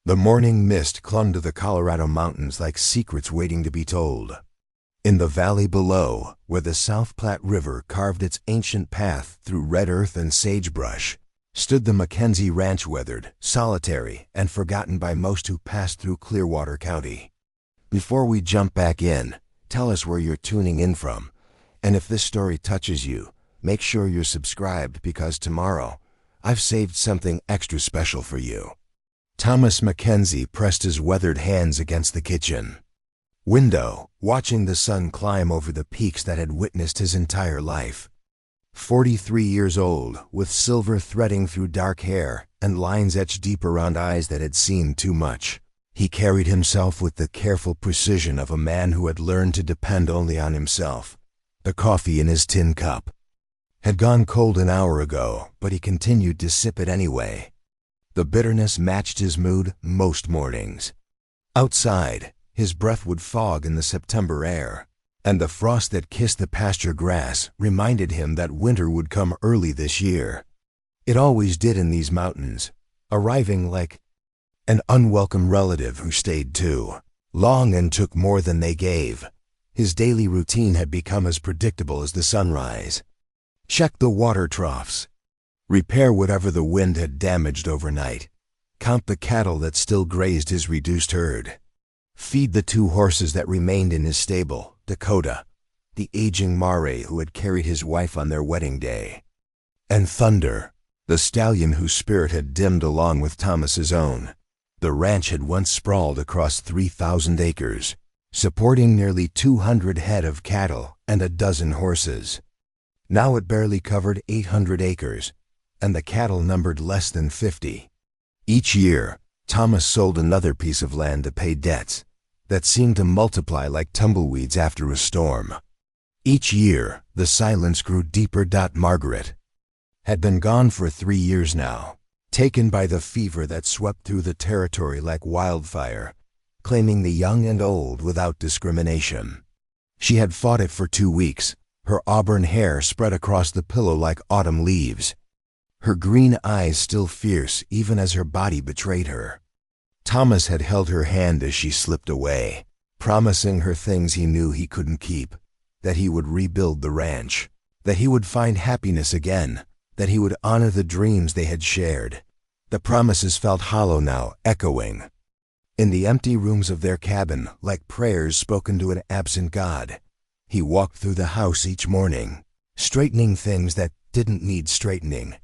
The morning mist clung to the Colorado mountains like secrets waiting to be told. In the valley below, where the South Platte River carved its ancient path through red earth and sagebrush, stood the Mackenzie Ranch, weathered, solitary, and forgotten by most who passed through Clearwater County. Before we jump back in, tell us where you're tuning in from, and if this story touches you, make sure you're subscribed, because tomorrow, I've saved something extra special for you. Thomas Mackenzie pressed his weathered hands against the kitchen window, watching the sun climb over the peaks that had witnessed his entire life. 43 years old, with silver threading through dark hair and lines etched deep around eyes that had seen too much, he carried himself with the careful precision of a man who had learned to depend only on himself. The coffee in his tin cup had gone cold an hour ago, but he continued to sip it anyway. The bitterness matched his mood most mornings. Outside, his breath would fog in the September air, and the frost that kissed the pasture grass reminded him that winter would come early this year. It always did in these mountains, arriving like an unwelcome relative who stayed too long and took more than they gave. His daily routine had become as predictable as the sunrise. Check the water troughs. Repair whatever the wind had damaged overnight. Count the cattle that still grazed his reduced herd. Feed the 2 horses that remained in his stable, Dakota, the aging Mare who had carried his wife on their wedding day, and Thunder, the stallion whose spirit had dimmed along with Thomas's own. The ranch had once sprawled across 3,000 acres, supporting nearly 200 head of cattle and a dozen horses. Now it barely covered 800 acres, and the cattle numbered less than 50. Each year, Thomas sold another piece of land to pay debts that seemed to multiply like tumbleweeds after a storm. Each year, the silence grew deeper. Margaret had been gone for 3 years now, taken by the fever that swept through the territory like wildfire, claiming the young and old without discrimination. She had fought it for 2 weeks, her auburn hair spread across the pillow like autumn leaves, her green eyes still fierce even as her body betrayed her. Thomas had held her hand as she slipped away, promising her things he knew he couldn't keep, that he would rebuild the ranch, that he would find happiness again, that he would honor the dreams they had shared. The promises felt hollow now, echoing in the empty rooms of their cabin like prayers spoken to an absent God. He walked through the house each morning, straightening things that didn't need straightening,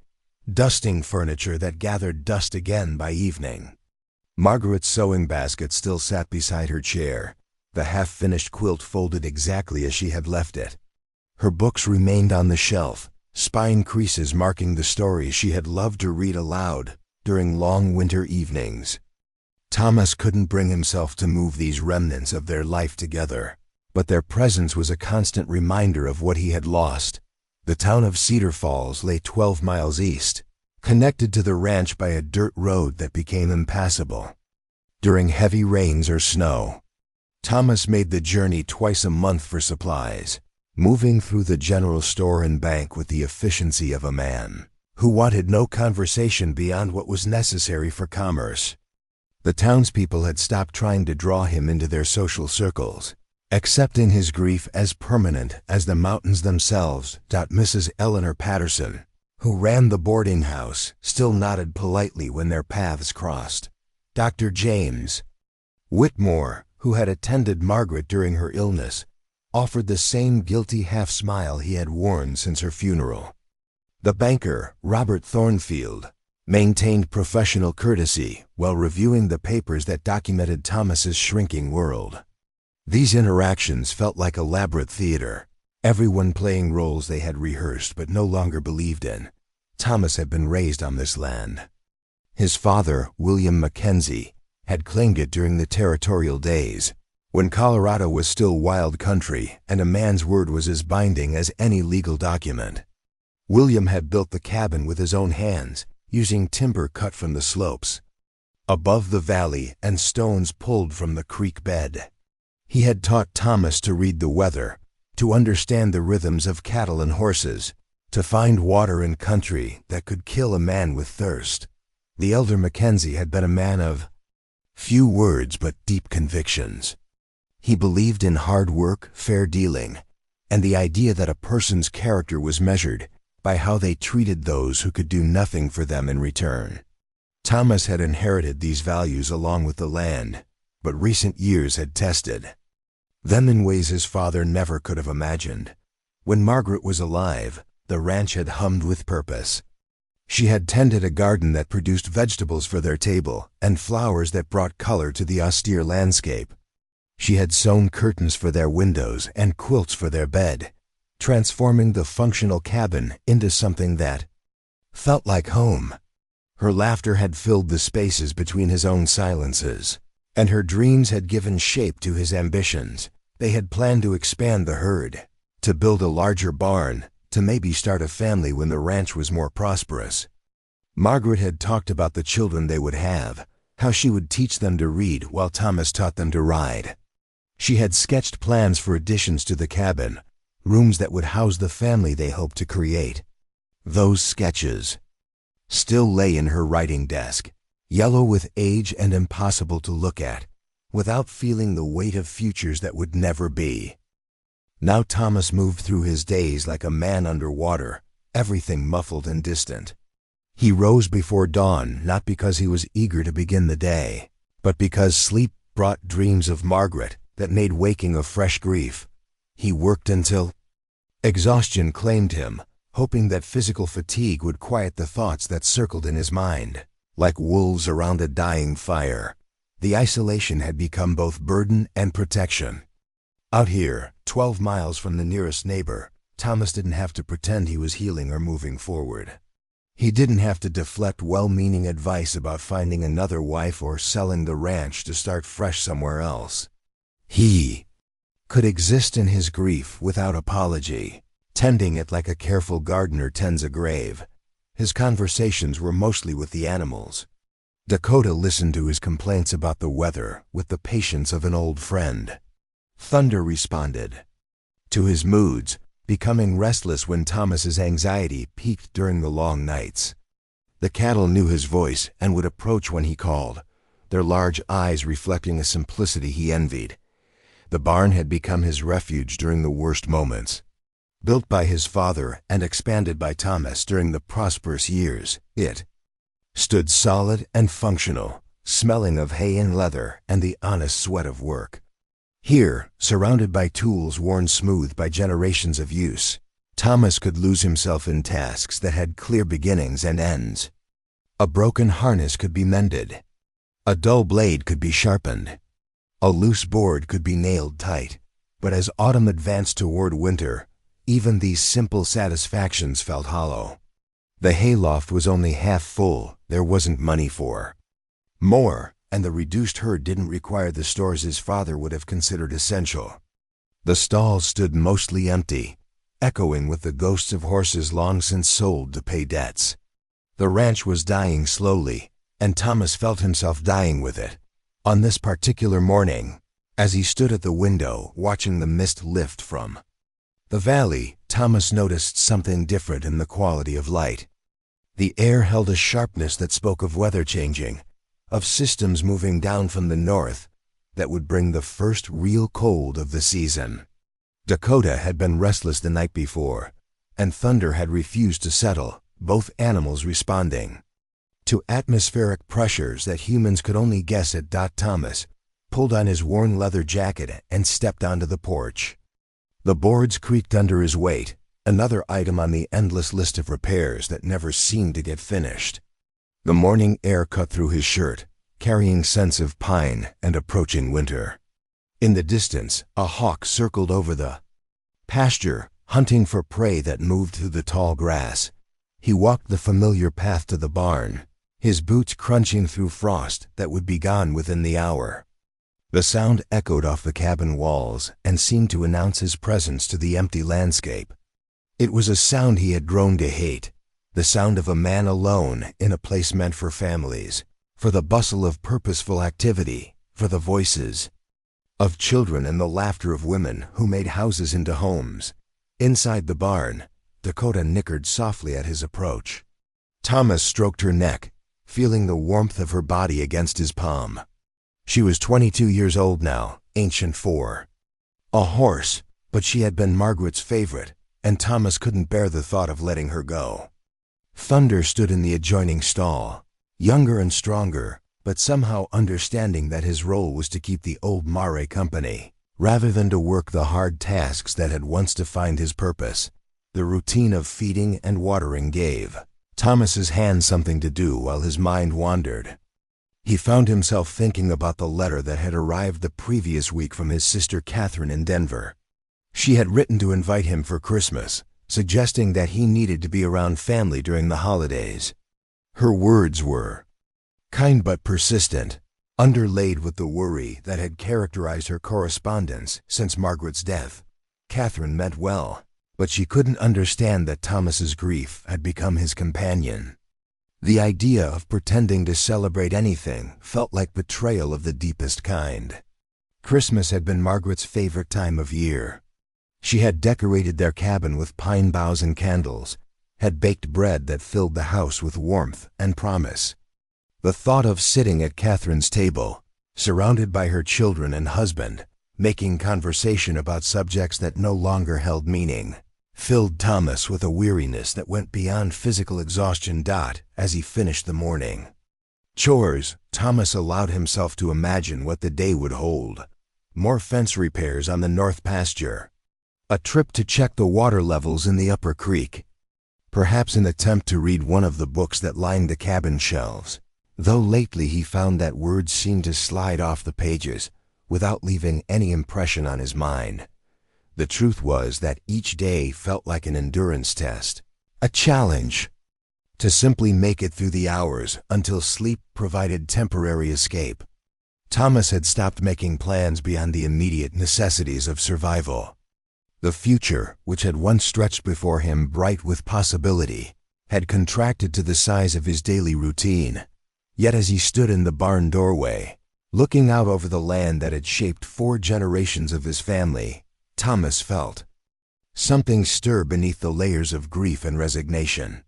dusting furniture that gathered dust again by evening. Margaret's sewing basket still sat beside her chair, the half-finished quilt folded exactly as she had left it. Her books remained on the shelf, spine creases marking the stories she had loved to read aloud during long winter evenings. Thomas couldn't bring himself to move these remnants of their life together, but their presence was a constant reminder of what he had lost. The town of Cedar Falls lay 12 miles east, connected to the ranch by a dirt road that became impassable during heavy rains or snow. Thomas made the journey twice a month for supplies, moving through the general store and bank with the efficiency of a man who wanted no conversation beyond what was necessary for commerce. The townspeople had stopped trying to draw him into their social circles, accepting his grief as permanent as the mountains themselves. Mrs. Eleanor Patterson, who ran the boarding house, still nodded politely when their paths crossed. Dr. James Whitmore, who had attended Margaret during her illness, offered the same guilty half-smile he had worn since her funeral. The banker, Robert Thornfield, maintained professional courtesy while reviewing the papers that documented Thomas's shrinking world. These interactions felt like elaborate theater, everyone playing roles they had rehearsed but no longer believed in. Thomas had been raised on this land. His father, William Mackenzie, had claimed it during the territorial days, when Colorado was still wild country and a man's word was as binding as any legal document. William had built the cabin with his own hands, using timber cut from the slopes above the valley and stones pulled from the creek bed. He had taught Thomas to read the weather, to understand the rhythms of cattle and horses, to find water in country that could kill a man with thirst. The elder Mackenzie had been a man of Few words but deep convictions. He believed in hard work, fair dealing, and the idea that a person's character was measured by how they treated those who could do nothing for them in return. Thomas had inherited these values along with the land, but recent years had tested them in ways his father never could have imagined. When Margaret was alive, the ranch had hummed with purpose. She had tended a garden that produced vegetables for their table and flowers that brought color to the austere landscape. She had sewn curtains for their windows and quilts for their bed, transforming the functional cabin into something that felt like home. Her laughter had filled the spaces between his own silences, and her dreams had given shape to his ambitions. They had planned to expand the herd, to build a larger barn, to maybe start a family when the ranch was more prosperous. Margaret had talked about the children they would have, how she would teach them to read while Thomas taught them to ride. She had sketched plans for additions to the cabin, rooms that would house the family they hoped to create. Those sketches still lay in her writing desk, yellow with age and impossible to look at, without feeling the weight of futures that would never be. Now Thomas moved through his days like a man under water, everything muffled and distant. He rose before dawn not because he was eager to begin the day, but because sleep brought dreams of Margaret that made waking a fresh grief. He worked until exhaustion claimed him, hoping that physical fatigue would quiet the thoughts that circled in his mind. Like wolves around a dying fire, the isolation had become both burden and protection. Out here, 12 miles from the nearest neighbor, Thomas didn't have to pretend he was healing or moving forward. He didn't have to deflect well-meaning advice about finding another wife or selling the ranch to start fresh somewhere else. He could exist in his grief without apology, tending it like a careful gardener tends a grave. His conversations were mostly with the animals. Dakota listened to his complaints about the weather with the patience of an old friend. Thunder responded to his moods, becoming restless when Thomas's anxiety peaked during the long nights. The cattle knew his voice and would approach when he called, their large eyes reflecting a simplicity he envied. The barn had become his refuge during the worst moments. Built by his father and expanded by Thomas during the prosperous years, it stood solid and functional, smelling of hay and leather and the honest sweat of work. Here, surrounded by tools worn smooth by generations of use, Thomas could lose himself in tasks that had clear beginnings and ends. A broken harness could be mended. A dull blade could be sharpened. A loose board could be nailed tight. But as autumn advanced toward winter, even these simple satisfactions felt hollow. The hayloft was only half full. There wasn't money for more, and the reduced herd didn't require the stores his father would have considered essential. The stalls stood mostly empty, echoing with the ghosts of horses long since sold to pay debts. The ranch was dying slowly, and Thomas felt himself dying with it. On this particular morning, as he stood at the window watching the mist lift from the valley, Thomas noticed something different in the quality of light. The air held a sharpness that spoke of weather changing, of systems moving down from the north that would bring the first real cold of the season. Dakota had been restless the night before, and thunder had refused to settle, both animals responding to atmospheric pressures that humans could only guess at. Thomas pulled on his worn leather jacket and stepped onto the porch. The boards creaked under his weight, another item on the endless list of repairs that never seemed to get finished. The morning air cut through his shirt, carrying scents of pine and approaching winter. In the distance, a hawk circled over the pasture, hunting for prey that moved through the tall grass. He walked the familiar path to the barn, his boots crunching through frost that would be gone within the hour. The sound echoed off the cabin walls and seemed to announce his presence to the empty landscape. It was a sound he had grown to hate, the sound of a man alone in a place meant for families, for the bustle of purposeful activity, for the voices of children and the laughter of women who made houses into homes. Inside the barn, Dakota nickered softly at his approach. Thomas stroked her neck, feeling the warmth of her body against his palm. She was 22 years old now, ancient 4. A horse, but she had been Margaret's favorite, and Thomas couldn't bear the thought of letting her go. Thunder stood in the adjoining stall, younger and stronger, but somehow understanding that his role was to keep the old mare company, rather than to work the hard tasks that had once defined his purpose. The routine of feeding and watering gave Thomas's hands something to do while his mind wandered. He found himself thinking about the letter that had arrived the previous week from his sister Catherine in Denver. She had written to invite him for Christmas, suggesting that he needed to be around family during the holidays. Her words were kind but persistent, underlaid with the worry that had characterized her correspondence since Margaret's death. Catherine meant well, but she couldn't understand that Thomas's grief had become his companion. The idea of pretending to celebrate anything felt like betrayal of the deepest kind. Christmas had been Margaret's favorite time of year. She had decorated their cabin with pine boughs and candles, had baked bread that filled the house with warmth and promise. The thought of sitting at Catherine's table, surrounded by her children and husband, making conversation about subjects that no longer held meaning, filled Thomas with a weariness that went beyond physical exhaustion. As he finished the morning chores, Thomas allowed himself to imagine what the day would hold. More fence repairs on the north pasture, a trip to check the water levels in the upper creek, perhaps an attempt to read one of the books that lined the cabin shelves, though lately he found that words seemed to slide off the pages without leaving any impression on his mind. The truth was that each day felt like an endurance test, a challenge to simply make it through the hours until sleep provided temporary escape. Thomas had stopped making plans beyond the immediate necessities of survival. The future, which had once stretched before him bright with possibility, had contracted to the size of his daily routine. Yet as he stood in the barn doorway, looking out over the land that had shaped 4 generations of his family, Thomas felt something stir beneath the layers of grief and resignation.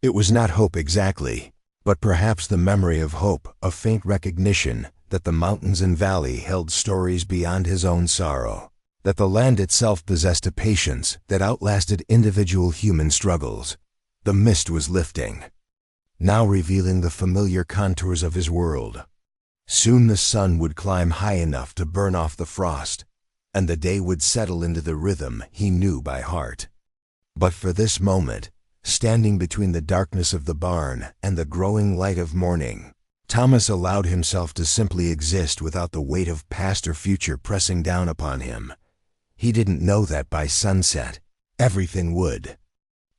It was not hope exactly, but perhaps the memory of hope, a faint recognition that the mountains and valley held stories beyond his own sorrow, that the land itself possessed a patience that outlasted individual human struggles. The mist was lifting, now revealing the familiar contours of his world. Soon the sun would climb high enough to burn off the frost, and the day would settle into the rhythm he knew by heart. But for this moment, standing between the darkness of the barn and the growing light of morning, Thomas allowed himself to simply exist without the weight of past or future pressing down upon him. He didn't know that by sunset, everything would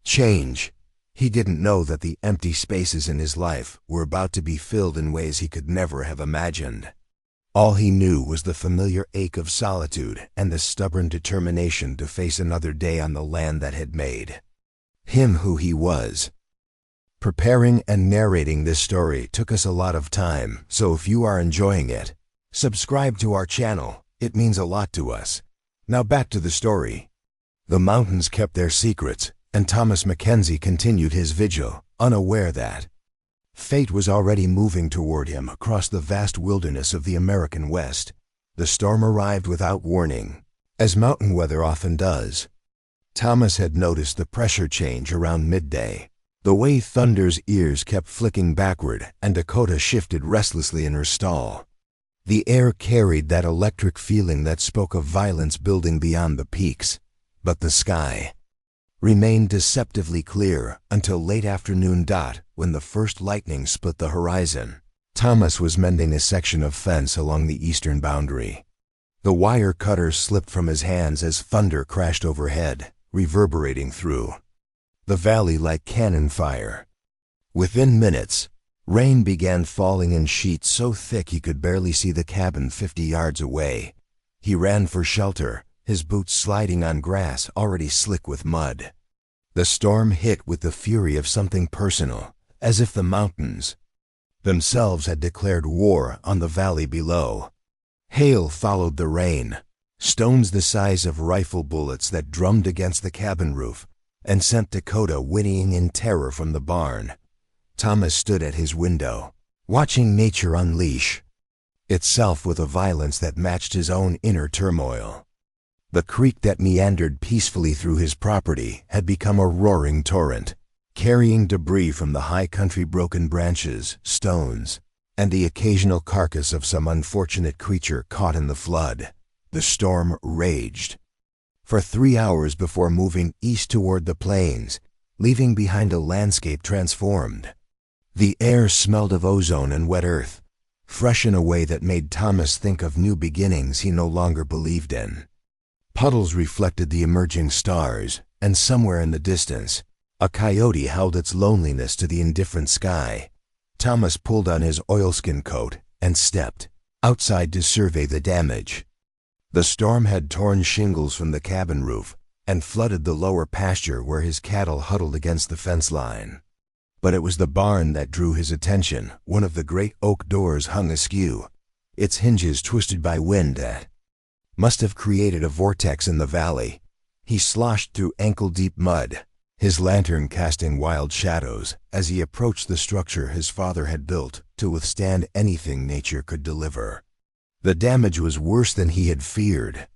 change. He didn't know that the empty spaces in his life were about to be filled in ways he could never have imagined. All he knew was the familiar ache of solitude and the stubborn determination to face another day on the land that had made him who he was. Preparing and narrating this story took us a lot of time, so if you are enjoying it, subscribe to our channel. It means a lot to us. Now back to the story. The mountains kept their secrets, and Thomas Mackenzie continued his vigil, unaware that fate was already moving toward him across the vast wilderness of the American West. The storm arrived without warning, as mountain weather often does. Thomas had noticed the pressure change around midday, the way Thunder's ears kept flicking backward and Dakota shifted restlessly in her stall. The air carried that electric feeling that spoke of violence building beyond the peaks, but the sky remained deceptively clear until late afternoon. When the first lightning split the horizon, Thomas was mending a section of fence along the eastern boundary. The wire cutter slipped from his hands as thunder crashed overhead, reverberating through the valley like cannon fire. Within minutes, rain began falling in sheets so thick he could barely see the cabin 50 yards away. He ran for shelter, his boots sliding on grass already slick with mud. The storm hit with the fury of something personal, as if the mountains themselves had declared war on the valley below. Hail followed the rain, stones the size of rifle bullets that drummed against the cabin roof and sent Dakota whinnying in terror from the barn. Thomas stood at his window, watching nature unleash itself with a violence that matched his own inner turmoil. The creek that meandered peacefully through his property had become a roaring torrent, carrying debris from the high country, broken branches, stones, and the occasional carcass of some unfortunate creature caught in the flood. The storm raged for 3 hours before moving east toward the plains, leaving behind a landscape transformed. The air smelled of ozone and wet earth, fresh in a way that made Thomas think of new beginnings he no longer believed in. Puddles reflected the emerging stars, and somewhere in the distance, a coyote held its loneliness to the indifferent sky. Thomas pulled on his oilskin coat and stepped outside to survey the damage. The storm had torn shingles from the cabin roof and flooded the lower pasture where his cattle huddled against the fence line. But it was the barn that drew his attention. One of the great oak doors hung askew, its hinges twisted by wind that must have created a vortex in the valley. He sloshed through ankle-deep mud, his lantern casting wild shadows as he approached the structure his father had built to withstand anything nature could deliver. The damage was worse than he had feared.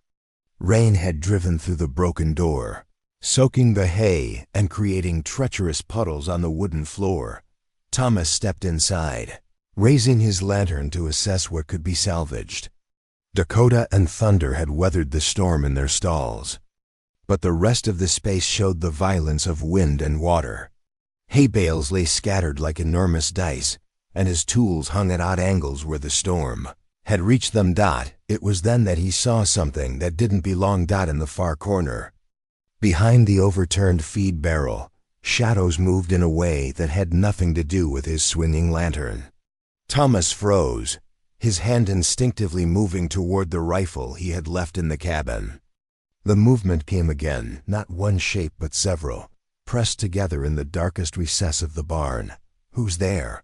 Rain had driven through the broken door, soaking the hay and creating treacherous puddles on the wooden floor. Thomas stepped inside, raising his lantern to assess what could be salvaged. Dakota and Thunder had weathered the storm in their stalls, but the rest of the space showed the violence of wind and water. Hay bales lay scattered like enormous dice, and his tools hung at odd angles where the storm had reached them. It was then that he saw something that didn't belong. In the far corner, behind the overturned feed barrel, shadows moved in a way that had nothing to do with his swinging lantern. Thomas froze, his hand instinctively moving toward the rifle he had left in the cabin. The movement came again, not one shape but several, pressed together in the darkest recess of the barn. "Who's there?"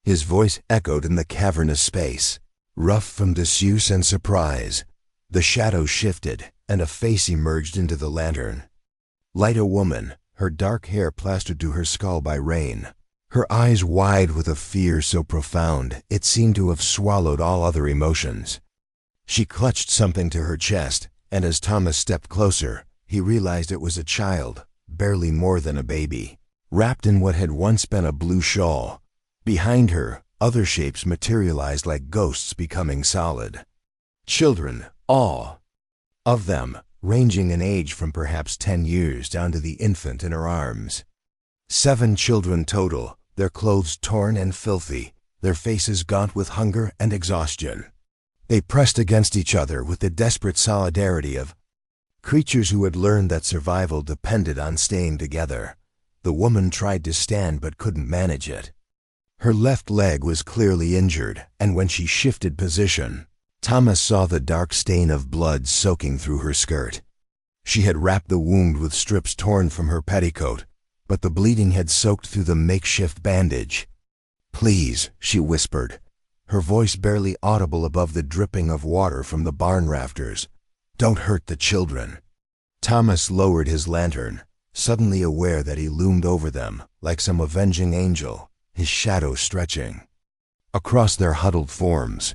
His voice echoed in the cavernous space, rough from disuse and surprise. The shadow shifted, and a face emerged into the lantern. Light, a woman, her dark hair plastered to her skull by rain, her eyes wide with a fear so profound it seemed to have swallowed all other emotions. She clutched something to her chest, and as Thomas stepped closer, he realized it was a child, barely more than a baby, wrapped in what had once been a blue shawl. Behind her, other shapes materialized like ghosts becoming solid. Children, all of them, ranging in age from perhaps 10 years down to the infant in her arms. 7 children total, their clothes torn and filthy, their faces gaunt with hunger and exhaustion. They pressed against each other with the desperate solidarity of creatures who had learned that survival depended on staying together. The woman tried to stand but couldn't manage it. Her left leg was clearly injured, and when she shifted position, Thomas saw the dark stain of blood soaking through her skirt. She had wrapped the wound with strips torn from her petticoat, but the bleeding had soaked through the makeshift bandage. "Please," she whispered, her voice barely audible above the dripping of water from the barn rafters. "Don't hurt the children." Thomas lowered his lantern, suddenly aware that he loomed over them like some avenging angel, his shadow stretching across their huddled forms.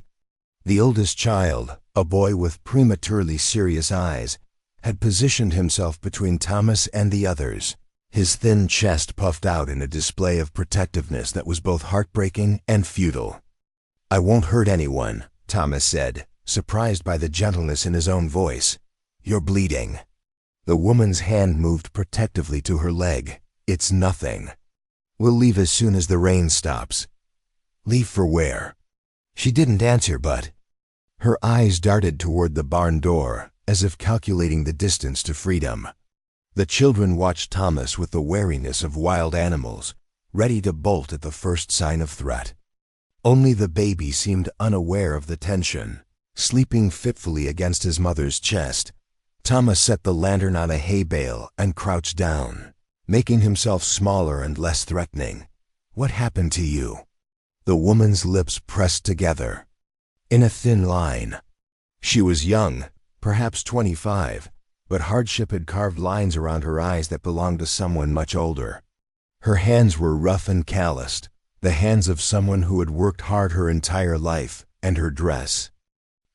The oldest child, a boy with prematurely serious eyes, had positioned himself between Thomas and the others, his thin chest puffed out in a display of protectiveness that was both heartbreaking and futile. "I won't hurt anyone," Thomas said, surprised by the gentleness in his own voice. "You're bleeding." The woman's hand moved protectively to her leg. "It's nothing. We'll leave as soon as the rain stops." "Leave for where?" She didn't answer, but her eyes darted toward the barn door, as if calculating the distance to freedom. The children watched Thomas with the wariness of wild animals, ready to bolt at the first sign of threat. Only the baby seemed unaware of the tension, sleeping fitfully against his mother's chest. Thomas set the lantern on a hay bale and crouched down, making himself smaller and less threatening. "What happened to you?" The woman's lips pressed together in a thin line. She was young, perhaps 25, but hardship had carved lines around her eyes that belonged to someone much older. Her hands were rough and calloused, the hands of someone who had worked hard her entire life, and her dress,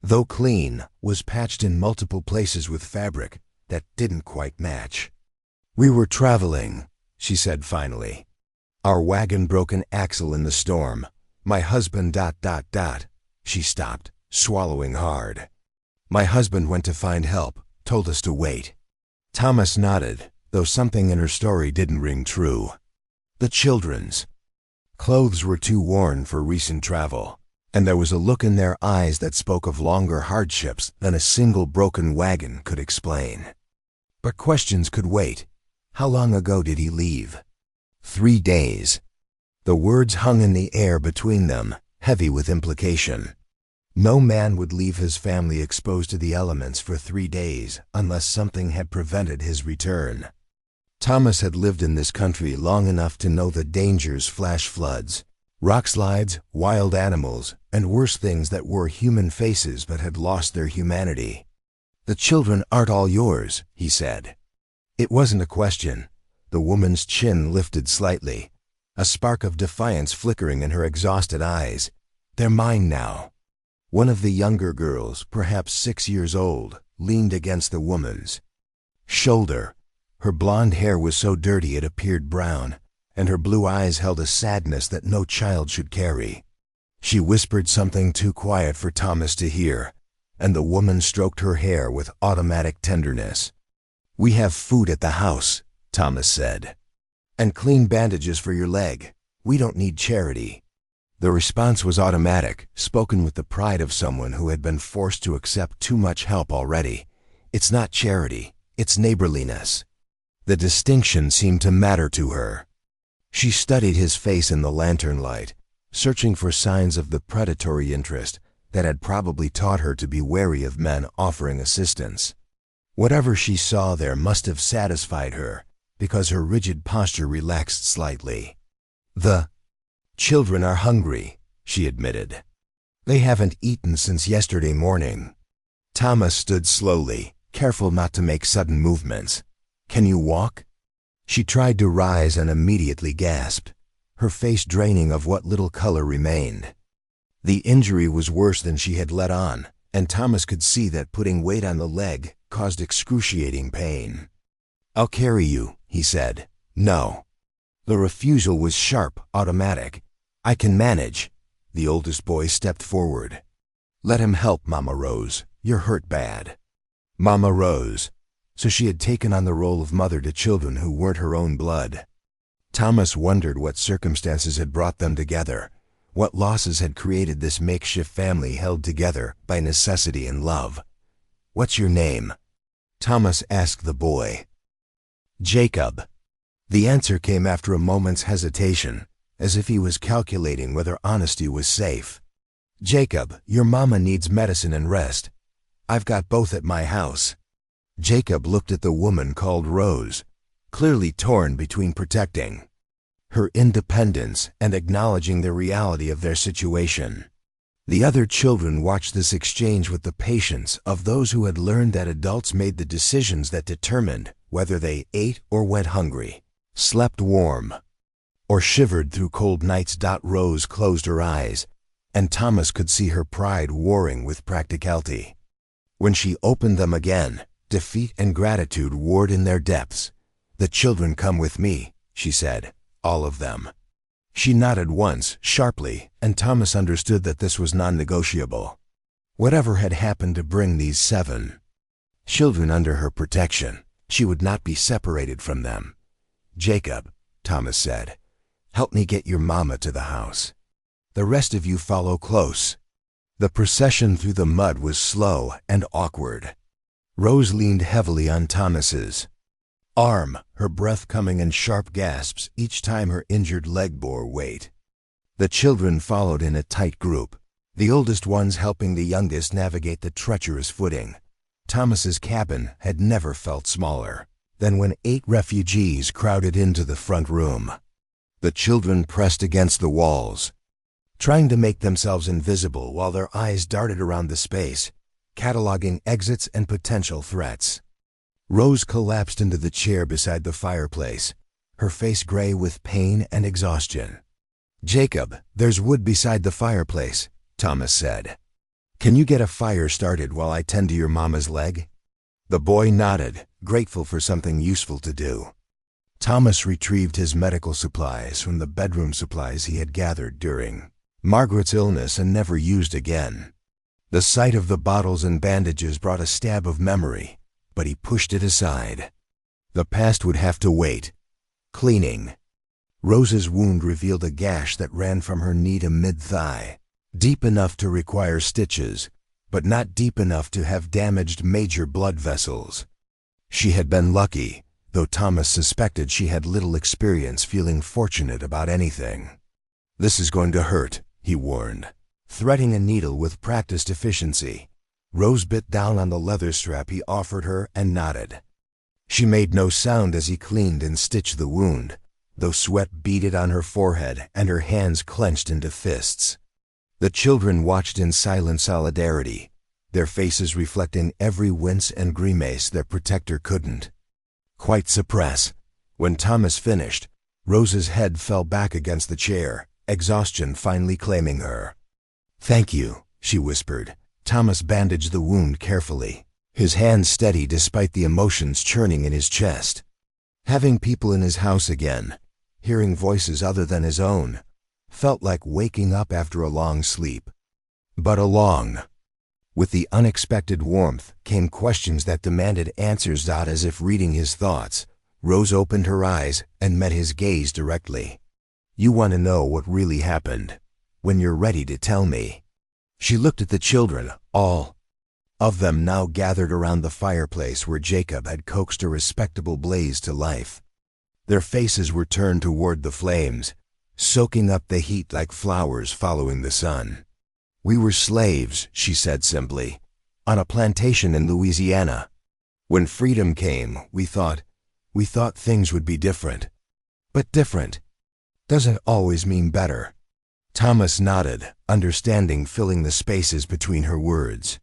though clean, was patched in multiple places with fabric that didn't quite match. "We were traveling," she said finally. "Our wagon broke an axle in the storm. My husband ... She stopped, swallowing hard. "My husband went to find help, told us to wait." Thomas nodded, though something in her story didn't ring true. The children's clothes were too worn for recent travel, and there was a look in their eyes that spoke of longer hardships than a single broken wagon could explain. But questions could wait. How long ago did he leave? 3 days. The words hung in the air between them, heavy with implication. No man would leave his family exposed to the elements for 3 days unless something had prevented his return. Thomas had lived in this country long enough to know the dangers: flash floods, rock slides, wild animals, and worse things that wore human faces but had lost their humanity. "The children aren't all yours," he said. It wasn't a question. The woman's chin lifted slightly, a spark of defiance flickering in her exhausted eyes. "They're mine now." One of the younger girls, perhaps 6 years old, leaned against the woman's shoulder. Her blonde hair was so dirty it appeared brown, and her blue eyes held a sadness that no child should carry. She whispered something too quiet for Thomas to hear, and the woman stroked her hair with automatic tenderness. "We have food at the house," Thomas said, "and clean bandages for your leg. We don't need charity." The response was automatic, spoken with the pride of someone who had been forced to accept too much help already. "It's not charity, it's neighborliness." The distinction seemed to matter to her. She studied his face in the lantern light, searching for signs of the predatory interest that had probably taught her to be wary of men offering assistance. Whatever she saw there must have satisfied her, because her rigid posture relaxed slightly. "The children are hungry," she admitted. "They haven't eaten since yesterday morning." Thomas stood slowly, careful not to make sudden movements. "Can you walk?" She tried to rise and immediately gasped, her face draining of what little color remained. The injury was worse than she had let on, and Thomas could see that putting weight on the leg caused excruciating pain. "I'll carry you," he said. "No." The refusal was sharp, automatic. "I can manage." The oldest boy stepped forward. "Let him help, Mama Rose. You're hurt bad." Mama Rose. So she had taken on the role of mother to children who weren't her own blood. Thomas wondered what circumstances had brought them together, what losses had created this makeshift family held together by necessity and love. "What's your name?" Thomas asked the boy. "Jacob." The answer came after a moment's hesitation, as if he was calculating whether honesty was safe. "Jacob, your mama needs medicine and rest. I've got both at my house." Jacob looked at the woman called Rose, clearly torn between protecting her independence and acknowledging the reality of their situation. The other children watched this exchange with the patience of those who had learned that adults made the decisions that determined whether they ate or went hungry, slept warm, or shivered through cold nights. Rose closed her eyes, and Thomas could see her pride warring with practicality. When she opened them again, defeat and gratitude warred in their depths. "The children come with me," she said, "all of them." She nodded once, sharply, and Thomas understood that this was non-negotiable. Whatever had happened to bring these 7 children under her protection, she would not be separated from them. "Jacob," Thomas said, "help me get your mama to the house. The rest of you follow close." The procession through the mud was slow and awkward. Rose leaned heavily on Thomas's arm, her breath coming in sharp gasps each time her injured leg bore weight. The children followed in a tight group, the oldest ones helping the youngest navigate the treacherous footing. Thomas's cabin had never felt smaller than when 8 refugees crowded into the front room. The children pressed against the walls, trying to make themselves invisible while their eyes darted around the space, cataloging exits and potential threats. Rose collapsed into the chair beside the fireplace, her face gray with pain and exhaustion. "Jacob, there's wood beside the fireplace. Thomas said. "Can you get a fire started while I tend to your mama's leg?" The boy nodded, grateful for something useful to do. Thomas retrieved his medical supplies from the bedroom supplies he had gathered during Margaret's illness and never used again. The sight of the bottles and bandages brought a stab of memory, but he pushed it aside. The past would have to wait. Cleaning. Rose's wound revealed a gash that ran from her knee to mid-thigh, deep enough to require stitches, but not deep enough to have damaged major blood vessels. She had been lucky, though Thomas suspected she had little experience feeling fortunate about anything. "This is going to hurt," he warned, threading a needle with practiced efficiency. Rose bit down on the leather strap he offered her and nodded. She made no sound as he cleaned and stitched the wound, though sweat beaded on her forehead and her hands clenched into fists. The children watched in silent solidarity, their faces reflecting every wince and grimace their protector couldn't quite suppress. When Thomas finished, Rose's head fell back against the chair, exhaustion finally claiming her. "Thank you," she whispered. Thomas bandaged the wound carefully, his hands steady despite the emotions churning in his chest. Having people in his house again, hearing voices other than his own, felt like waking up after a long sleep. But along with the unexpected warmth came questions that demanded answers. As if reading his thoughts, Rose opened her eyes and met his gaze directly. "You want to know what really happened? When you're ready to tell me." She looked at the children, all of them now gathered around the fireplace where Jacob had coaxed a respectable blaze to life. Their faces were turned toward the flames, soaking up the heat like flowers following the sun. "We were slaves," she said simply, "on a plantation in Louisiana. When freedom came, we thought things would be different. But different doesn't always mean better." Thomas nodded, understanding filling the spaces between her words.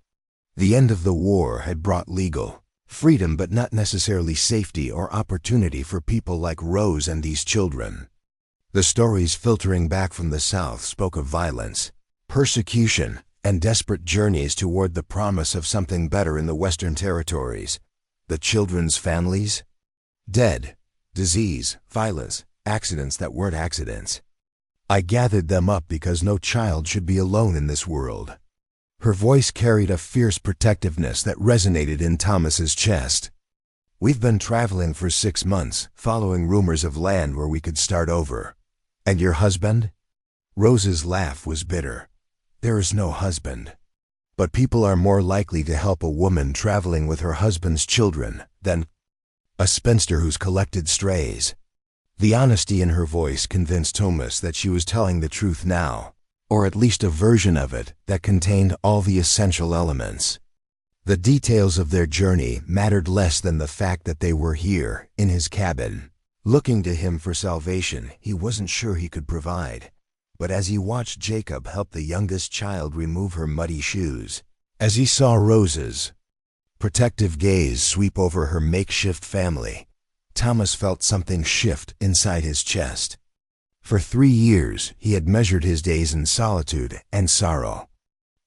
The end of the war had brought legal freedom, but not necessarily safety or opportunity for people like Rose and these children. The stories filtering back from the South spoke of violence, persecution, and desperate journeys toward the promise of something better in the Western territories. The children's families? Dead, disease, violence, accidents that weren't accidents. "I gathered them up because no child should be alone in this world." Her voice carried a fierce protectiveness that resonated in Thomas's chest. "We've been traveling for 6 months, following rumors of land where we could start over. And your husband?" Rose's laugh was bitter. "There is no husband. But people are more likely to help a woman traveling with her husband's children than a spinster who's collected strays." The honesty in her voice convinced Thomas that she was telling the truth now, or at least a version of it that contained all the essential elements. The details of their journey mattered less than the fact that they were here, in his cabin, looking to him for salvation he wasn't sure he could provide. But as he watched Jacob help the youngest child remove her muddy shoes, as he saw Rose's protective gaze sweep over her makeshift family, Thomas felt something shift inside his chest. For 3 years, he had measured his days in solitude and sorrow.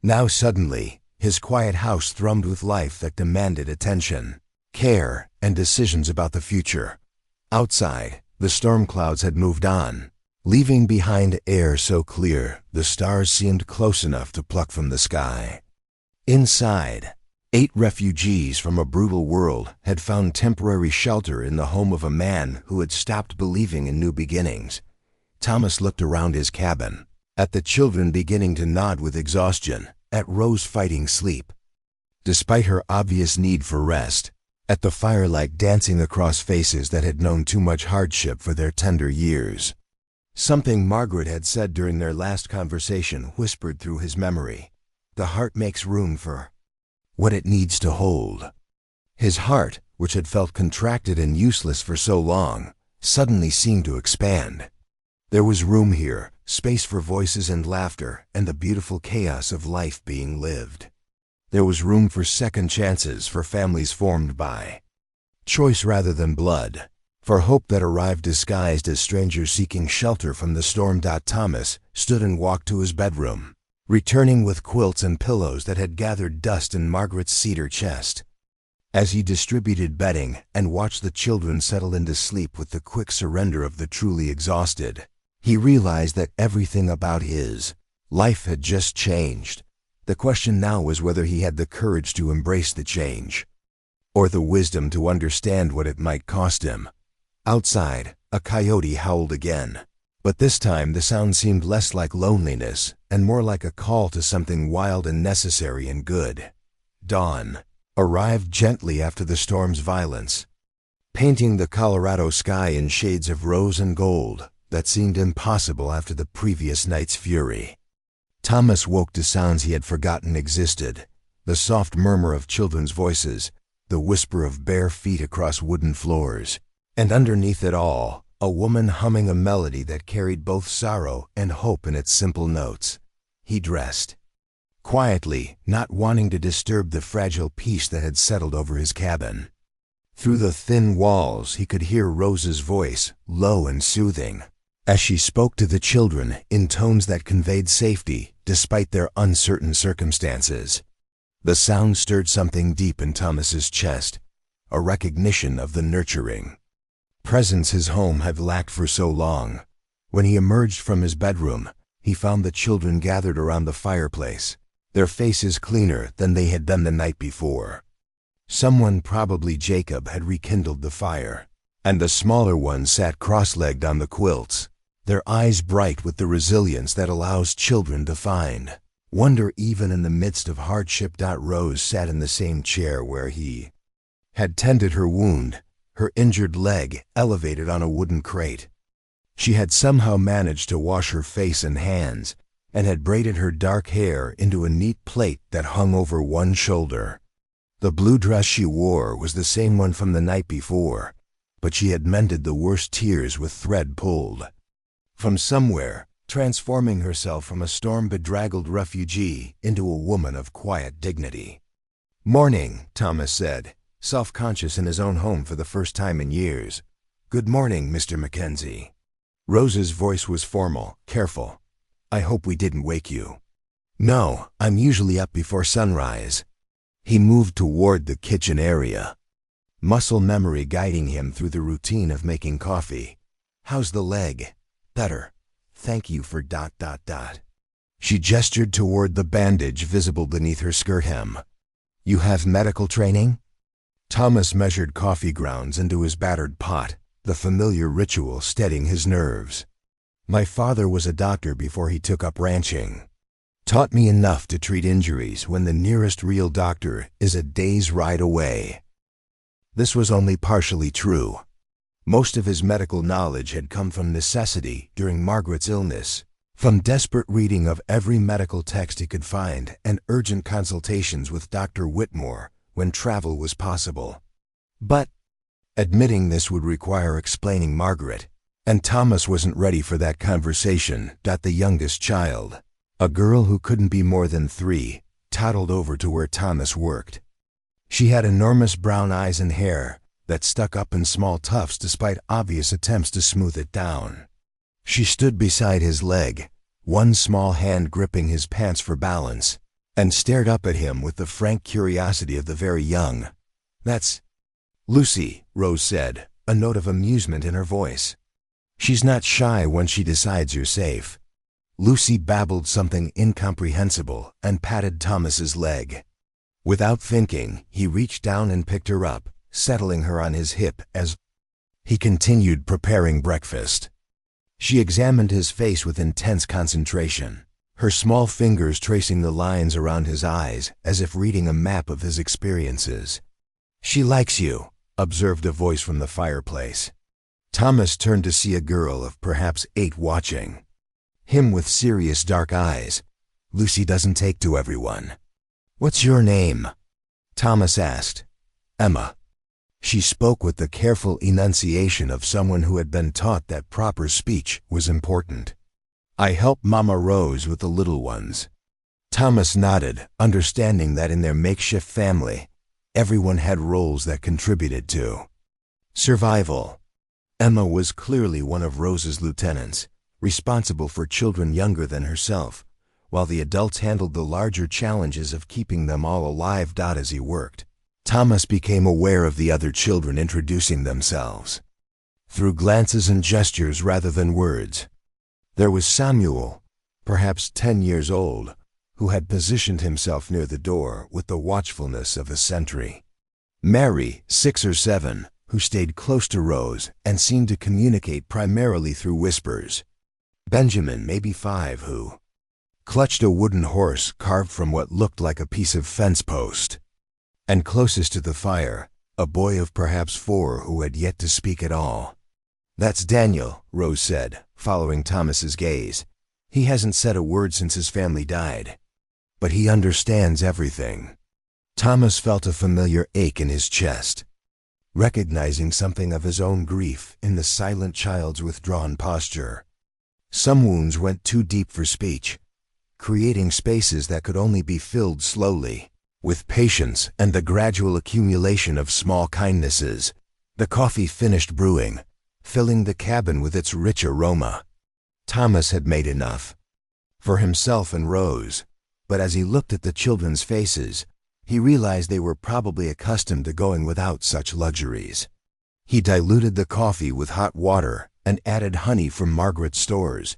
Now suddenly, his quiet house thrummed with life that demanded attention, care, and decisions about the future. Outside, the storm clouds had moved on, leaving behind air so clear the stars seemed close enough to pluck from the sky. Inside, 8 refugees from a brutal world had found temporary shelter in the home of a man who had stopped believing in new beginnings. Thomas looked around his cabin, at the children beginning to nod with exhaustion, at Rose fighting sleep, despite her obvious need for rest, at the firelight dancing across faces that had known too much hardship for their tender years. Something Margaret had said during their last conversation whispered through his memory. The heart makes room for what it needs to hold. His heart, which had felt contracted and useless for so long, suddenly seemed to expand. There was room here, space for voices and laughter, and the beautiful chaos of life being lived. There was room for second chances for families formed by choice rather than blood, for hope that arrived disguised as strangers seeking shelter from the storm. Thomas stood and walked to his bedroom. returning with quilts and pillows that had gathered dust in Margaret's cedar chest. As he distributed bedding and watched the children settle into sleep with the quick surrender of the truly exhausted, he realized that everything about his life had just changed. The question now was whether he had the courage to embrace the change, or the wisdom to understand what it might cost him. Outside, a coyote howled again, but this time the sound seemed less like loneliness and more like a call to something wild and necessary and good. Dawn arrived gently after the storm's violence, painting the Colorado sky in shades of rose and gold that seemed impossible after the previous night's fury. Thomas woke to sounds he had forgotten existed: the soft murmur of children's voices, the whisper of bare feet across wooden floors, and underneath it all, a woman humming a melody that carried both sorrow and hope in its simple notes. He dressed quietly, not wanting to disturb the fragile peace that had settled over his cabin. Through the thin walls, he could hear Rose's voice, low and soothing, as she spoke to the children in tones that conveyed safety despite their uncertain circumstances. The sound stirred something deep in Thomas's chest, a recognition of the nurturing presence his home had lacked for so long. When he emerged from his bedroom, he found the children gathered around the fireplace, their faces cleaner than they had been the night before. Someone, probably Jacob, had rekindled the fire, and the smaller ones sat cross-legged on the quilts, their eyes bright with the resilience that allows children to find wonder even in the midst of hardship. Rose sat in the same chair where he had tended her wound, her injured leg elevated on a wooden crate. She had somehow managed to wash her face and hands, and had braided her dark hair into a neat plait that hung over one shoulder. The blue dress she wore was the same one from the night before, but she had mended the worst tears with thread pulled from somewhere, transforming herself from a storm-bedraggled refugee into a woman of quiet dignity. "Morning," Thomas said, self-conscious in his own home for the first time in years. "Good morning, Mr. Mackenzie." Rose's voice was formal, careful. "I hope we didn't wake you." "No, I'm usually up before sunrise." He moved toward the kitchen area, muscle memory guiding him through the routine of making coffee. "How's the leg?" "Better. Thank you for ... She gestured toward the bandage visible beneath her skirt hem. "You have medical training?" Thomas measured coffee grounds into his battered pot, the familiar ritual steadying his nerves. "My father was a doctor before he took up ranching. Taught me enough to treat injuries when the nearest real doctor is a day's ride away." This was only partially true. Most of his medical knowledge had come from necessity during Margaret's illness, from desperate reading of every medical text he could find and urgent consultations with Dr. Whitmore when travel was possible. But admitting this would require explaining Margaret, and Thomas wasn't ready for that conversation. The youngest child, a girl who couldn't be more than 3, toddled over to where Thomas worked. She had enormous brown eyes and hair that stuck up in small tufts despite obvious attempts to smooth it down. She stood beside his leg, one small hand gripping his pants for balance, and stared up at him with the frank curiosity of the very young. "That's Lucy," Rose said, a note of amusement in her voice. "She's not shy when she decides you're safe." Lucy babbled something incomprehensible and patted Thomas's leg. Without thinking, he reached down and picked her up, settling her on his hip as he continued preparing breakfast. She examined his face with intense concentration, her small fingers tracing the lines around his eyes as if reading a map of his experiences. "She likes you," observed a voice from the fireplace. Thomas turned to see a girl of perhaps 8 watching him with serious dark eyes. "Lucy doesn't take to everyone." "What's your name?" Thomas asked. "Emma." She spoke with the careful enunciation of someone who had been taught that proper speech was important. "I help Mama Rose with the little ones." Thomas nodded, understanding that in their makeshift family, everyone had roles that contributed to survival. Emma was clearly one of Rose's lieutenants, responsible for children younger than herself, while the adults handled the larger challenges of keeping them all alive. As he worked, Thomas became aware of the other children introducing themselves through glances and gestures rather than words. There was Samuel, perhaps 10 years old, who had positioned himself near the door with the watchfulness of a sentry. Mary, 6 or 7, who stayed close to Rose and seemed to communicate primarily through whispers. Benjamin, maybe 5, who clutched a wooden horse carved from what looked like a piece of fence post. And closest to the fire, a boy of perhaps 4 who had yet to speak at all. "That's Daniel," Rose said, following Thomas's gaze. "He hasn't said a word since his family died. But he understands everything." Thomas felt a familiar ache in his chest, recognizing something of his own grief in the silent child's withdrawn posture. Some wounds went too deep for speech, creating spaces that could only be filled slowly, with patience and the gradual accumulation of small kindnesses. The coffee finished brewing, filling the cabin with its rich aroma. Thomas had made enough for himself and Rose, but as he looked at the children's faces, he realized they were probably accustomed to going without such luxuries. He diluted the coffee with hot water and added honey from Margaret's stores,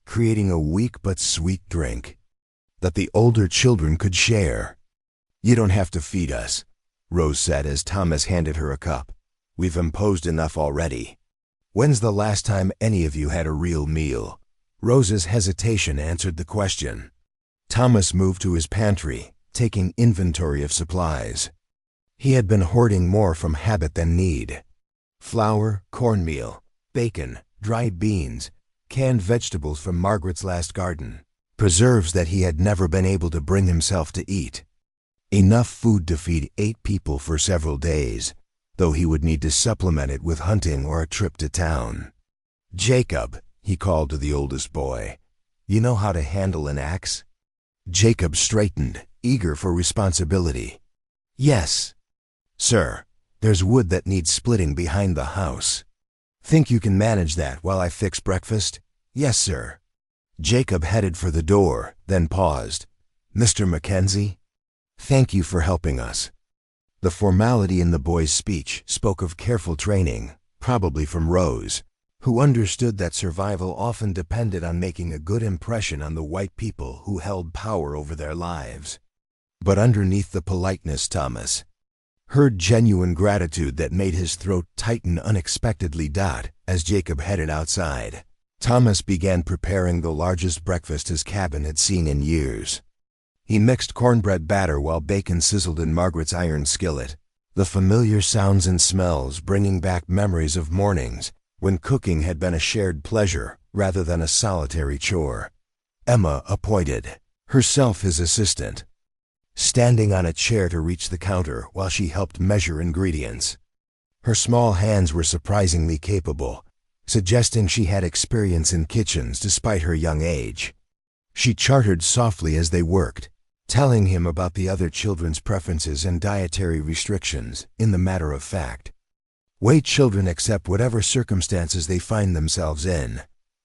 creating a weak but sweet drink that the older children could share. "You don't have to feed us," Rose said as Thomas handed her a cup. "We've imposed enough already." "When's the last time any of you had a real meal?" Rose's hesitation answered the question. Thomas moved to his pantry, taking inventory of supplies. He had been hoarding more from habit than need. Flour, cornmeal, bacon, dried beans, canned vegetables from Margaret's last garden, preserves that he had never been able to bring himself to eat. Enough food to feed 8 people for several days, though he would need to supplement it with hunting or a trip to town. "Jacob," he called to the oldest boy, "you know how to handle an axe?" Jacob straightened, eager for responsibility. "Yes, sir. There's wood that needs splitting behind the house. Think you can manage that while I fix breakfast?" "Yes, sir." Jacob headed for the door, then paused. "Mr. Mackenzie, thank you for helping us." The formality in the boy's speech spoke of careful training, probably from Rose, who understood that survival often depended on making a good impression on the white people who held power over their lives. But underneath the politeness, Thomas heard genuine gratitude that made his throat tighten unexpectedly. As Jacob headed outside, Thomas began preparing the largest breakfast his cabin had seen in years. He mixed cornbread batter while bacon sizzled in Margaret's iron skillet, the familiar sounds and smells bringing back memories of mornings when cooking had been a shared pleasure rather than a solitary chore. Emma appointed herself his assistant, standing on a chair to reach the counter while she helped measure ingredients. Her small hands were surprisingly capable, suggesting she had experience in kitchens despite her young age. She chattered softly as they worked, telling him about the other children's preferences and dietary restrictions. In the matter of fact way children accept whatever circumstances they find themselves in.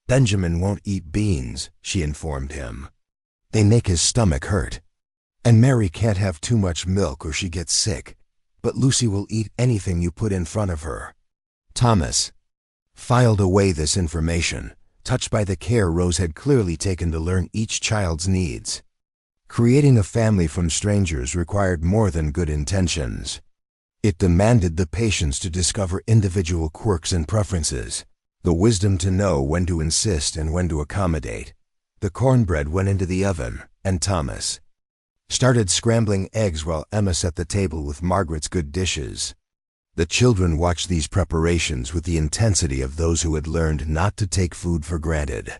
"Benjamin won't eat beans," she informed him. "They make his stomach hurt. And Mary can't have too much milk or she gets sick. But Lucy will eat anything you put in front of her." Thomas filed away this information, touched by the care Rose had clearly taken to learn each child's needs. Creating a family from strangers required more than good intentions. It demanded the patience to discover individual quirks and preferences, the wisdom to know when to insist and when to accommodate. The cornbread went into the oven, and Thomas started scrambling eggs while Emma set the table with Margaret's good dishes. The children watched these preparations with the intensity of those who had learned not to take food for granted.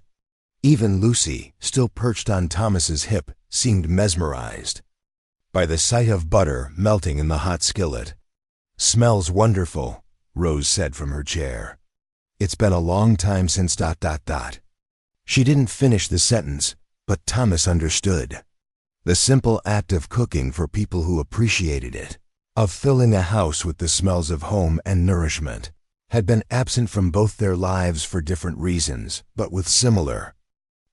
Even Lucy, still perched on Thomas's hip, seemed mesmerized by the sight of butter melting in the hot skillet. "Smells wonderful," Rose said from her chair. "It's been a long time since ... She didn't finish the sentence, but Thomas understood. The simple act of cooking for people who appreciated it, of filling a house with the smells of home and nourishment, had been absent from both their lives for different reasons, but with similar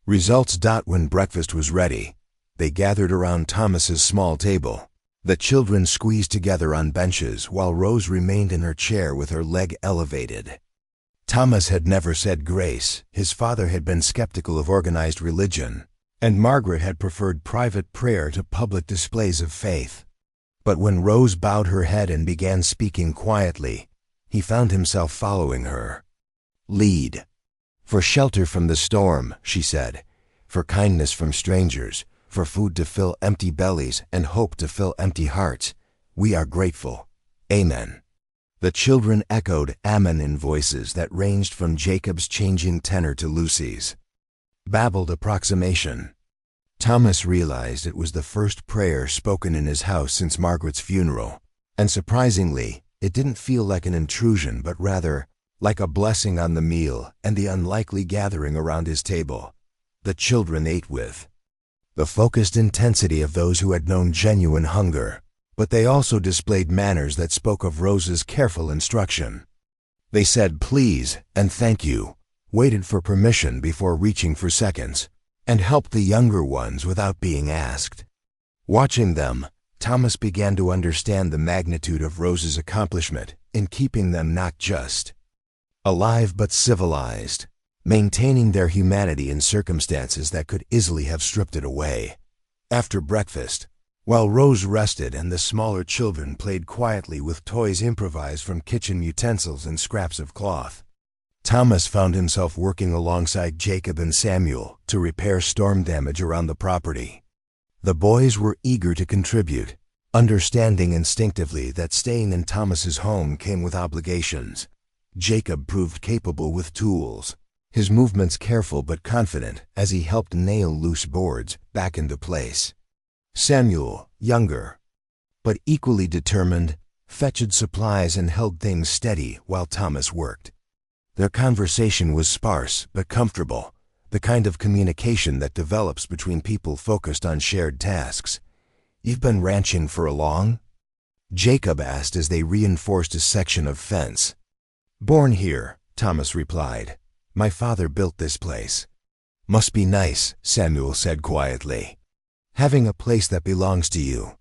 Results. When breakfast was ready, they gathered around Thomas's small table. The children squeezed together on benches while Rose remained in her chair with her leg elevated. Thomas had never said grace. His father had been skeptical of organized religion, and Margaret had preferred private prayer to public displays of faith. But when Rose bowed her head and began speaking quietly, he found himself following her. "Lead. For shelter from the storm," she said, "for kindness from strangers, for food to fill empty bellies and hope to fill empty hearts. We are grateful. Amen." The children echoed amen in voices that ranged from Jacob's changing tenor to Lucy's babbled approximation. Thomas realized it was the first prayer spoken in his house since Margaret's funeral, and surprisingly, it didn't feel like an intrusion but rather like a blessing on the meal and the unlikely gathering around his table. The children ate with the focused intensity of those who had known genuine hunger, but they also displayed manners that spoke of Rose's careful instruction. They said please and thank you, waited for permission before reaching for seconds, and helped the younger ones without being asked. Watching them, Thomas began to understand the magnitude of Rose's accomplishment in keeping them not just alive but civilized, maintaining their humanity in circumstances that could easily have stripped it away. After breakfast, while Rose rested and the smaller children played quietly with toys improvised from kitchen utensils and scraps of cloth, Thomas found himself working alongside Jacob and Samuel to repair storm damage around the property. The boys were eager to contribute, understanding instinctively that staying in Thomas's home came with obligations. Jacob proved capable with tools, his movements careful but confident as he helped nail loose boards back into place. Samuel, younger, but equally determined, fetched supplies and held things steady while Thomas worked. Their conversation was sparse but comfortable, the kind of communication that develops between people focused on shared tasks. "You've been ranching for a long?" Jacob asked as they reinforced a section of fence. "Born here," Thomas replied. "My father built this place." "Must be nice," Samuel said quietly, "having a place that belongs to you."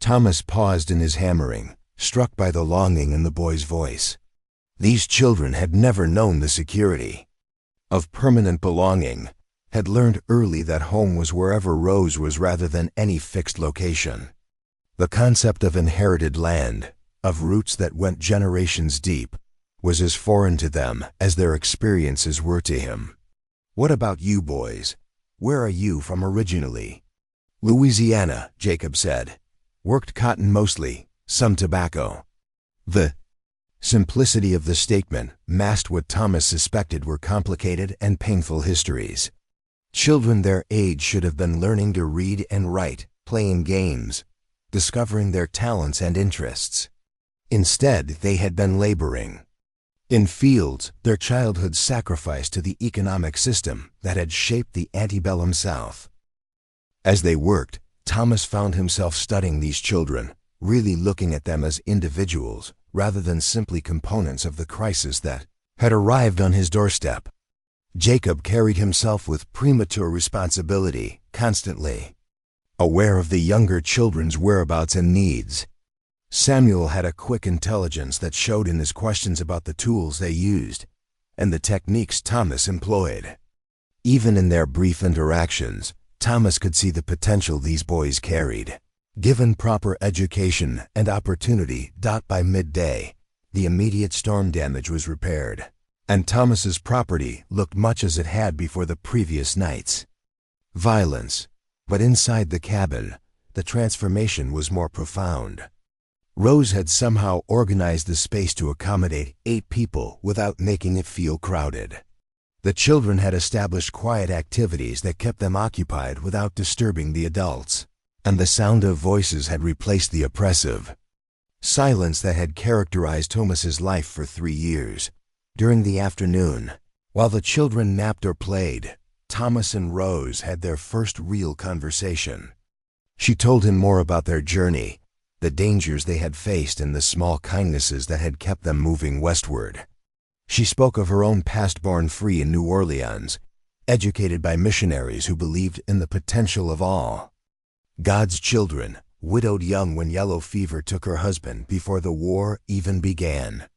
Thomas paused in his hammering, struck by the longing in the boy's voice. These children had never known the security of permanent belonging, had learned early that home was wherever Rose was rather than any fixed location. The concept of inherited land, of roots that went generations deep, was as foreign to them as their experiences were to him. "What about you boys? Where are you from originally?" "Louisiana," Jacob said. "Worked cotton mostly, some tobacco." The simplicity of the statement masked what Thomas suspected were complicated and painful histories. Children their age should have been learning to read and write, playing games, discovering their talents and interests. Instead, they had been laboring in fields, their childhood sacrificed to the economic system that had shaped the antebellum South. As they worked, Thomas found himself studying these children, really looking at them as individuals rather than simply components of the crisis that had arrived on his doorstep. Jacob carried himself with premature responsibility, constantly aware of the younger children's whereabouts and needs. Samuel had a quick intelligence that showed in his questions about the tools they used and the techniques Thomas employed. Even in their brief interactions, Thomas could see the potential these boys carried. Given proper education and opportunity, by midday, the immediate storm damage was repaired, and Thomas's property looked much as it had before the previous nights. Violence, but inside the cabin, the transformation was more profound. Rose had somehow organized the space to accommodate 8 people without making it feel crowded. The children had established quiet activities that kept them occupied without disturbing the adults, and the sound of voices had replaced the oppressive silence that had characterized Thomas's life for 3 years. During the afternoon, while the children napped or played, Thomas and Rose had their first real conversation. She told him more about their journey, the dangers they had faced and the small kindnesses that had kept them moving westward. She spoke of her own past born free in New Orleans, educated by missionaries who believed in the potential of all. God's children, widowed young when yellow fever took her husband before the war even began.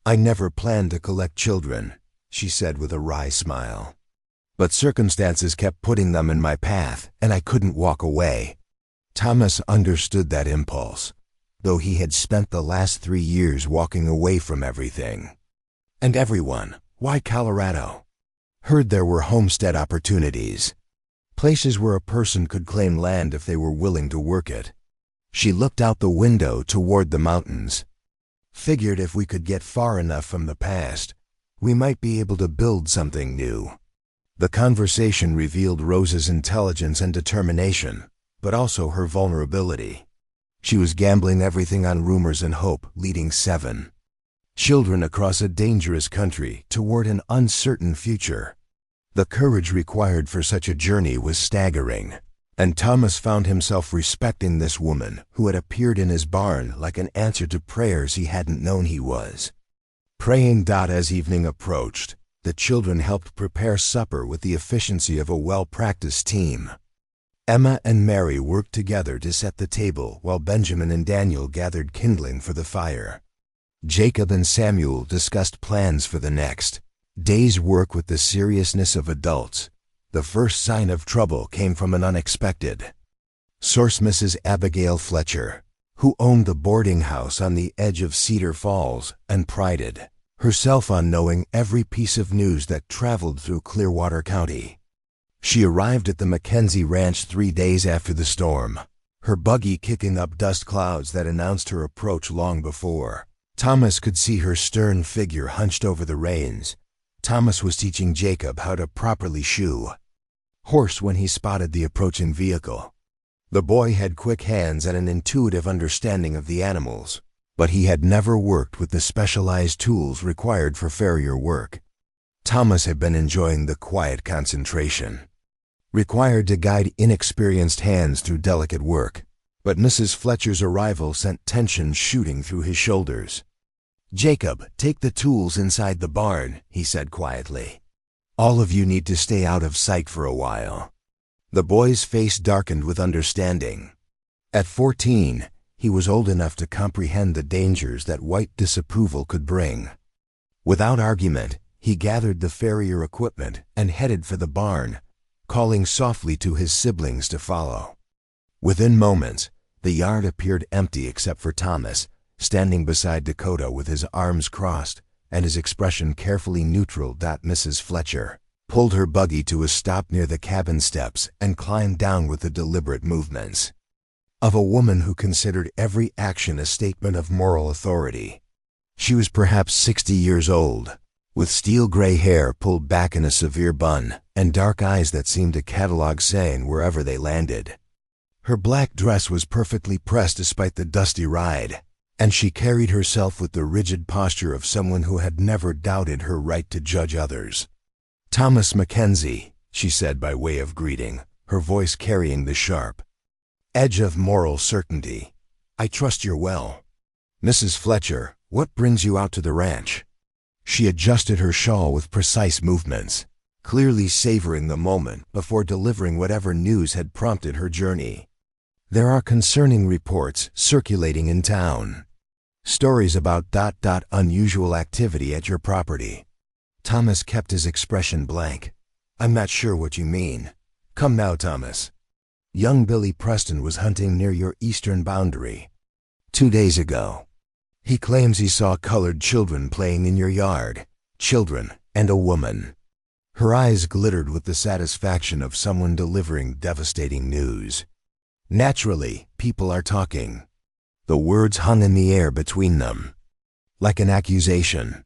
"I never planned to collect children," she said with a wry smile. "But circumstances kept putting them in my path, and I couldn't walk away." Thomas understood that impulse, though he had spent the last 3 years walking away from everything. And everyone, why Colorado? Heard there were homestead opportunities, places where a person could claim land if they were willing to work it. She looked out the window toward the mountains. "Figured if we could get far enough from the past, we might be able to build something new." The conversation revealed Rose's intelligence and determination, but also her vulnerability. She was gambling everything on rumors and hope, leading 7 children across a dangerous country toward an uncertain future. The courage required for such a journey was staggering, and Thomas found himself respecting this woman who had appeared in his barn like an answer to prayers he hadn't known he was. Praying. As evening approached, the children helped prepare supper with the efficiency of a well-practiced team. Emma and Mary worked together to set the table while Benjamin and Daniel gathered kindling for the fire. Jacob and Samuel discussed plans for the next day's work with the seriousness of adults. The first sign of trouble came from an unexpected source. Mrs. Abigail Fletcher, who owned the boarding house on the edge of Cedar Falls and prided herself on knowing every piece of news that traveled through Clearwater County. She arrived at the Mackenzie Ranch 3 days after the storm, her buggy kicking up dust clouds that announced her approach long before. Thomas could see her stern figure hunched over the reins. Thomas was teaching Jacob how to properly shoe horse when he spotted the approaching vehicle. The boy had quick hands and an intuitive understanding of the animals, but he had never worked with the specialized tools required for farrier work. Thomas had been enjoying the quiet concentration required to guide inexperienced hands through delicate work, but Mrs. Fletcher's arrival sent tension shooting through his shoulders. "Jacob, take the tools inside the barn," he said quietly. "All of you need to stay out of sight for a while." The boy's face darkened with understanding. At 14, he was old enough to comprehend the dangers that white disapproval could bring. Without argument, he gathered the farrier equipment and headed for the barn, calling softly to his siblings to follow. Within moments, the yard appeared empty except for Thomas, standing beside Dakota with his arms crossed and his expression carefully neutral. Mrs. Fletcher pulled her buggy to a stop near the cabin steps and climbed down with the deliberate movements of a woman who considered every action a statement of moral authority. She was perhaps 60 years old, with steel-gray hair pulled back in a severe bun and dark eyes that seemed to catalog saying wherever they landed. Her black dress was perfectly pressed despite the dusty ride, and she carried herself with the rigid posture of someone who had never doubted her right to judge others. "Thomas Mackenzie," she said by way of greeting, her voice carrying the sharp edge of moral certainty. "I trust you're well." "Mrs. Fletcher, what brings you out to the ranch?" She adjusted her shawl with precise movements, clearly savoring the moment before delivering whatever news had prompted her journey. "There are concerning reports circulating in town. Stories about unusual activity at your property." Thomas kept his expression blank. "I'm not sure what you mean." "Come now, Thomas. Young Billy Preston was hunting near your eastern boundary 2 days ago. He claims he saw colored children playing in your yard, children and a woman." Her eyes glittered with the satisfaction of someone delivering devastating news. Naturally, people are talking. The words hung in the air between them, like an accusation.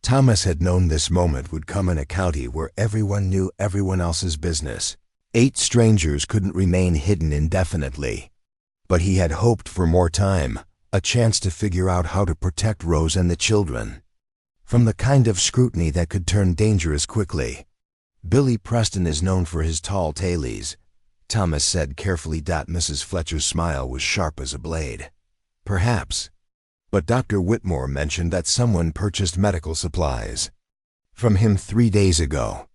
Thomas had known this moment would come in a county where everyone knew everyone else's business. 8 strangers couldn't remain hidden indefinitely. But he had hoped for more time, a chance to figure out how to protect Rose and the children from the kind of scrutiny that could turn dangerous quickly. "Billy Preston is known for his tall tailies," Thomas said carefully. Mrs. Fletcher's smile was sharp as a blade. "Perhaps. But Dr. Whitmore mentioned that someone purchased medical supplies from him 3 days ago."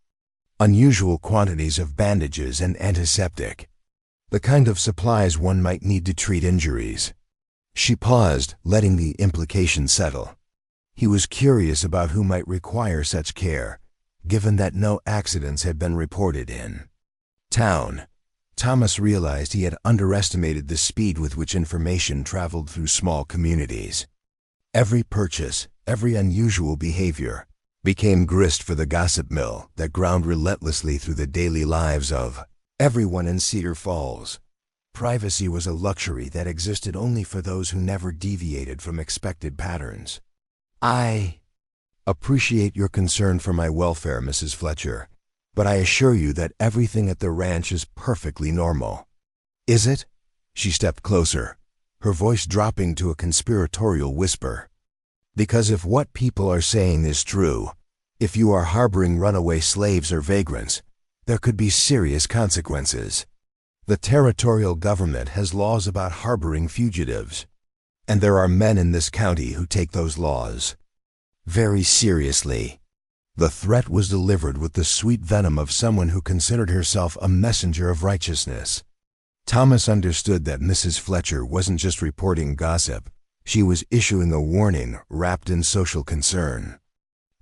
Unusual quantities of bandages and antiseptic. The kind of supplies one might need to treat injuries. She paused, letting the implication settle. He was curious about who might require such care, given that no accidents had been reported in town. Thomas realized he had underestimated the speed with which information traveled through small communities. Every purchase, every unusual behavior, became grist for the gossip mill that ground relentlessly through the daily lives of everyone in Cedar Falls. Privacy was a luxury that existed only for those who never deviated from expected patterns. I appreciate your concern for my welfare, Mrs. Fletcher, but I assure you that everything at the ranch is perfectly normal. Is it? She stepped closer, her voice dropping to a conspiratorial whisper. Because if what people are saying is true, if you are harboring runaway slaves or vagrants, there could be serious consequences. The territorial government has laws about harboring fugitives, and there are men in this county who take those laws very seriously. The threat was delivered with the sweet venom of someone who considered herself a messenger of righteousness. Thomas understood that Mrs. Fletcher wasn't just reporting gossip. She was issuing a warning wrapped in social concern.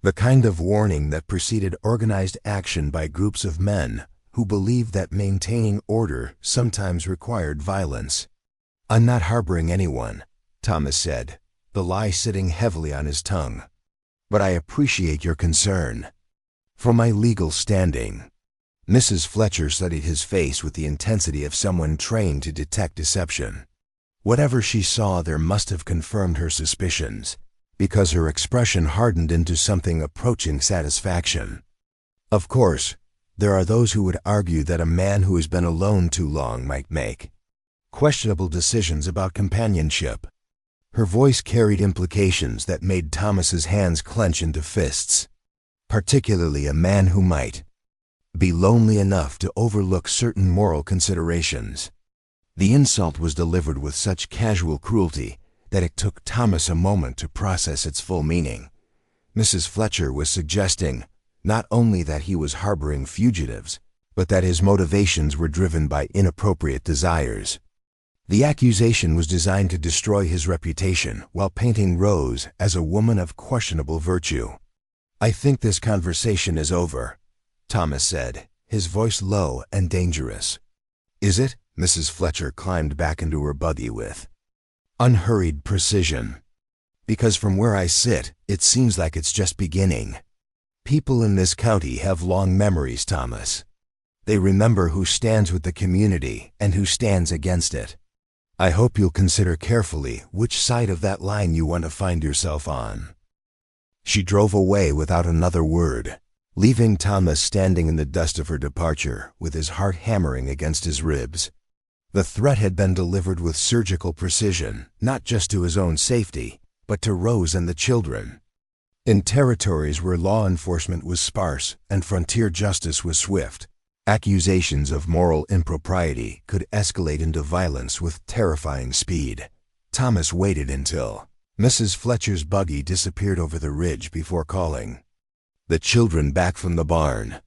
The kind of warning that preceded organized action by groups of men who believed that maintaining order sometimes required violence. "I'm not harboring anyone," Thomas said, the lie sitting heavily on his tongue. "But I appreciate your concern. For my legal standing." Mrs. Fletcher studied his face with the intensity of someone trained to detect deception. Whatever she saw there must have confirmed her suspicions, because her expression hardened into something approaching satisfaction. Of course, there are those who would argue that a man who has been alone too long might make questionable decisions about companionship. Her voice carried implications that made Thomas's hands clench into fists. Particularly a man who might be lonely enough to overlook certain moral considerations. The insult was delivered with such casual cruelty that it took Thomas a moment to process its full meaning. Mrs. Fletcher was suggesting not only that he was harboring fugitives, but that his motivations were driven by inappropriate desires. The accusation was designed to destroy his reputation while painting Rose as a woman of questionable virtue. "I think this conversation is over," Thomas said, his voice low and dangerous. "Is it?" Mrs. Fletcher climbed back into her buggy with unhurried precision. "Because from where I sit, it seems like it's just beginning. People in this county have long memories, Thomas. They remember who stands with the community and who stands against it. I hope you'll consider carefully which side of that line you want to find yourself on." She drove away without another word, leaving Thomas standing in the dust of her departure with his heart hammering against his ribs. The threat had been delivered with surgical precision, not just to his own safety, but to Rose and the children. In territories where law enforcement was sparse and frontier justice was swift, accusations of moral impropriety could escalate into violence with terrifying speed. Thomas waited until Mrs. Fletcher's buggy disappeared over the ridge before calling the children back from the barn.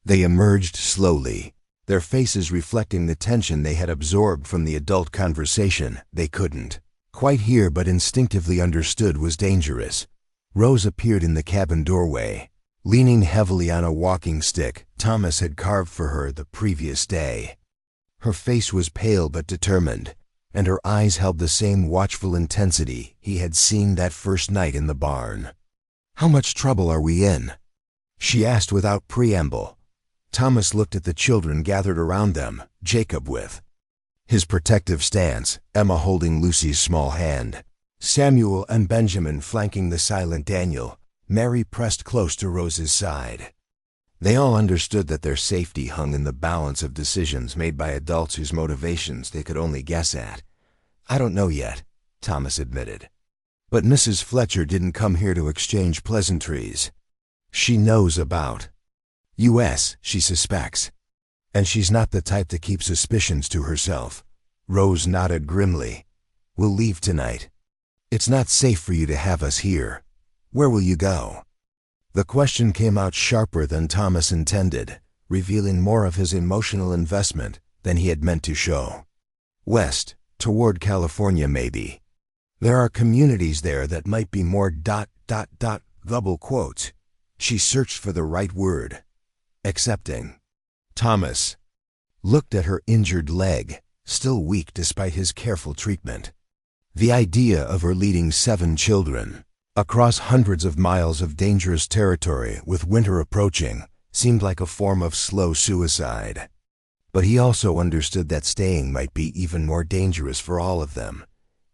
They emerged slowly, their faces reflecting the tension they had absorbed from the adult conversation they couldn't quite hear but instinctively understood was dangerous. Rose appeared in the cabin doorway, leaning heavily on a walking stick Thomas had carved for her the previous day. Her face was pale but determined, and her eyes held the same watchful intensity he had seen that first night in the barn. "How much trouble are we in?" she asked without preamble. Thomas looked at the children gathered around them, Jacob with his protective stance, Emma holding Lucy's small hand, Samuel and Benjamin flanking the silent Daniel, Mary pressed close to Rose's side. They all understood that their safety hung in the balance of decisions made by adults whose motivations they could only guess at. "I don't know yet," Thomas admitted. "But Mrs. Fletcher didn't come here to exchange pleasantries. She knows about U.S., she suspects. And she's not the type to keep suspicions to herself." Rose nodded grimly. "We'll leave tonight. It's not safe for you to have us here. Where will you go?" The question came out sharper than Thomas intended, revealing more of his emotional investment than he had meant to show. West, toward California maybe. There are communities there that might be more ... double quotes. She searched for the right word. Accepting. Thomas looked at her injured leg, still weak despite his careful treatment. The idea of her leading 7 children across hundreds of miles of dangerous territory with winter approaching seemed like a form of slow suicide. But he also understood that staying might be even more dangerous for all of them.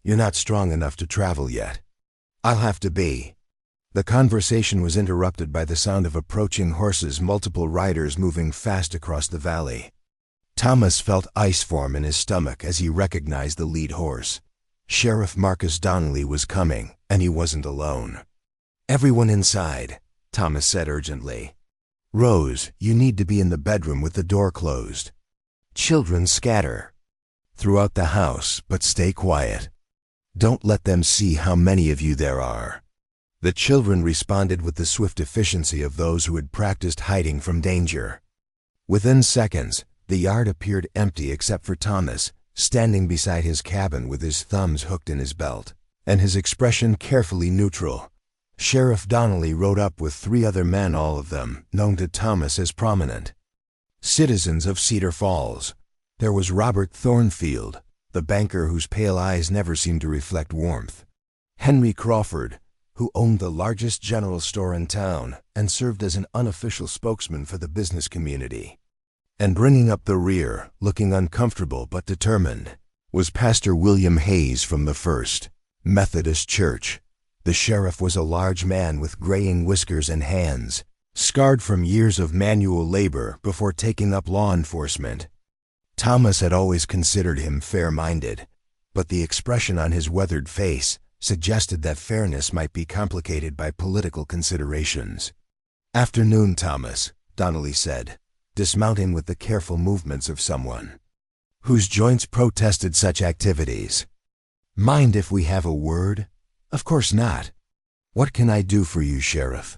You're not strong enough to travel yet. I'll have to be. The conversation was interrupted by the sound of approaching horses, multiple riders moving fast across the valley. Thomas felt ice form in his stomach as he recognized the lead horse. Sheriff Marcus Donnelly was coming, and he wasn't alone. "Everyone inside," Thomas said urgently. "Rose, you need to be in the bedroom with the door closed. Children, scatter throughout the house, but stay quiet. Don't let them see how many of you there are." The children responded with the swift efficiency of those who had practiced hiding from danger. Within seconds, the yard appeared empty except for Thomas, standing beside his cabin with his thumbs hooked in his belt, and his expression carefully neutral. Sheriff Donnelly rode up with 3 other men, all of them known to Thomas as prominent citizens of Cedar Falls. There was Robert Thornfield, the banker whose pale eyes never seemed to reflect warmth. Henry Crawford, who owned the largest general store in town and served as an unofficial spokesman for the business community. And bringing up the rear, looking uncomfortable but determined, was Pastor William Hayes from the First Methodist Church. The sheriff was a large man with graying whiskers and hands, scarred from years of manual labor before taking up law enforcement. Thomas had always considered him fair-minded, but the expression on his weathered face suggested that fairness might be complicated by political considerations. "Afternoon, Thomas," Donnelly said, dismounting with the careful movements of someone whose joints protested such activities. "Mind if we have a word?" "Of course not. What can I do for you, Sheriff?"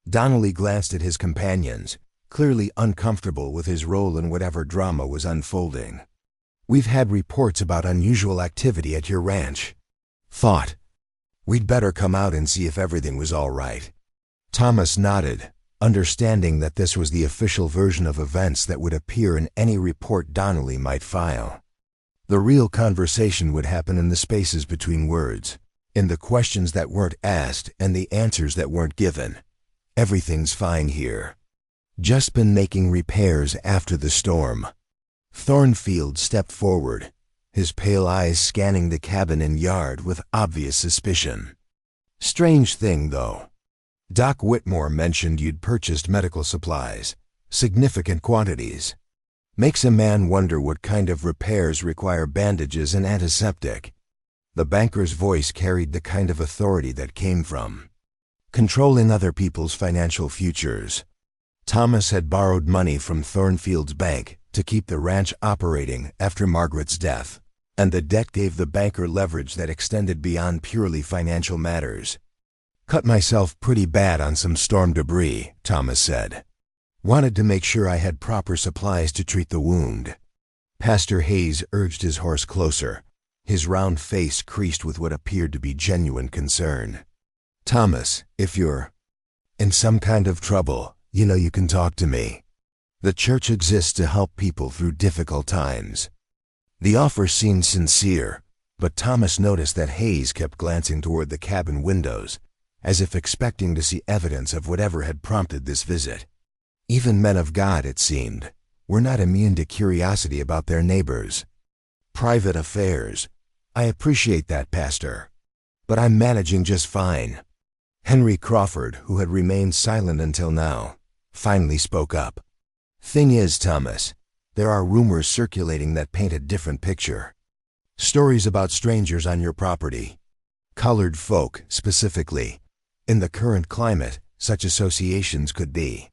Donnelly glanced at his companions, clearly uncomfortable with his role in whatever drama was unfolding. "We've had reports about unusual activity at your ranch. Thought we'd better come out and see if everything was all right." Thomas nodded, understanding that this was the official version of events that would appear in any report Donnelly might file. The real conversation would happen in the spaces between words, in the questions that weren't asked and the answers that weren't given. "Everything's fine here. Just been making repairs after the storm." Thornfield stepped forward, his pale eyes scanning the cabin and yard with obvious suspicion. "Strange thing, though. Doc Whitmore mentioned you'd purchased medical supplies, significant quantities. Makes a man wonder what kind of repairs require bandages and antiseptic." The banker's voice carried the kind of authority that came from controlling other people's financial futures. Thomas had borrowed money from Thornfield's bank to keep the ranch operating after Margaret's death, and the debt gave the banker leverage that extended beyond purely financial matters. "Cut myself pretty bad on some storm debris," Thomas said. "Wanted to make sure I had proper supplies to treat the wound." Pastor Hayes urged his horse closer, his round face creased with what appeared to be genuine concern. "Thomas, if you're in some kind of trouble, you know you can talk to me. The church exists to help people through difficult times." The offer seemed sincere, but Thomas noticed that Hayes kept glancing toward the cabin windows, as if expecting to see evidence of whatever had prompted this visit. Even men of God, it seemed, were not immune to curiosity about their neighbors. "Private affairs. I appreciate that, Pastor. But I'm managing just fine." Henry Crawford, who had remained silent until now, finally spoke up. "Thing is, Thomas, there are rumors circulating that paint a different picture. Stories about strangers on your property. Colored folk, specifically. In the current climate, such associations could be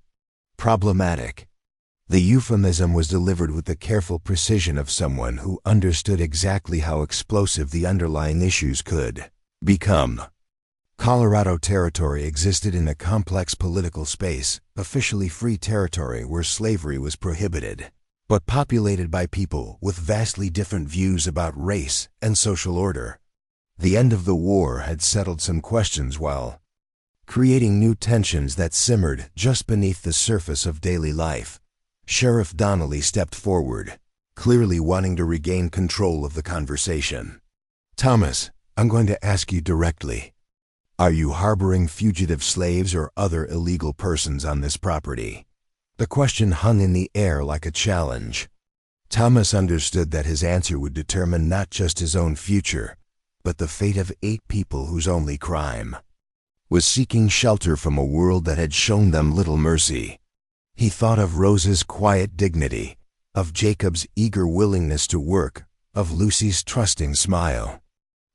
problematic." The euphemism was delivered with the careful precision of someone who understood exactly how explosive the underlying issues could become. Colorado Territory existed in a complex political space, officially free territory where slavery was prohibited, but populated by people with vastly different views about race and social order. The end of the war had settled some questions while creating new tensions that simmered just beneath the surface of daily life. Sheriff Donnelly stepped forward, clearly wanting to regain control of the conversation. "Thomas, I'm going to ask you directly. Are you harboring fugitive slaves or other illegal persons on this property?" The question hung in the air like a challenge. Thomas understood that his answer would determine not just his own future, but the fate of 8 people whose only crime was seeking shelter from a world that had shown them little mercy. He thought of Rose's quiet dignity, of Jacob's eager willingness to work, of Lucy's trusting smile.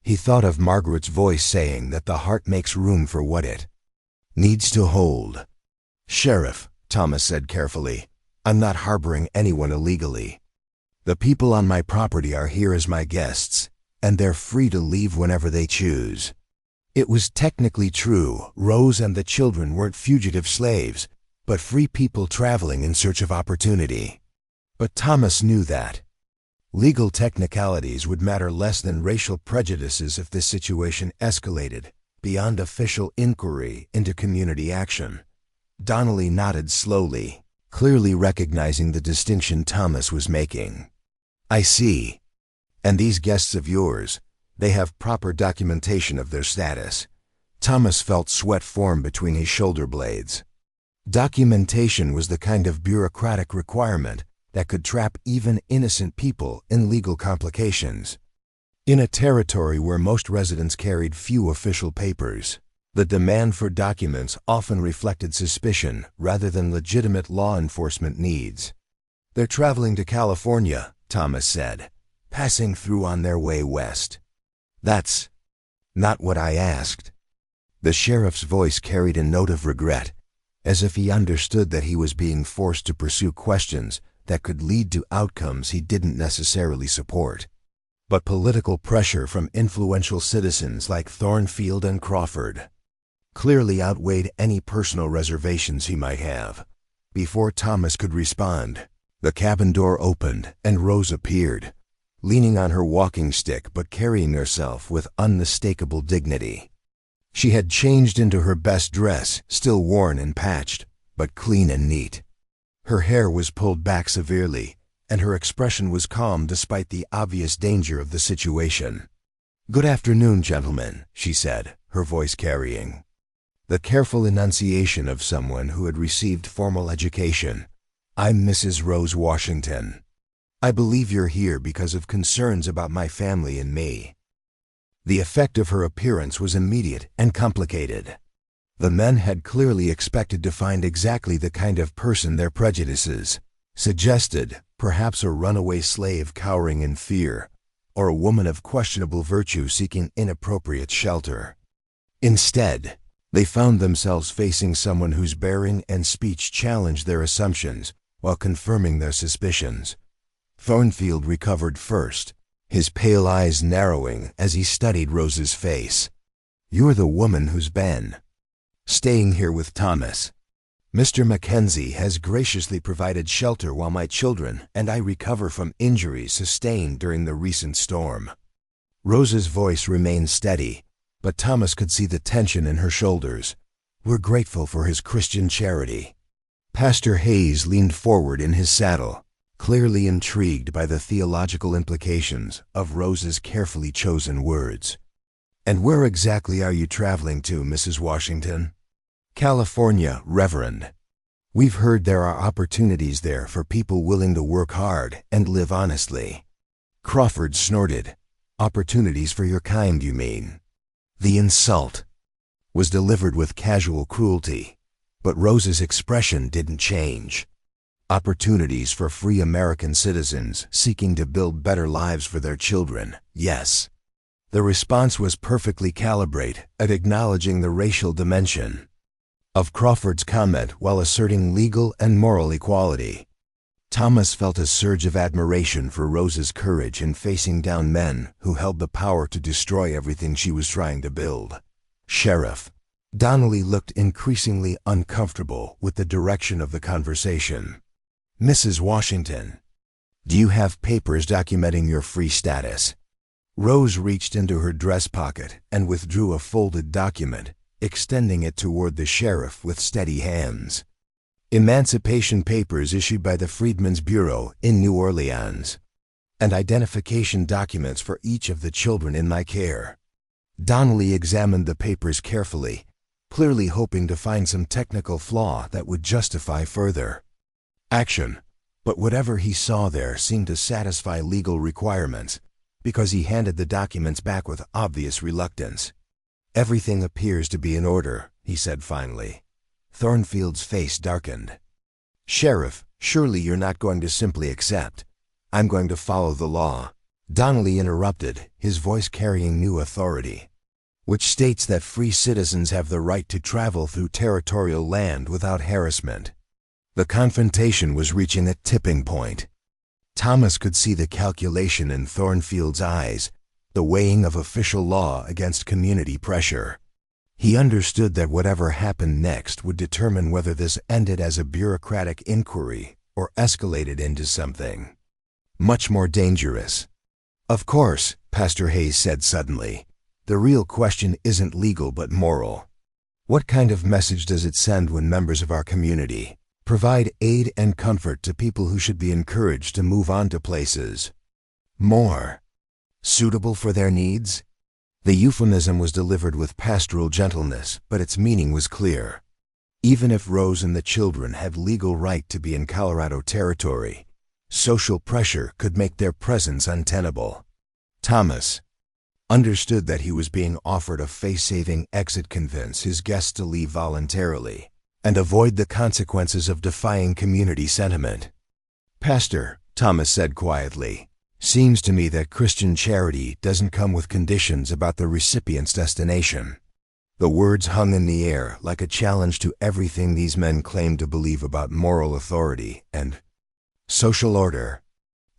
He thought of Margaret's voice saying that the heart makes room for what it needs to hold. "Sheriff," Thomas said carefully, "I'm not harboring anyone illegally. The people on my property are here as my guests, and they're free to leave whenever they choose." It was technically true. Rose and the children weren't fugitive slaves, but free people traveling in search of opportunity. But Thomas knew that legal technicalities would matter less than racial prejudices if this situation escalated beyond official inquiry into community action. Donnelly nodded slowly, clearly recognizing the distinction Thomas was making. "I see. And these guests of yours, they have proper documentation of their status." Thomas felt sweat form between his shoulder blades. Documentation was the kind of bureaucratic requirement that could trap even innocent people in legal complications. In a territory where most residents carried few official papers, the demand for documents often reflected suspicion rather than legitimate law enforcement needs. "They're traveling to California," Thomas said, "passing through on their way west." "That's not what I asked." The sheriff's voice carried a note of regret, as if he understood that he was being forced to pursue questions that could lead to outcomes he didn't necessarily support. But political pressure from influential citizens like Thornfield and Crawford clearly outweighed any personal reservations he might have. Before Thomas could respond, the cabin door opened and Rose appeared, leaning on her walking stick but carrying herself with unmistakable dignity. She had changed into her best dress, still worn and patched, but clean and neat. Her hair was pulled back severely, and her expression was calm despite the obvious danger of the situation. "Good afternoon, gentlemen," she said, her voice carrying the careful enunciation of someone who had received formal education. "I'm Mrs. Rose Washington. I believe you're here because of concerns about my family and me." The effect of her appearance was immediate and complicated. The men had clearly expected to find exactly the kind of person their prejudices suggested, perhaps a runaway slave cowering in fear, or a woman of questionable virtue seeking inappropriate shelter. Instead, they found themselves facing someone whose bearing and speech challenged their assumptions while confirming their suspicions. Thornfield recovered first, his pale eyes narrowing as he studied Rose's face. "You're the woman who's been staying here with Thomas. Mr. Mackenzie has graciously provided shelter while my children and I recover from injuries sustained during the recent storm." Rose's voice remained steady, but Thomas could see the tension in her shoulders. "We're grateful for his Christian charity." Pastor Hayes leaned forward in his saddle, clearly intrigued by the theological implications of Rose's carefully chosen words. "And where exactly are you traveling to, Mrs. Washington?" "California, Reverend. We've heard there are opportunities there for people willing to work hard and live honestly." Crawford snorted. "Opportunities for your kind, you mean?" The insult was delivered with casual cruelty, but Rose's expression didn't change. "Opportunities for free American citizens seeking to build better lives for their children, yes." The response was perfectly calibrated at acknowledging the racial dimension of Crawford's comment while asserting legal and moral equality. Thomas felt a surge of admiration for Rose's courage in facing down men who held the power to destroy everything she was trying to build. Sheriff. Donnelly looked increasingly uncomfortable with the direction of the conversation. Mrs. Washington, do you have papers documenting your free status? Rose reached into her dress pocket and withdrew a folded document, extending it toward the sheriff with steady hands. Emancipation papers issued by the Freedmen's Bureau in New Orleans, and identification documents for each of the children in my care. Donnelly examined the papers carefully, clearly hoping to find some technical flaw that would justify further action. But whatever he saw there seemed to satisfy legal requirements, because he handed the documents back with obvious reluctance. Everything appears to be in order, he said finally. Thornfield's face darkened. Sheriff, surely you're not going to simply accept. I'm going to follow the law. Donnelly interrupted, his voice carrying new authority, which states that free citizens have the right to travel through territorial land without harassment. The confrontation was reaching a tipping point. Thomas could see the calculation in Thornfield's eyes, the weighing of official law against community pressure. He understood that whatever happened next would determine whether this ended as a bureaucratic inquiry or escalated into something much more dangerous. Of course, Pastor Hayes said suddenly, the real question isn't legal but moral. What kind of message does it send when members of our community provide aid and comfort to people who should be encouraged to move on to places more suitable for their needs? The euphemism was delivered with pastoral gentleness, but its meaning was clear. Even if Rose and the children had legal right to be in Colorado territory, social pressure could make their presence untenable. Thomas understood that he was being offered a face-saving exit, convince his guests to leave voluntarily and avoid the consequences of defying community sentiment. Pastor, Thomas said quietly, seems to me that Christian charity doesn't come with conditions about the recipient's destination. The words hung in the air like a challenge to everything these men claimed to believe about moral authority and social order.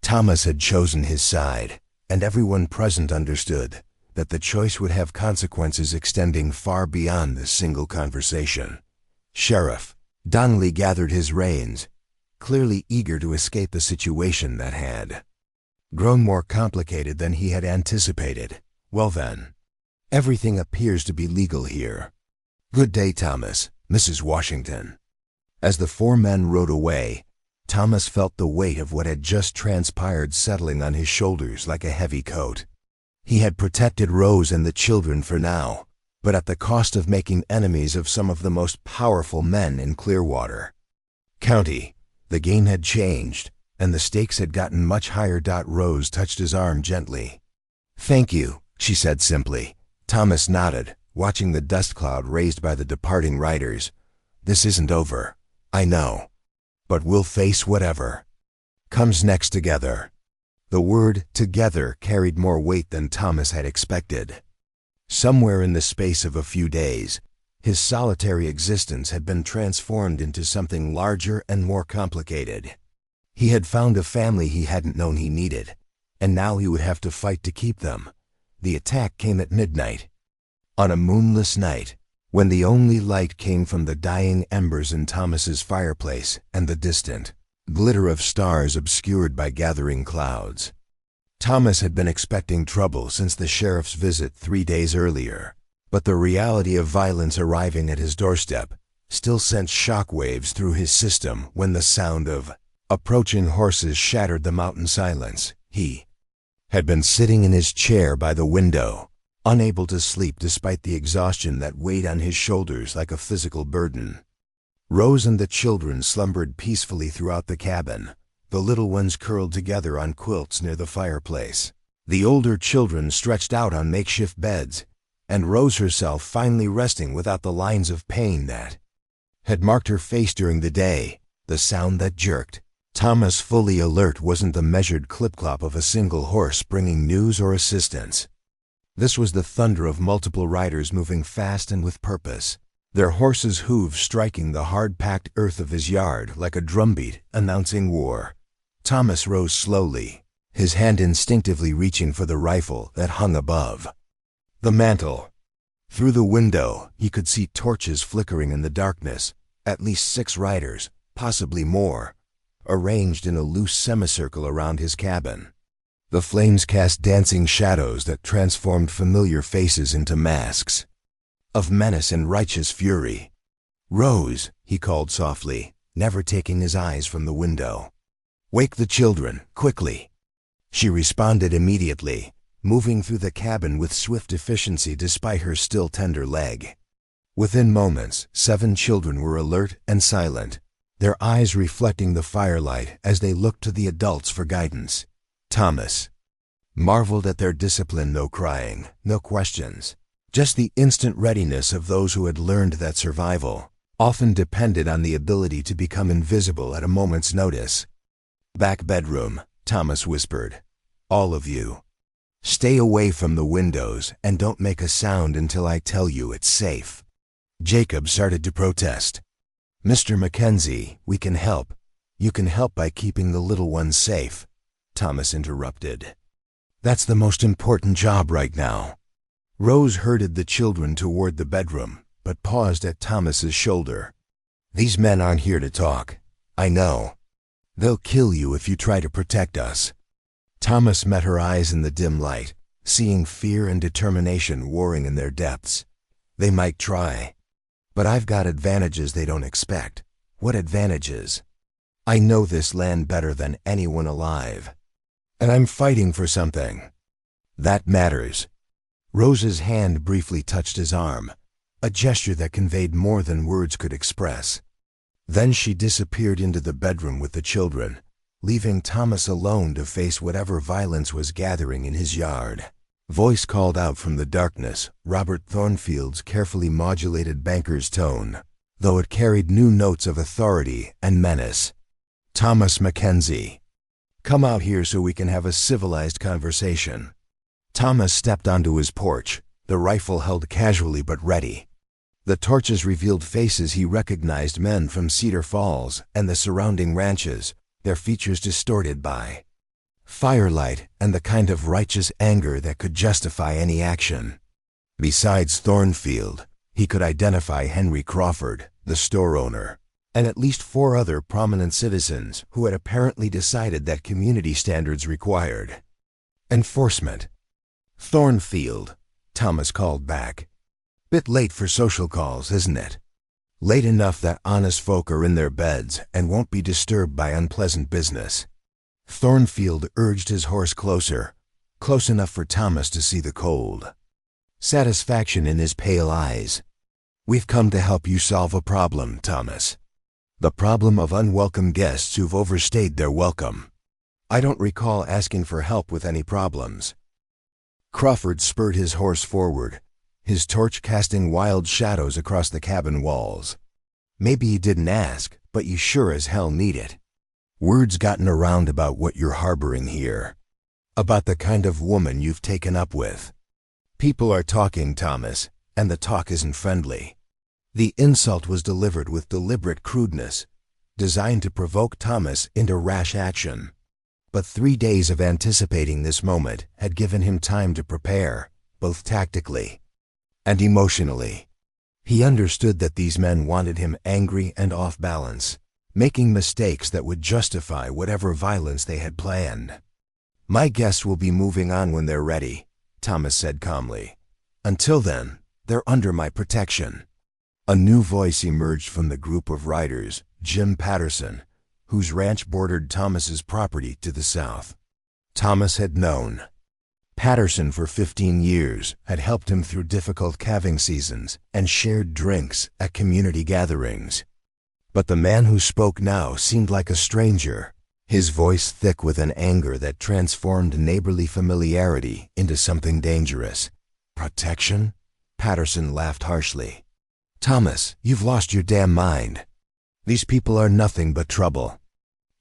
Thomas had chosen his side, and everyone present understood that the choice would have consequences extending far beyond this single conversation. Sheriff, Donnelly gathered his reins, clearly eager to escape the situation that had grown more complicated than he had anticipated. Well then, everything appears to be legal here. Good day, Thomas, Mrs. Washington. As the four men rode away, Thomas felt the weight of what had just transpired settling on his shoulders like a heavy coat. He had protected Rose and the children for now, but at the cost of making enemies of some of the most powerful men in Clearwater County. The game had changed, and the stakes had gotten much higher. Rose touched his arm gently. Thank you, she said simply. Thomas nodded, watching the dust cloud raised by the departing riders. This isn't over, I know. But we'll face whatever comes next together. The word together carried more weight than Thomas had expected. Somewhere in the space of a few days, his solitary existence had been transformed into something larger and more complicated. He had found a family he hadn't known he needed, and now he would have to fight to keep them. The attack came at midnight. On a moonless night, when the only light came from the dying embers in Thomas's fireplace and the distant glitter of stars obscured by gathering clouds. Thomas had been expecting trouble since the sheriff's visit 3 days earlier, but the reality of violence arriving at his doorstep still sent shockwaves through his system when the sound of approaching horses shattered the mountain silence. He had been sitting in his chair by the window, unable to sleep despite the exhaustion that weighed on his shoulders like a physical burden. Rose and the children slumbered peacefully throughout the cabin, the little ones curled together on quilts near the fireplace. The older children stretched out on makeshift beds, and Rose herself finally resting without the lines of pain that had marked her face during the day. The sound that jerked Thomas fully alert wasn't the measured clip-clop of a single horse bringing news or assistance. This was the thunder of multiple riders moving fast and with purpose, their horses' hooves striking the hard-packed earth of his yard like a drumbeat announcing war. Thomas rose slowly, his hand instinctively reaching for the rifle that hung above the mantel. Through the window, he could see torches flickering in the darkness, at least 6 riders, possibly more, arranged in a loose semicircle around his cabin. The flames cast dancing shadows that transformed familiar faces into masks of menace and righteous fury. "Rose," he called softly, never taking his eyes from the window. "Wake the children, quickly." She responded immediately, moving through the cabin with swift efficiency despite her still tender leg. Within moments, 7 children were alert and silent, their eyes reflecting the firelight as they looked to the adults for guidance. Thomas marveled at their discipline, no crying, no questions, just the instant readiness of those who had learned that survival often depended on the ability to become invisible at a moment's notice. "Back bedroom," Thomas whispered. "All of you. Stay away from the windows and don't make a sound until I tell you it's safe." Jacob started to protest. "Mr. Mackenzie, we can help. You can help by keeping the little ones safe," Thomas interrupted. "That's the most important job right now." Rose herded the children toward the bedroom, but paused at Thomas's shoulder. "These men aren't here to talk. I know. They'll kill you if you try to protect us." Thomas met her eyes in the dim light, seeing fear and determination warring in their depths. "They might try. But I've got advantages they don't expect." "What advantages?" "I know this land better than anyone alive. And I'm fighting for something. That matters." Rose's hand briefly touched his arm, a gesture that conveyed more than words could express. Then she disappeared into the bedroom with the children, leaving Thomas alone to face whatever violence was gathering in his yard. Voice called out from the darkness, Robert Thornfield's carefully modulated banker's tone, though it carried new notes of authority and menace. "Thomas Mackenzie, come out here so we can have a civilized conversation." Thomas stepped onto his porch, the rifle held casually but ready. The torches revealed faces he recognized, men from Cedar Falls and the surrounding ranches, their features distorted by firelight and the kind of righteous anger that could justify any action. Besides Thornfield, he could identify Henry Crawford, the store owner, and at least 4 other prominent citizens who had apparently decided that community standards required enforcement. "Thornfield," Thomas called back. "Bit late for social calls, isn't it?" "Late enough that honest folk are in their beds and won't be disturbed by unpleasant business." Thornfield urged his horse closer, close enough for Thomas to see the cold satisfaction in his pale eyes. "We've come to help you solve a problem, Thomas. The problem of unwelcome guests who've overstayed their welcome." "I don't recall asking for help with any problems." Crawford spurred his horse forward, his torch casting wild shadows across the cabin walls. "Maybe you didn't ask, but you sure as hell need it. Word's gotten around about what you're harboring here, about the kind of woman you've taken up with. People are talking, Thomas, and the talk isn't friendly." The insult was delivered with deliberate crudeness, designed to provoke Thomas into rash action. But 3 days of anticipating this moment had given him time to prepare, both tactically and emotionally. He understood that these men wanted him angry and off balance, making mistakes that would justify whatever violence they had planned. "My guests will be moving on when they're ready," Thomas said calmly. "Until then, they're under my protection." A new voice emerged from the group of riders, Jim Patterson, whose ranch bordered Thomas's property to the south. Thomas had known Patterson for 15 years, had helped him through difficult calving seasons, and shared drinks at community gatherings. But the man who spoke now seemed like a stranger, his voice thick with an anger that transformed neighborly familiarity into something dangerous. "Protection?" Patterson laughed harshly. "Thomas, you've lost your damn mind. These people are nothing but trouble.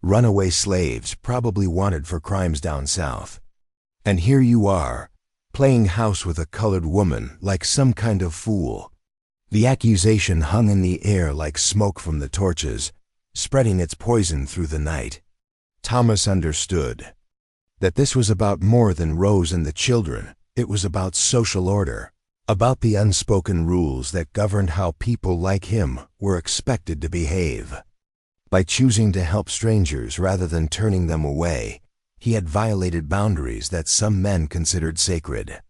Runaway slaves, probably wanted for crimes down south. And here you are, playing house with a colored woman like some kind of fool." The accusation hung in the air like smoke from the torches, spreading its poison through the night. Thomas understood that this was about more than Rose and the children. It was about social order, about the unspoken rules that governed how people like him were expected to behave. By choosing to help strangers rather than turning them away, he had violated boundaries that some men considered sacred.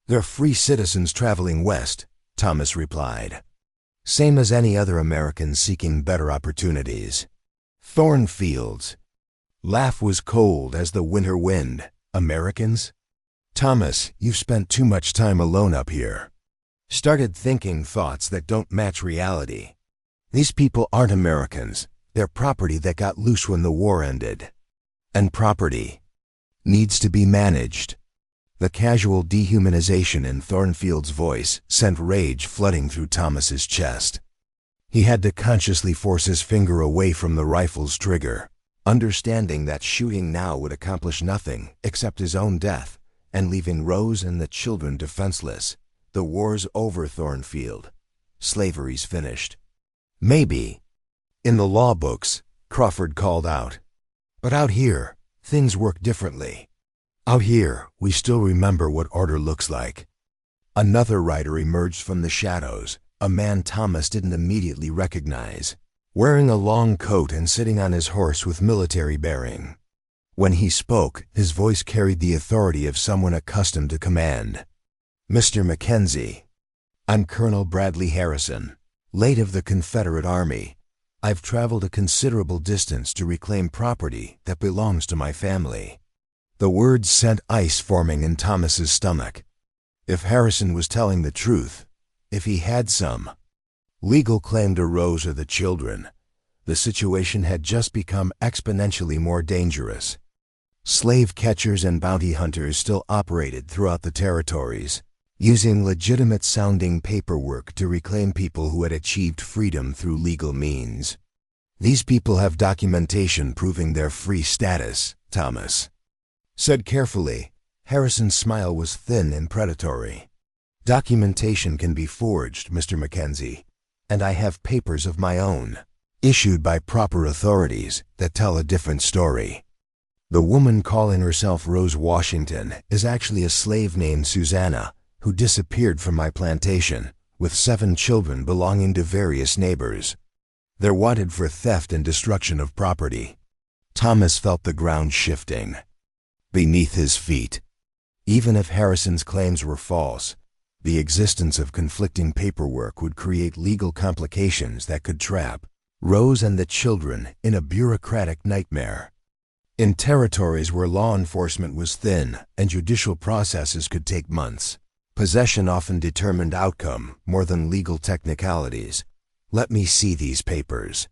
"They're free citizens traveling west," Thomas replied. "Same as any other American seeking better opportunities." Thornfield's laugh was cold as the winter wind. "Americans? Thomas, you've spent too much time alone up here. Started thinking thoughts that don't match reality. These people aren't Americans. They're property that got loose when the war ended. And property needs to be managed." The casual dehumanization in Thornfield's voice sent rage flooding through Thomas's chest. He had to consciously force his finger away from the rifle's trigger, understanding that shooting now would accomplish nothing except his own death and leaving Rose and the children defenseless. "The war's over, Thornfield. Slavery's finished." "Maybe in the law books," Crawford called out. "But out here, things work differently. Out here, we still remember what order looks like." Another rider emerged from the shadows, a man Thomas didn't immediately recognize, wearing a long coat and sitting on his horse with military bearing. When he spoke, his voice carried the authority of someone accustomed to command. "Mr. Mackenzie, I'm Colonel Bradley Harrison, late of the Confederate Army. I've traveled a considerable distance to reclaim property that belongs to my family." The words sent ice forming in Thomas's stomach. If Harrison was telling the truth, if he had some legal claim to Rose or the children, the situation had just become exponentially more dangerous. Slave catchers and bounty hunters still operated throughout the territories, using legitimate-sounding paperwork to reclaim people who had achieved freedom through legal means. "These people have documentation proving their free status," Thomas said carefully. Harrison's smile was thin and predatory. "Documentation can be forged, Mr. Mackenzie, and I have papers of my own, issued by proper authorities, that tell a different story. The woman calling herself Rose Washington is actually a slave named Susanna, who disappeared from my plantation, with 7 children belonging to various neighbors. They're wanted for theft and destruction of property." Thomas felt the ground shifting beneath his feet. Even if Harrison's claims were false, the existence of conflicting paperwork would create legal complications that could trap Rose and the children in a bureaucratic nightmare. In territories where law enforcement was thin and judicial processes could take months, possession often determined outcome more than legal technicalities. "Let me see these papers."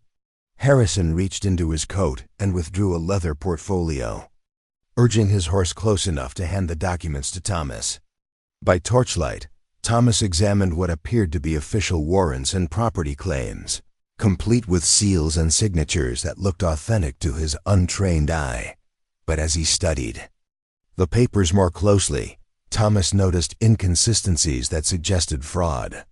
Harrison reached into his coat and withdrew a leather portfolio, urging his horse close enough to hand the documents to Thomas. By torchlight, Thomas examined what appeared to be official warrants and property claims, complete with seals and signatures that looked authentic to his untrained eye. But as he studied the papers more closely, Thomas noticed inconsistencies that suggested fraud.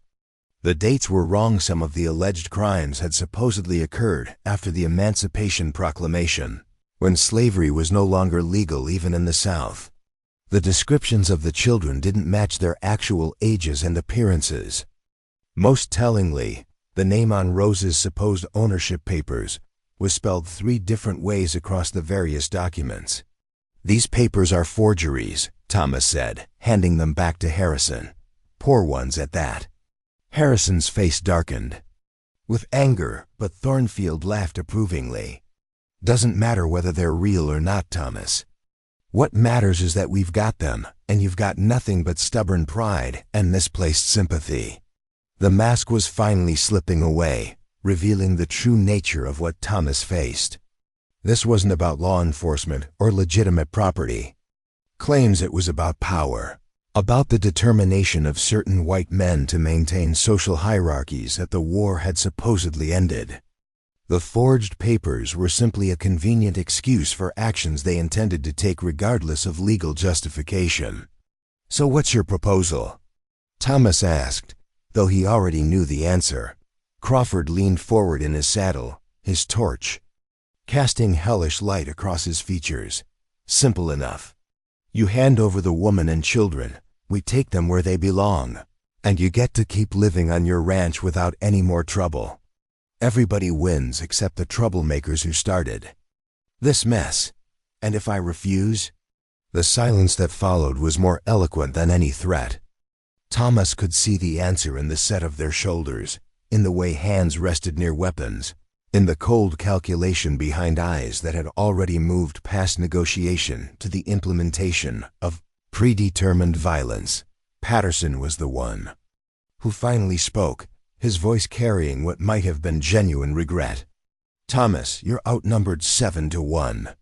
The dates were wrong. Some of the alleged crimes had supposedly occurred after the Emancipation Proclamation, when slavery was no longer legal even in the South. The descriptions of the children didn't match their actual ages and appearances. Most tellingly, the name on Rose's supposed ownership papers was spelled 3 different ways across the various documents. "These papers are forgeries," Thomas said, handing them back to Harrison. "Poor ones at that." Harrison's face darkened with anger, but Thornfield laughed approvingly. "Doesn't matter whether they're real or not, Thomas. What matters is that we've got them, and you've got nothing but stubborn pride and misplaced sympathy." The mask was finally slipping away, revealing the true nature of what Thomas faced. This wasn't about law enforcement or legitimate property claims. It was about power, about the determination of certain white men to maintain social hierarchies that the war had supposedly ended. The forged papers were simply a convenient excuse for actions they intended to take regardless of legal justification. "So what's your proposal?" Thomas asked, though he already knew the answer. Crawford leaned forward in his saddle, his torch casting hellish light across his features. "Simple enough. You hand over the woman and children. We take them where they belong. And you get to keep living on your ranch without any more trouble. Everybody wins except the troublemakers who started this mess. And if I refuse?" The silence that followed was more eloquent than any threat. Thomas could see the answer in the set of their shoulders, in the way hands rested near weapons, in the cold calculation behind eyes that had already moved past negotiation to the implementation of predetermined violence. Patterson was the one who finally spoke, his voice carrying what might have been genuine regret. "Thomas, you're outnumbered 7-1.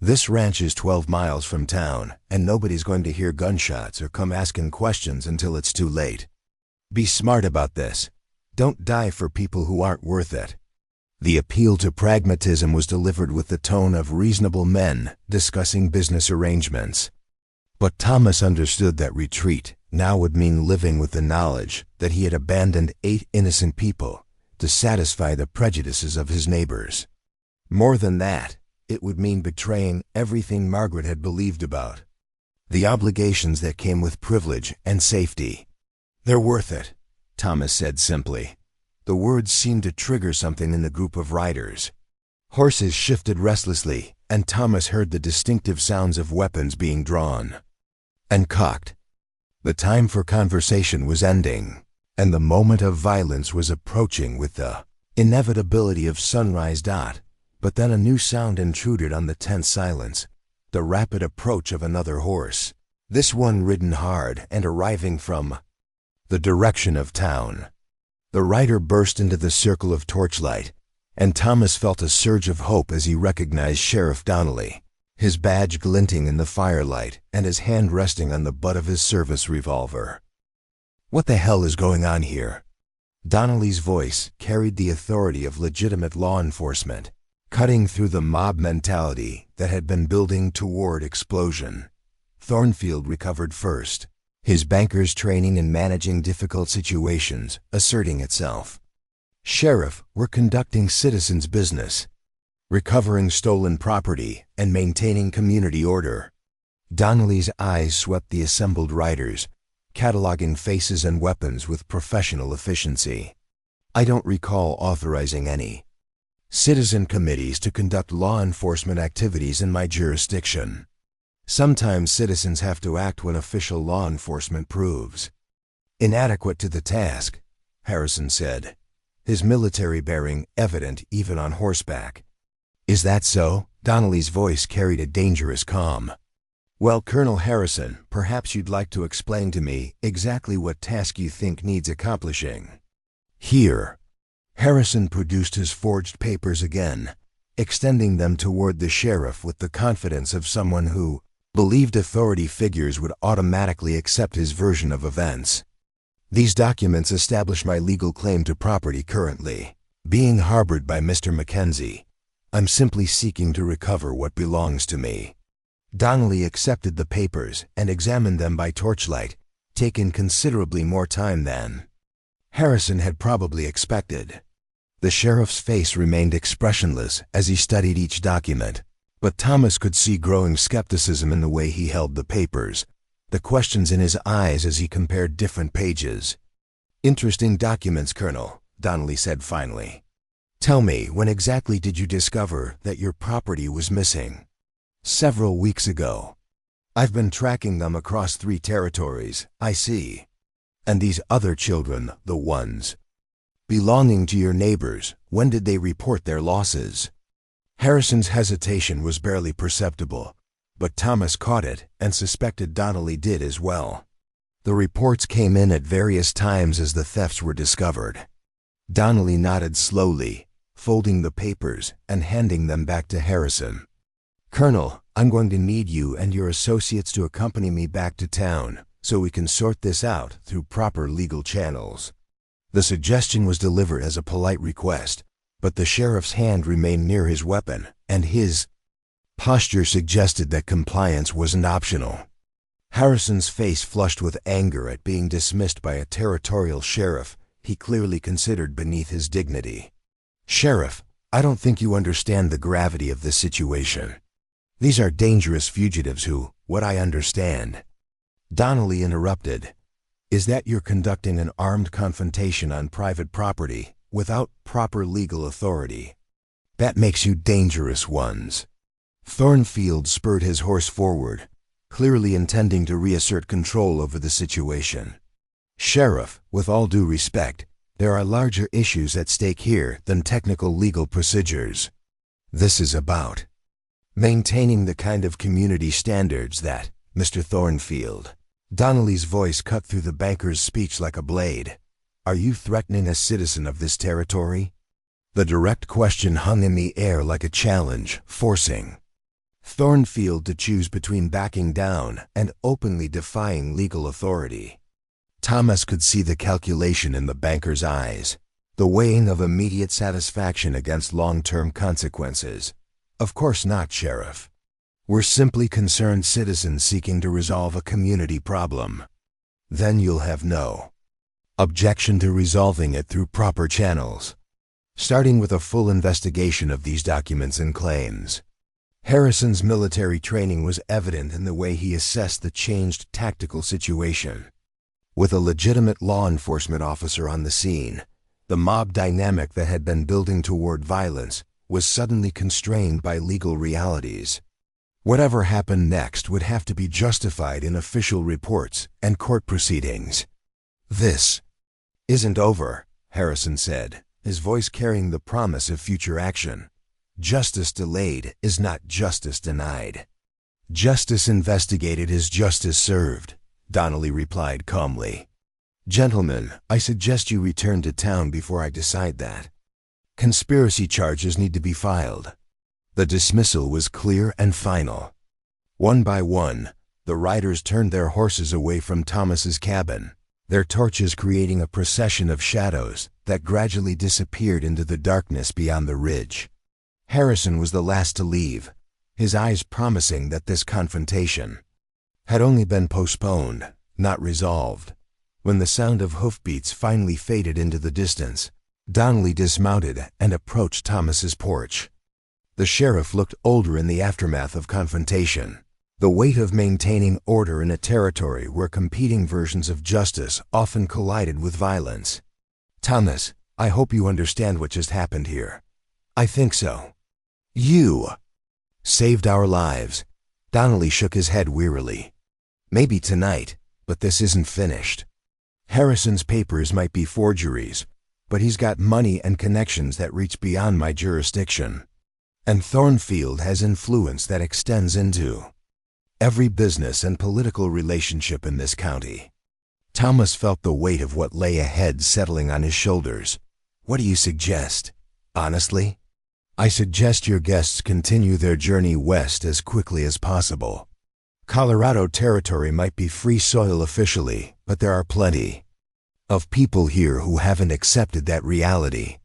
This ranch is 12 miles from town, and nobody's going to hear gunshots or come asking questions until it's too late. Be smart about this. Don't die for people who aren't worth it." The appeal to pragmatism was delivered with the tone of reasonable men discussing business arrangements. But Thomas understood that retreat now would mean living with the knowledge that he had abandoned 8 innocent people to satisfy the prejudices of his neighbors. More than that, it would mean betraying everything Margaret had believed about the obligations that came with privilege and safety. "They're worth it," Thomas said simply. The words seemed to trigger something in the group of riders. Horses shifted restlessly, and Thomas heard the distinctive sounds of weapons being drawn and cocked. The time for conversation was ending, and the moment of violence was approaching with the inevitability of sunrise. But then a new sound intruded on the tense silence, the rapid approach of another horse, this one ridden hard and arriving from the direction of town. The rider burst into the circle of torchlight, and Thomas felt a surge of hope as he recognized Sheriff Donnelly, his badge glinting in the firelight and his hand resting on the butt of his service revolver. "What the hell is going on here?" Donnelly's voice carried the authority of legitimate law enforcement, cutting through the mob mentality that had been building toward explosion. Thornfield recovered first, his banker's training in managing difficult situations asserting itself. "Sheriff, we're conducting citizens' business, recovering stolen property and maintaining community order." Donnelly's eyes swept the assembled riders, cataloging faces and weapons with professional efficiency. "I don't recall authorizing any citizen committees to conduct law enforcement activities in my jurisdiction. Sometimes citizens have to act when official law enforcement proves inadequate to the task," Harrison said, his military bearing evident even on horseback. "Is that so?" Donnelly's voice carried a dangerous calm. "Well, Colonel Harrison, perhaps you'd like to explain to me exactly what task you think needs accomplishing." "Here." Harrison produced his forged papers again, extending them toward the sheriff with the confidence of someone who believed authority figures would automatically accept his version of events. "These documents establish my legal claim to property currently being harbored by Mr. Mackenzie. I'm simply seeking to recover what belongs to me." Donnelly accepted the papers and examined them by torchlight, taking considerably more time than Harrison had probably expected. The sheriff's face remained expressionless as he studied each document, but Thomas could see growing skepticism in the way he held the papers, the questions in his eyes as he compared different pages. "Interesting documents, Colonel," Donnelly said finally. "Tell me, when exactly did you discover that your property was missing?" "Several weeks ago. I've been tracking them across 3 territories, I see. And these other children, the ones belonging to your neighbors, when did they report their losses?" Harrison's hesitation was barely perceptible, but Thomas caught it and suspected Donnelly did as well. "The reports came in at various times as the thefts were discovered." Donnelly nodded slowly, folding the papers and handing them back to Harrison. "Colonel, I'm going to need you and your associates to accompany me back to town so we can sort this out through proper legal channels." The suggestion was delivered as a polite request, but the sheriff's hand remained near his weapon, and his posture suggested that compliance wasn't optional. Harrison's face flushed with anger at being dismissed by a territorial sheriff he clearly considered beneath his dignity. "Sheriff, I don't think you understand the gravity of this situation. These are dangerous fugitives who, what I understand." Donnelly interrupted. is that you're conducting an armed confrontation on private property without proper legal authority. That makes you dangerous ones. Thornfield spurred his horse forward, clearly intending to reassert control over the situation. Sheriff, with all due respect, there are larger issues at stake here than technical legal procedures. This is about maintaining the kind of community standards that, Mr. Thornfield. Donnelly's voice cut through the banker's speech like a blade. Are you threatening a citizen of this territory? The direct question hung in the air like a challenge, forcing Thornfield to choose between backing down and openly defying legal authority. Thomas could see the calculation in the banker's eyes, the weighing of immediate satisfaction against long-term consequences. Of course not, Sheriff. We're simply concerned citizens seeking to resolve a community problem. Then you'll have no objection to resolving it through proper channels, starting with a full investigation of these documents and claims. Harrison's military training was evident in the way he assessed the changed tactical situation. With a legitimate law enforcement officer on the scene, the mob dynamic that had been building toward violence was suddenly constrained by legal realities. Whatever happened next would have to be justified in official reports and court proceedings. This isn't over, Harrison said, his voice carrying the promise of future action. Justice delayed is not justice denied. Justice investigated is justice served, Donnelly replied calmly. Gentlemen, I suggest you return to town before I decide that. Conspiracy charges need to be filed. The dismissal was clear and final. One by one, the riders turned their horses away from Thomas's cabin, their torches creating a procession of shadows that gradually disappeared into the darkness beyond the ridge. Harrison was the last to leave, his eyes promising that this confrontation had only been postponed, not resolved. When the sound of hoofbeats finally faded into the distance, Donnelly dismounted and approached Thomas's porch. The sheriff looked older in the aftermath of confrontation, the weight of maintaining order in a territory where competing versions of justice often collided with violence. Thomas, I hope you understand what just happened here. I think so. You saved our lives. Donnelly shook his head wearily. Maybe tonight, but this isn't finished. Harrison's papers might be forgeries, but he's got money and connections that reach beyond my jurisdiction. And Thornfield has influence that extends into every business and political relationship in this county. Thomas felt the weight of what lay ahead settling on his shoulders. What do you suggest? Honestly? I suggest your guests continue their journey west as quickly as possible. Colorado territory might be free soil officially, but there are plenty of people here who haven't accepted that reality,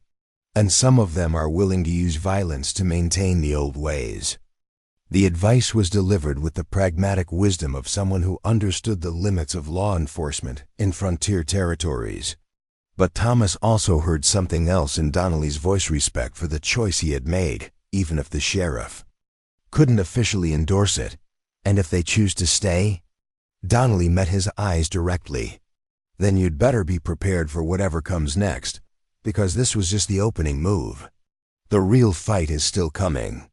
and some of them are willing to use violence to maintain the old ways. The advice was delivered with the pragmatic wisdom of someone who understood the limits of law enforcement in frontier territories. But Thomas also heard something else in Donnelly's voice: respect for the choice he had made, even if the sheriff couldn't officially endorse it. And if they choose to stay? Donnelly met his eyes directly. Then you'd better be prepared for whatever comes next, because this was just the opening move. The real fight is still coming.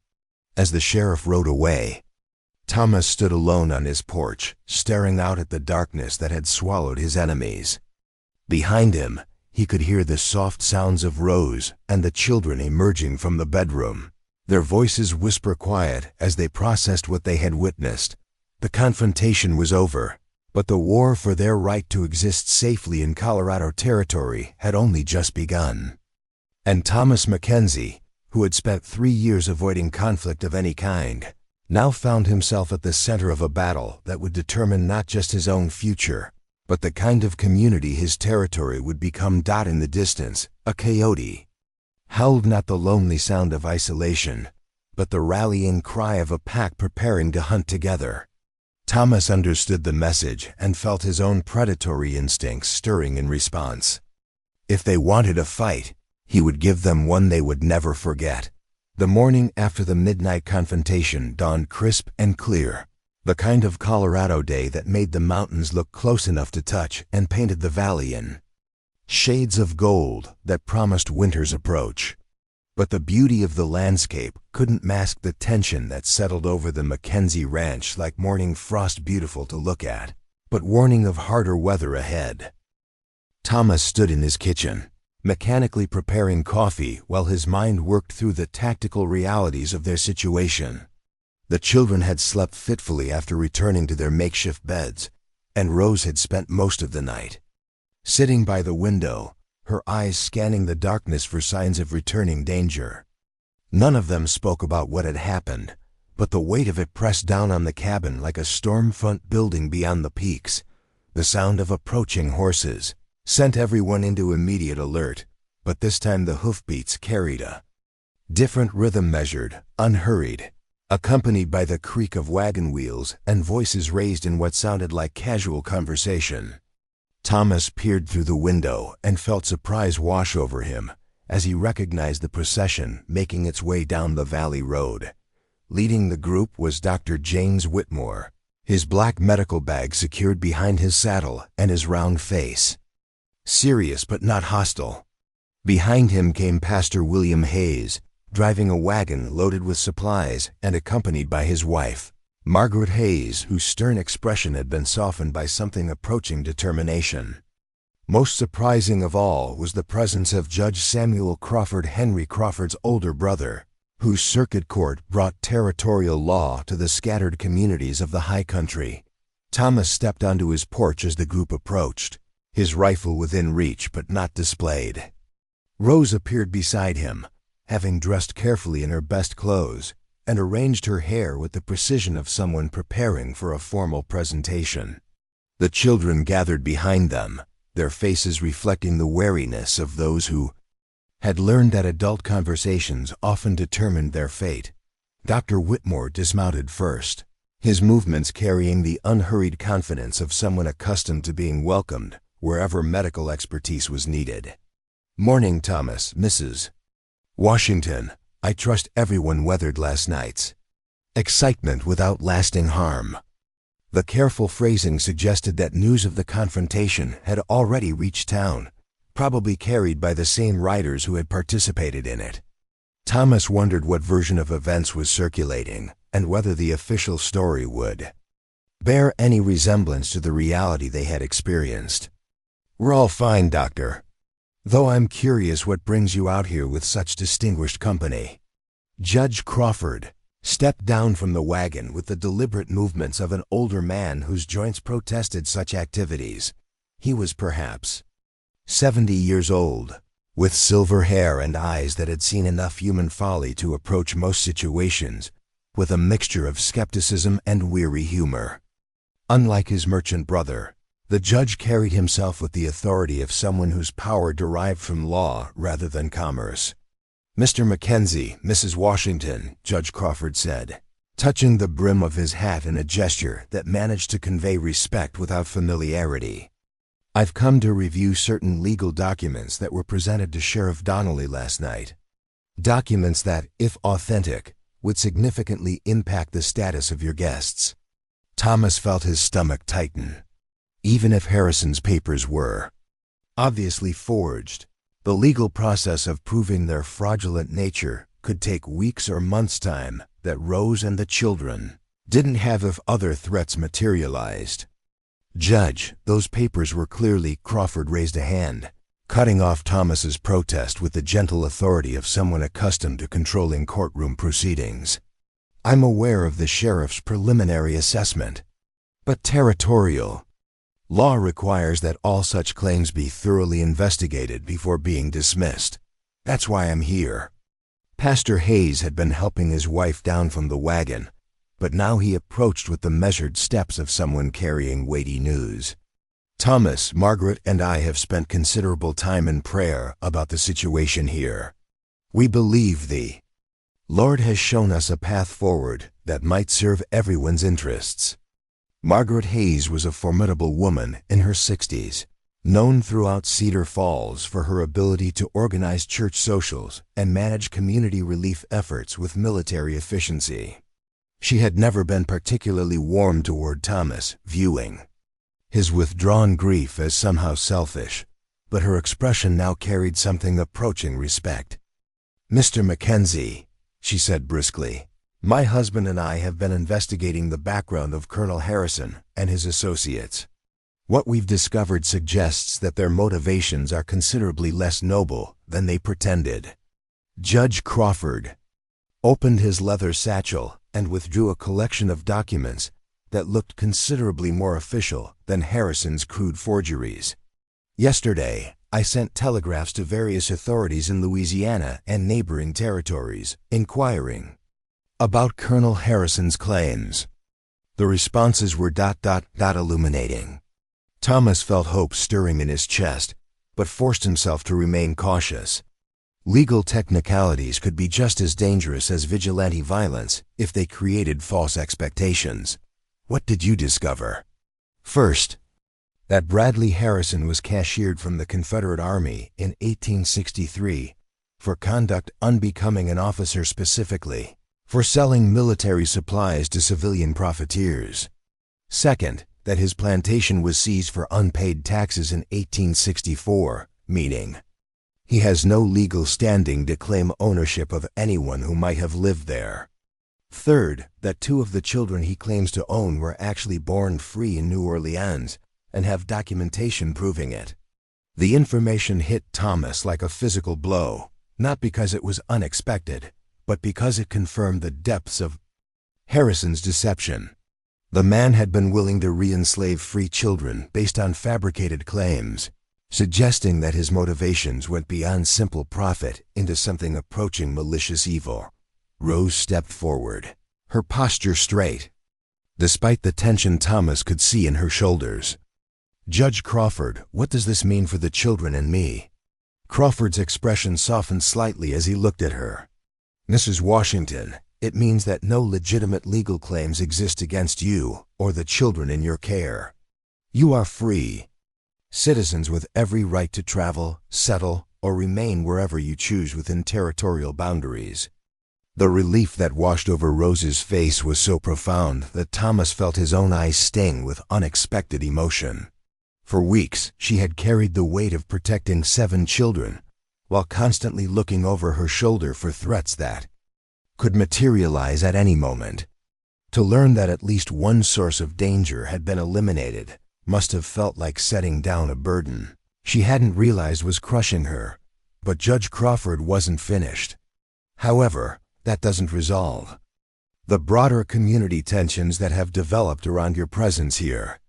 As the sheriff rode away, Thomas stood alone on his porch, staring out at the darkness that had swallowed his enemies. Behind him, he could hear the soft sounds of Rose and the children emerging from the bedroom, their voices whisper quiet as they processed what they had witnessed. The confrontation was over, but the war for their right to exist safely in Colorado territory had only just begun. And Thomas Mackenzie, who had spent 3 years avoiding conflict of any kind, now found himself at the center of a battle that would determine not just his own future, but the kind of community his territory would become. In the distance, a coyote howled, not the lonely sound of isolation, but the rallying cry of a pack preparing to hunt together. Thomas understood the message and felt his own predatory instincts stirring in response. If they wanted a fight, he would give them one they would never forget. The morning after the midnight confrontation dawned crisp and clear. The kind of Colorado day that made the mountains look close enough to touch and painted the valley in shades of gold that promised winter's approach. But the beauty of the landscape couldn't mask the tension that settled over the Mackenzie Ranch like morning frost, beautiful to look at, but warning of harder weather ahead. Thomas stood in his kitchen, mechanically preparing coffee while his mind worked through the tactical realities of their situation. The children had slept fitfully after returning to their makeshift beds, and Rose had spent most of the night sitting by the window, her eyes scanning the darkness for signs of returning danger. None of them spoke about what had happened, but the weight of it pressed down on the cabin like a storm front building beyond the peaks. The sound of approaching horses sent everyone into immediate alert, but this time the hoofbeats carried a different rhythm, measured, unhurried, accompanied by the creak of wagon wheels and voices raised in what sounded like casual conversation. Thomas peered through the window and felt surprise wash over him as he recognized the procession making its way down the valley road. Leading the group was Dr. James Whitmore, his black medical bag secured behind his saddle and his round face serious but not hostile. Behind him came Pastor William Hayes, driving a wagon loaded with supplies and accompanied by his wife, Margaret Hayes, whose stern expression had been softened by something approaching determination. Most surprising of all was the presence of Judge Samuel Crawford, Henry Crawford's older brother, whose circuit court brought territorial law to the scattered communities of the high country. Thomas stepped onto his porch as the group approached, his rifle within reach but not displayed. Rose appeared beside him, having dressed carefully in her best clothes and arranged her hair with the precision of someone preparing for a formal presentation. The children gathered behind them, their faces reflecting the wariness of those who had learned that adult conversations often determined their fate. Dr. Whitmore dismounted first, his movements carrying the unhurried confidence of someone accustomed to being welcomed wherever medical expertise was needed. "Morning, Thomas, Mrs. Washington. I trust everyone weathered last night's excitement without lasting harm." The careful phrasing suggested that news of the confrontation had already reached town, probably carried by the same riders who had participated in it. Thomas wondered what version of events was circulating and whether the official story would bear any resemblance to the reality they had experienced. "We're all fine, Doctor. Though I'm curious what brings you out here with such distinguished company." Judge Crawford stepped down from the wagon with the deliberate movements of an older man whose joints protested such activities. He was perhaps 70 years old, with silver hair and eyes that had seen enough human folly to approach most situations with a mixture of skepticism and weary humor. Unlike his merchant brother, the judge carried himself with the authority of someone whose power derived from law rather than commerce. "Mr. Mackenzie, Mrs. Washington," Judge Crawford said, touching the brim of his hat in a gesture that managed to convey respect without familiarity. "I've come to review certain legal documents that were presented to Sheriff Donnelly last night. Documents that, if authentic, would significantly impact the status of your guests." Thomas felt his stomach tighten. Even if Harrison's papers were obviously forged, the legal process of proving their fraudulent nature could take weeks or months' time that Rose and the children didn't have if other threats materialized. "Judge, those papers were clearly—" Crawford raised a hand, cutting off Thomas's protest with the gentle authority of someone accustomed to controlling courtroom proceedings. "I'm aware of the sheriff's preliminary assessment, but territorial law requires that all such claims be thoroughly investigated before being dismissed. That's why I'm here." Pastor Hayes had been helping his wife down from the wagon, but now he approached with the measured steps of someone carrying weighty news. "Thomas, Margaret, and I have spent considerable time in prayer about the situation here. We believe the Lord has shown us a path forward that might serve everyone's interests." Margaret Hayes was a formidable woman in her 60s, known throughout Cedar Falls for her ability to organize church socials and manage community relief efforts with military efficiency. She had never been particularly warm toward Thomas, viewing his withdrawn grief as somehow selfish, but her expression now carried something approaching respect. "Mr. Mackenzie," she said briskly, "my husband and I have been investigating the background of Colonel Harrison and his associates. What we've discovered suggests that their motivations are considerably less noble than they pretended." Judge Crawford opened his leather satchel and withdrew a collection of documents that looked considerably more official than Harrison's crude forgeries. "Yesterday, I sent telegraphs to various authorities in Louisiana and neighboring territories, inquiring about Colonel Harrison's claims. The responses were ... illuminating." Thomas felt hope stirring in his chest, but forced himself to remain cautious. Legal technicalities could be just as dangerous as vigilante violence if they created false expectations. "What did you discover?" "First, that Bradley Harrison was cashiered from the Confederate Army in 1863 for conduct unbecoming an officer, specifically for selling military supplies to civilian profiteers. Second, that his plantation was seized for unpaid taxes in 1864, meaning he has no legal standing to claim ownership of anyone who might have lived there. Third, that 2 of the children he claims to own were actually born free in New Orleans and have documentation proving it." The information hit Thomas like a physical blow, not because it was unexpected, but because it confirmed the depths of Harrison's deception. The man had been willing to re-enslave free children based on fabricated claims, suggesting that his motivations went beyond simple profit into something approaching malicious evil. Rose stepped forward, her posture straight, despite the tension Thomas could see in her shoulders. "Judge Crawford, what does this mean for the children and me?" Crawford's expression softened slightly as he looked at her. "Mrs. Washington, it means that no legitimate legal claims exist against you or the children in your care. You are free citizens with every right to travel, settle, or remain wherever you choose within territorial boundaries." The relief that washed over Rose's face was so profound that Thomas felt his own eyes sting with unexpected emotion. For weeks, she had carried the weight of protecting 7 children, while constantly looking over her shoulder for threats that could materialize at any moment. To learn that at least one source of danger had been eliminated must have felt like setting down a burden she hadn't realized was crushing her. But Judge Crawford wasn't finished. "However, that doesn't resolve the broader community tensions that have developed around your presence here.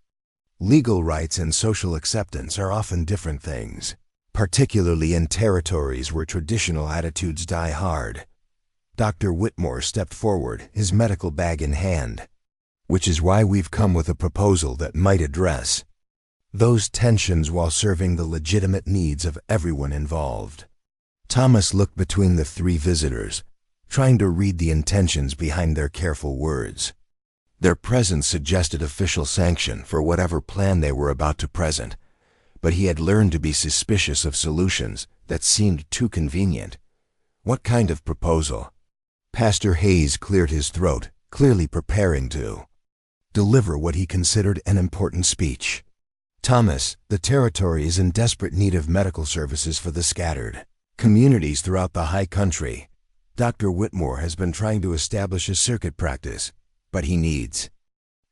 Legal rights and social acceptance are often different things, particularly in territories where traditional attitudes die hard." Dr. Whitmore stepped forward, his medical bag in hand. "Which is why we've come with a proposal that might address those tensions while serving the legitimate needs of everyone involved." Thomas looked between the 3 visitors, trying to read the intentions behind their careful words. Their presence suggested official sanction for whatever plan they were about to present, but he had learned to be suspicious of solutions that seemed too convenient. "What kind of proposal?" Pastor Hayes cleared his throat, clearly preparing to deliver what he considered an important speech. "Thomas, the territory is in desperate need of medical services for the scattered communities throughout the high country. Dr. Whitmore has been trying to establish a circuit practice, but he needs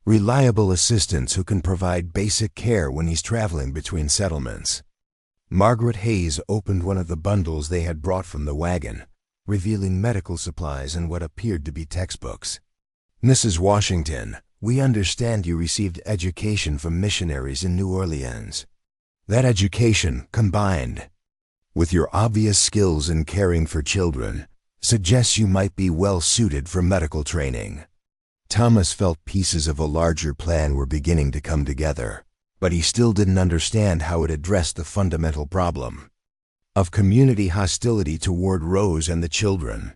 reliable assistants who can provide basic care when he's traveling between settlements." Margaret Hayes opened one of the bundles they had brought from the wagon, revealing medical supplies and what appeared to be textbooks. "Mrs. Washington, we understand you received education from missionaries in New Orleans. That education, combined with your obvious skills in caring for children, suggests you might be well suited for medical training." Thomas felt pieces of a larger plan were beginning to come together, but he still didn't understand how it addressed the fundamental problem of community hostility toward Rose and the children.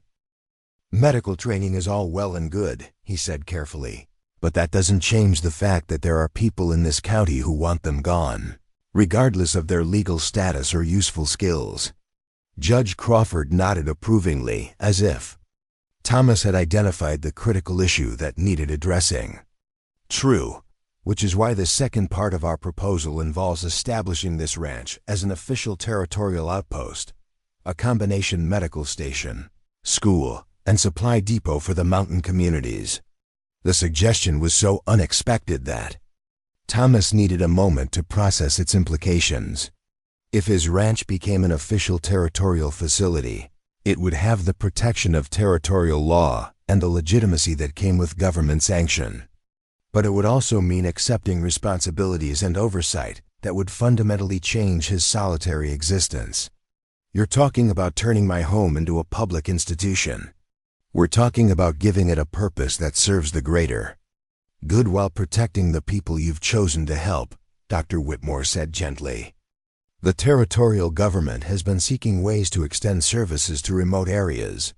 "Medical training is all well and good," he said carefully, "but that doesn't change the fact that there are people in this county who want them gone, regardless of their legal status or useful skills." Judge Crawford nodded approvingly, as if Thomas had identified the critical issue that needed addressing. True, which is why the second part of our proposal involves establishing this ranch as an official territorial outpost, a combination medical station, school, and supply depot for the mountain communities. The suggestion was so unexpected that Thomas needed a moment to process its implications. If his ranch became an official territorial facility, it would have the protection of territorial law and the legitimacy that came with government sanction. But it would also mean accepting responsibilities and oversight that would fundamentally change his solitary existence. You're talking about turning my home into a public institution. We're talking about giving it a purpose that serves the greater good while protecting the people you've chosen to help, Dr. Whitmore said gently. The territorial government has been seeking ways to extend services to remote areas.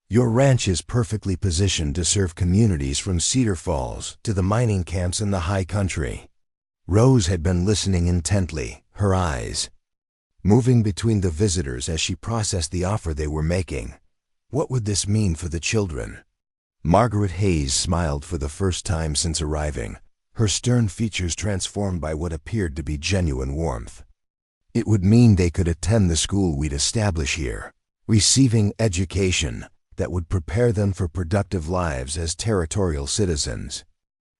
Your ranch is perfectly positioned to serve communities from Cedar Falls to the mining camps in the high country. Rose had been listening intently, her eyes moving between the visitors as she processed the offer they were making. What would this mean for the children? Margaret Hayes smiled for the first time since arriving, her stern features transformed by what appeared to be genuine warmth. It would mean they could attend the school we'd establish here, receiving education that would prepare them for productive lives as territorial citizens.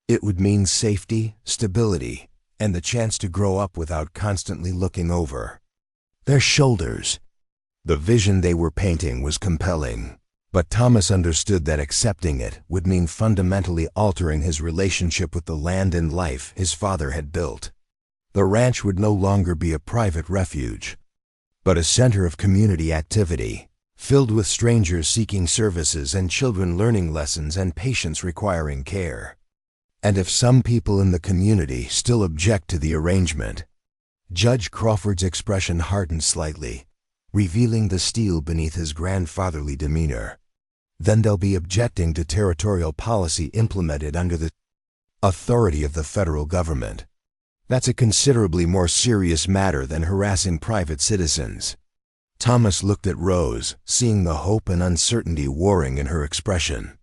It would mean safety, stability, and the chance to grow up without constantly looking over their shoulders. The vision they were painting was compelling, but Thomas understood that accepting it would mean fundamentally altering his relationship with the land and life his father had built. The ranch would no longer be a private refuge, but a center of community activity, filled with strangers seeking services and children learning lessons and patients requiring care. And if some people in the community still object to the arrangement, Judge Crawford's expression hardened slightly, revealing the steel beneath his grandfatherly demeanor, then they'll be objecting to territorial policy implemented under the authority of the federal government. That's a considerably more serious matter than harassing private citizens. Thomas looked at Rose, seeing the hope and uncertainty warring in her expression.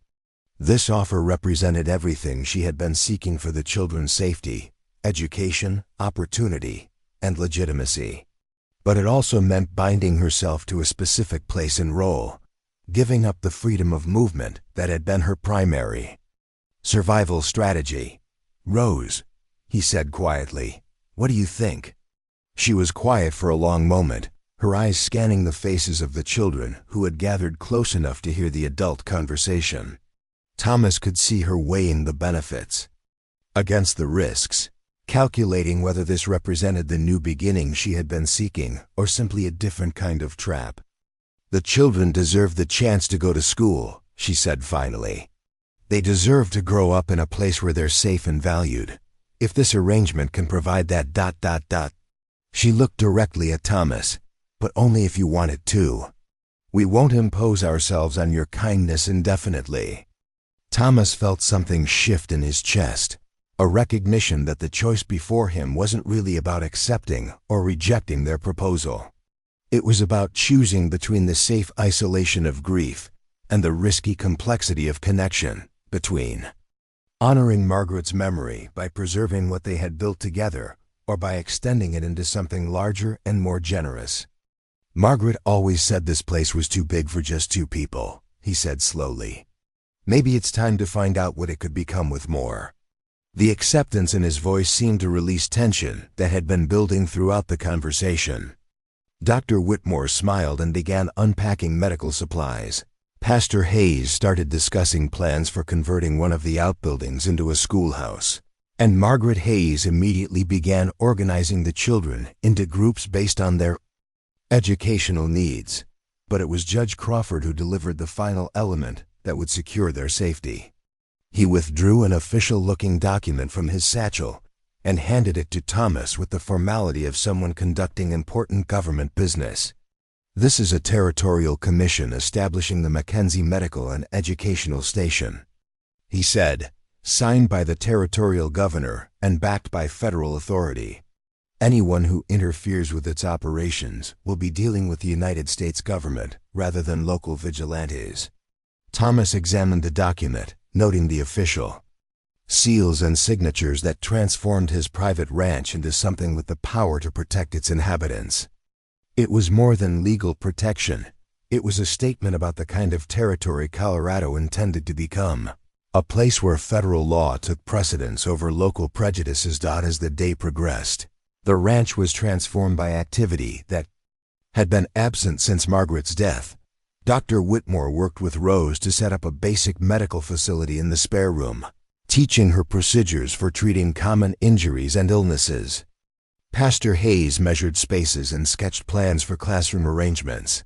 This offer represented everything she had been seeking for the children's safety, education, opportunity, and legitimacy. But it also meant binding herself to a specific place and role, giving up the freedom of movement that had been her primary survival strategy. "Rose," he said quietly, "what do you think?" She was quiet for a long moment, her eyes scanning the faces of the children who had gathered close enough to hear the adult conversation. Thomas could see her weighing the benefits against the risks, calculating whether this represented the new beginning she had been seeking or simply a different kind of trap. "The children deserve the chance to go to school," she said finally. "They deserve to grow up in a place where they're safe and valued. If this arrangement can provide that. She looked directly at Thomas. "But only if you want it to. We won't impose ourselves on your kindness indefinitely." Thomas felt something shift in his chest, a recognition that the choice before him wasn't really about accepting or rejecting their proposal. It was about choosing between the safe isolation of grief and the risky complexity of connection, between honoring Margaret's memory by preserving what they had built together or by extending it into something larger and more generous. "Margaret always said this place was too big for just two people," he said slowly. "Maybe it's time to find out what it could become with more." The acceptance in his voice seemed to release tension that had been building throughout the conversation. Dr. Whitmore smiled and began unpacking medical supplies. Pastor Hayes started discussing plans for converting one of the outbuildings into a schoolhouse, and Margaret Hayes immediately began organizing the children into groups based on their educational needs. But it was Judge Crawford who delivered the final element that would secure their safety. He withdrew an official-looking document from his satchel and handed it to Thomas with the formality of someone conducting important government business. "This is a territorial commission establishing the Mackenzie Medical and Educational Station," he said, "signed by the territorial governor and backed by federal authority. Anyone who interferes with its operations will be dealing with the United States government rather than local vigilantes." Thomas examined the document, noting the official seals and signatures that transformed his private ranch into something with the power to protect its inhabitants. It was more than legal protection. It was a statement about the kind of territory Colorado intended to become. A place where federal law took precedence over local prejudices. As the day progressed, the ranch was transformed by activity that had been absent since Margaret's death. Dr. Whitmore worked with Rose to set up a basic medical facility in the spare room, teaching her procedures for treating common injuries and illnesses. Pastor Hayes measured spaces and sketched plans for classroom arrangements.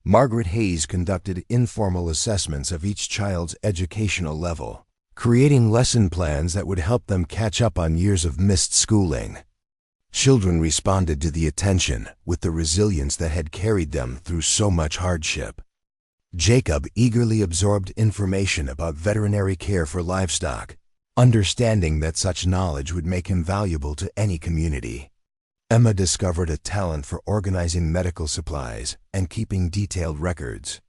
Margaret Hayes conducted informal assessments of each child's educational level, creating lesson plans that would help them catch up on years of missed schooling. Children responded to the attention with the resilience that had carried them through so much hardship. Jacob eagerly absorbed information about veterinary care for livestock, understanding that such knowledge would make him valuable to any community. Emma discovered a talent for organizing medical supplies and keeping detailed records.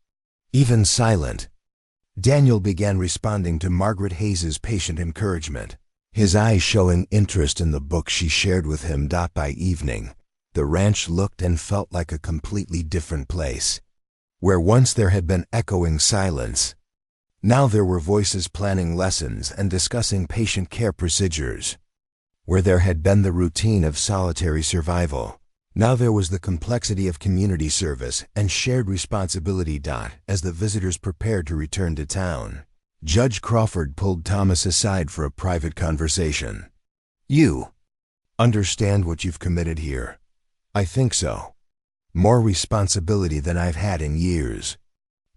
Even silent, Daniel began responding to Margaret Hayes's patient encouragement, his eyes showing interest in the book she shared with him. By evening, the ranch looked and felt like a completely different place. Where once there had been echoing silence, now there were voices planning lessons and discussing patient care procedures. Where there had been the routine of solitary survival, now there was the complexity of community service and shared responsibility. As the visitors prepared to return to town, Judge Crawford pulled Thomas aside for a private conversation. "You understand what you've committed here?" "I think so. More responsibility than I've had in years.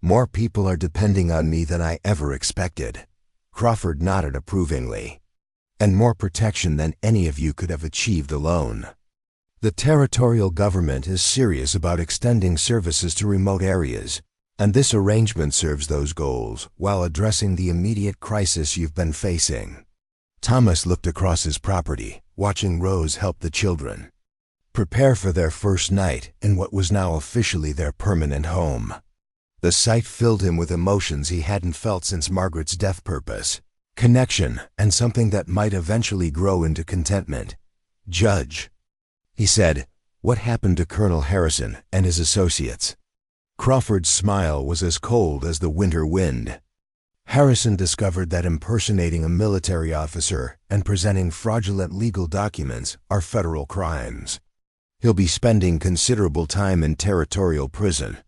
More people are depending on me than I ever expected." Crawford nodded approvingly. "And more protection than any of you could have achieved alone. The territorial government is serious about extending services to remote areas, and this arrangement serves those goals while addressing the immediate crisis you've been facing." Thomas looked across his property, watching Rose help the children prepare for their first night in what was now officially their permanent home. The sight filled him with emotions he hadn't felt since Margaret's death. Purpose, connection, and something that might eventually grow into contentment. "Judge," he said, "what happened to Colonel Harrison and his associates?" Crawford's smile was as cold as the winter wind. "Harrison discovered that impersonating a military officer and presenting fraudulent legal documents are federal crimes. He'll be spending considerable time in territorial prison,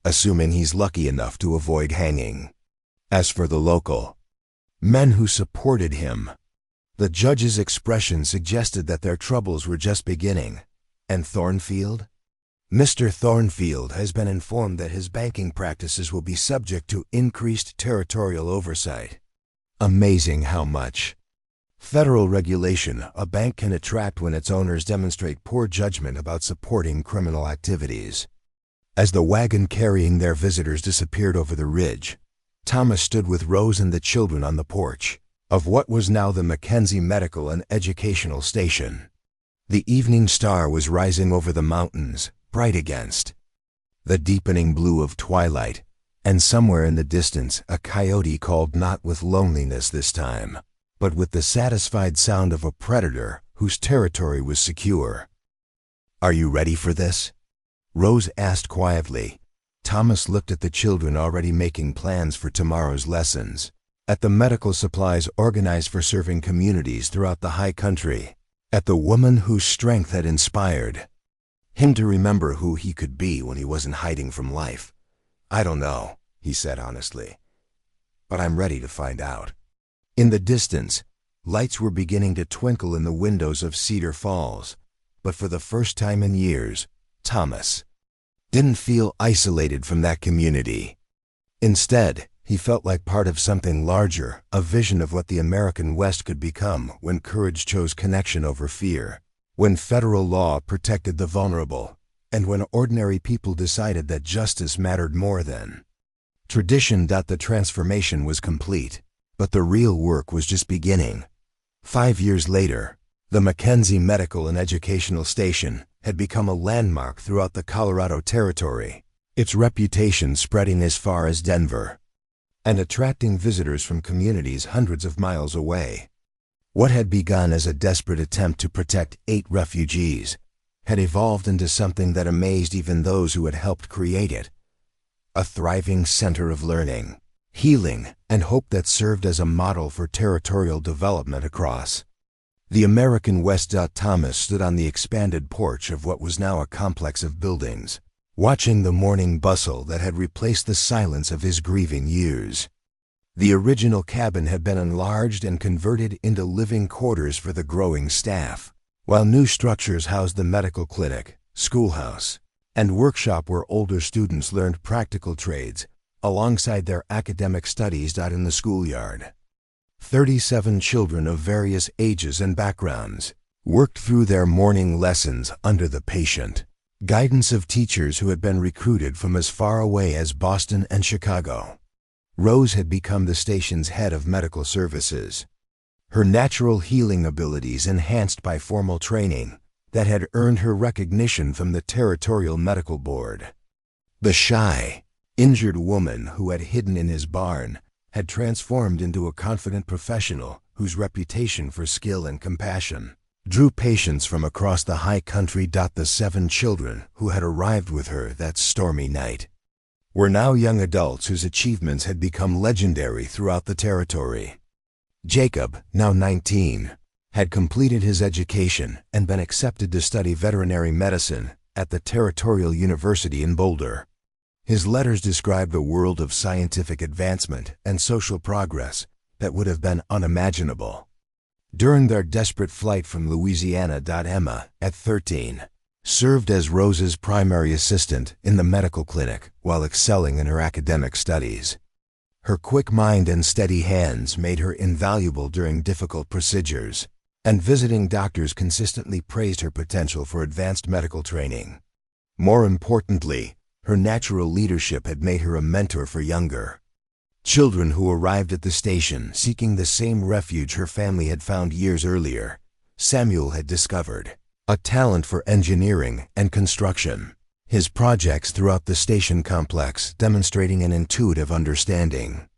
assuming he's lucky enough to avoid hanging. As for the local men who supported him," the judge's expression suggested that their troubles were just beginning. "And Thornfield?" "Mr. Thornfield has been informed that his banking practices will be subject to increased territorial oversight." Amazing how much federal regulation a bank can attract when its owners demonstrate poor judgment about supporting criminal activities. As the wagon carrying their visitors disappeared over the ridge, Thomas stood with Rose and the children on the porch of what was now the Mackenzie Medical and Educational Station. The evening star was rising over the mountains, bright against the deepening blue of twilight, and somewhere in the distance a coyote called, not with loneliness this time, but with the satisfied sound of a predator whose territory was secure. "Are you ready for this?" Rose asked quietly. Thomas looked at the children already making plans for tomorrow's lessons, at the medical supplies organized for serving communities throughout the high country, at the woman whose strength had inspired him to remember who he could be when he wasn't hiding from life. "I don't know," he said honestly, "but I'm ready to find out." In the distance, lights were beginning to twinkle in the windows of Cedar Falls, but for the first time in years, Thomas didn't feel isolated from that community. Instead, he felt like part of something larger, a vision of what the American West could become when courage chose connection over fear, when federal law protected the vulnerable, and when ordinary people decided that justice mattered more than tradition. The transformation was complete, but the real work was just beginning. 5 years later, the Mackenzie Medical and Educational Station had become a landmark throughout the Colorado Territory, its reputation spreading as far as Denver. and attracting visitors from communities hundreds of miles away. What had begun as a desperate attempt to protect 8 refugees had evolved into something that amazed even those who had helped create it. A thriving center of learning, healing, and hope that served as a model for territorial development across the American West. Thomas stood on the expanded porch of what was now a complex of buildings, watching the morning bustle that had replaced the silence of his grieving years. The original cabin had been enlarged and converted into living quarters for the growing staff, while new structures housed the medical clinic, schoolhouse, and workshop where older students learned practical trades alongside their academic studies. In the schoolyard, 37 children of various ages and backgrounds worked through their morning lessons under the patient guidance of teachers who had been recruited from as far away as Boston and Chicago. Rose had become the station's head of medical services, her natural healing abilities enhanced by formal training that had earned her recognition from the Territorial Medical Board. The shy, injured woman who had hidden in his barn had transformed into a confident professional whose reputation for skill and compassion drew patients from across the high country. The 7 children who had arrived with her that stormy night were now young adults whose achievements had become legendary throughout the territory. Jacob, now 19, had completed his education and been accepted to study veterinary medicine at the Territorial University in Boulder. His letters described a world of scientific advancement and social progress that would have been unimaginable. During their desperate flight from Louisiana, Emma, at 13, served as Rose's primary assistant in the medical clinic while excelling in her academic studies. Her quick mind and steady hands made her invaluable during difficult procedures, and visiting doctors consistently praised her potential for advanced medical training. More importantly, her natural leadership had made her a mentor for younger children who arrived at the station seeking the same refuge her family had found years earlier. Samuel had discovered a talent for engineering and construction, his projects throughout the station complex demonstrating an intuitive understanding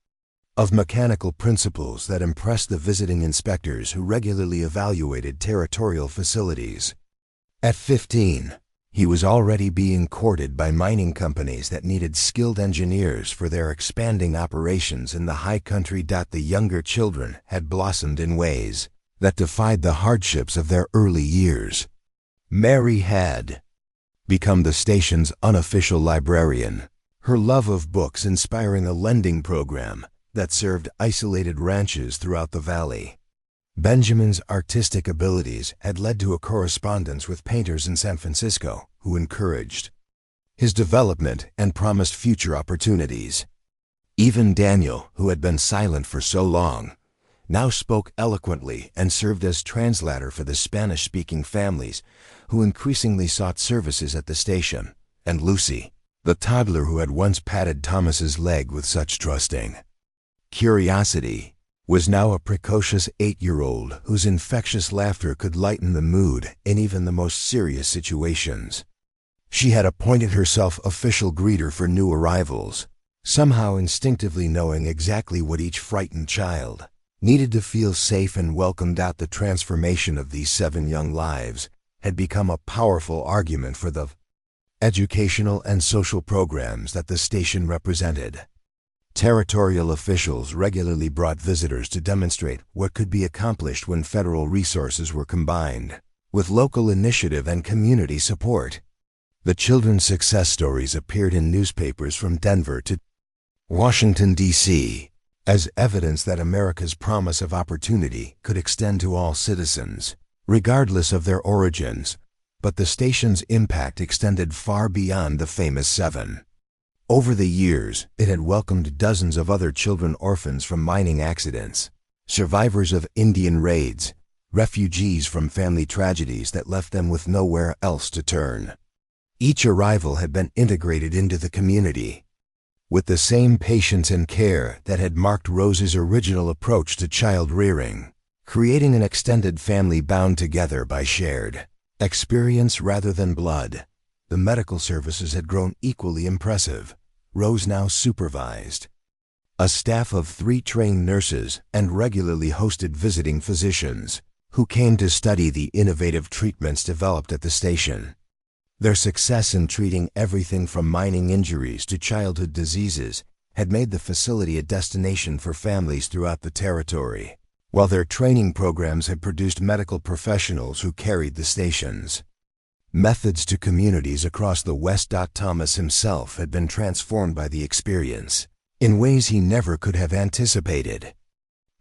of mechanical principles that impressed the visiting inspectors who regularly evaluated territorial facilities. At 15, he was already being courted by mining companies that needed skilled engineers for their expanding operations in the high country. The younger children had blossomed in ways that defied the hardships of their early years. Mary had become the station's unofficial librarian, her love of books inspiring a lending program that served isolated ranches throughout the valley. Benjamin's artistic abilities had led to a correspondence with painters in San Francisco who encouraged his development and promised future opportunities. Even Daniel, who had been silent for so long, now spoke eloquently and served as translator for the Spanish-speaking families who increasingly sought services at the station. And Lucy, the toddler who had once patted Thomas's leg with such trusting curiosity, was now a precocious 8-year-old whose infectious laughter could lighten the mood in even the most serious situations. She had appointed herself official greeter for new arrivals, somehow instinctively knowing exactly what each frightened child needed to feel safe and welcomed. The transformation of these 7 young lives had become a powerful argument for the educational and social programs that the station represented. Territorial officials regularly brought visitors to demonstrate what could be accomplished when federal resources were combined with local initiative and community support. The children's success stories appeared in newspapers from Denver to Washington, D.C., as evidence that America's promise of opportunity could extend to all citizens, regardless of their origins. But the station's impact extended far beyond the famous 7. Over the years, it had welcomed dozens of other children orphans from mining accidents, survivors of Indian raids, refugees from family tragedies that left them with nowhere else to turn. Each arrival had been integrated into the community with the same patience and care that had marked Rose's original approach to child rearing, creating an extended family bound together by shared experience rather than blood. The medical services had grown equally impressive. Rose now supervised a staff of 3 trained nurses, and regularly hosted visiting physicians who came to study the innovative treatments developed at the station. Their success in treating everything from mining injuries to childhood diseases had made the facility a destination for families throughout the territory, while their training programs had produced medical professionals who carried the station's methods to communities across the West. Thomas himself had been transformed by the experience in ways he never could have anticipated.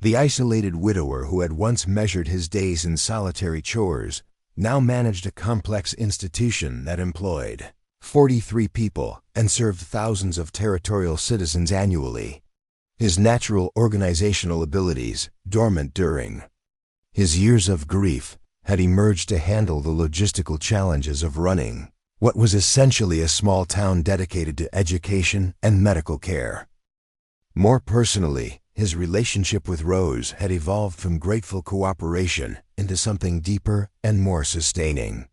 The isolated widower who had once measured his days in solitary chores now managed a complex institution that employed 43 people and served thousands of territorial citizens annually. His natural organizational abilities, dormant during his years of grief, had emerged to handle the logistical challenges of running what was essentially a small town dedicated to education and medical care. More personally, his relationship with Rose had evolved from grateful cooperation into something deeper and more sustaining.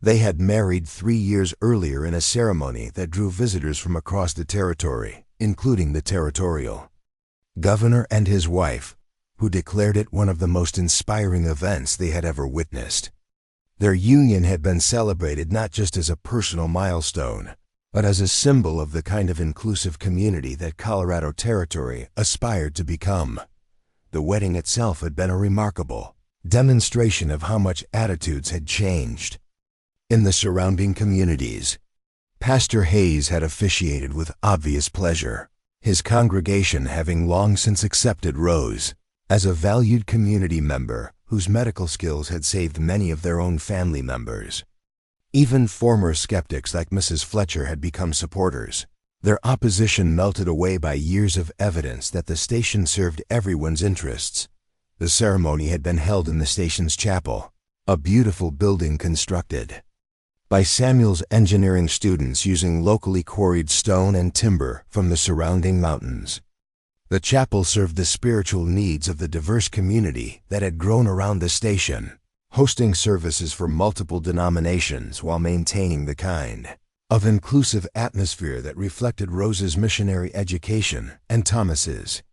They had married 3 years earlier in a ceremony that drew visitors from across the territory, including the territorial governor and his wife, who declared it one of the most inspiring events they had ever witnessed. Their union had been celebrated not just as a personal milestone, but as a symbol of the kind of inclusive community that Colorado Territory aspired to become. The wedding itself had been a remarkable demonstration of how much attitudes had changed in the surrounding communities. Pastor Hayes had officiated with obvious pleasure, his congregation having long since accepted Rose as a valued community member whose medical skills had saved many of their own family members. Even former skeptics like Mrs. Fletcher had become supporters, their opposition melted away by years of evidence that the station served everyone's interests. The ceremony had been held in the station's chapel, a beautiful building constructed by Samuel's engineering students using locally quarried stone and timber from the surrounding mountains. The chapel served the spiritual needs of the diverse community that had grown around the station, hosting services for multiple denominations while maintaining the kind of inclusive atmosphere that reflected Rose's missionary education and Thomas's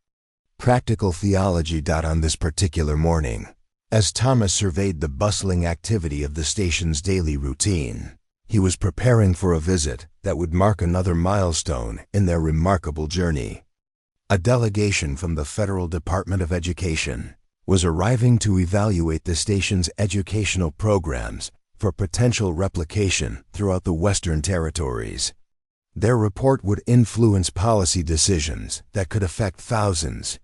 practical theology. On this particular morning, as Thomas surveyed the bustling activity of the station's daily routine, he was preparing for a visit that would mark another milestone in their remarkable journey. A delegation from the Federal Department of Education was arriving to evaluate the station's educational programs for potential replication throughout the Western Territories. Their report would influence policy decisions that could affect thousands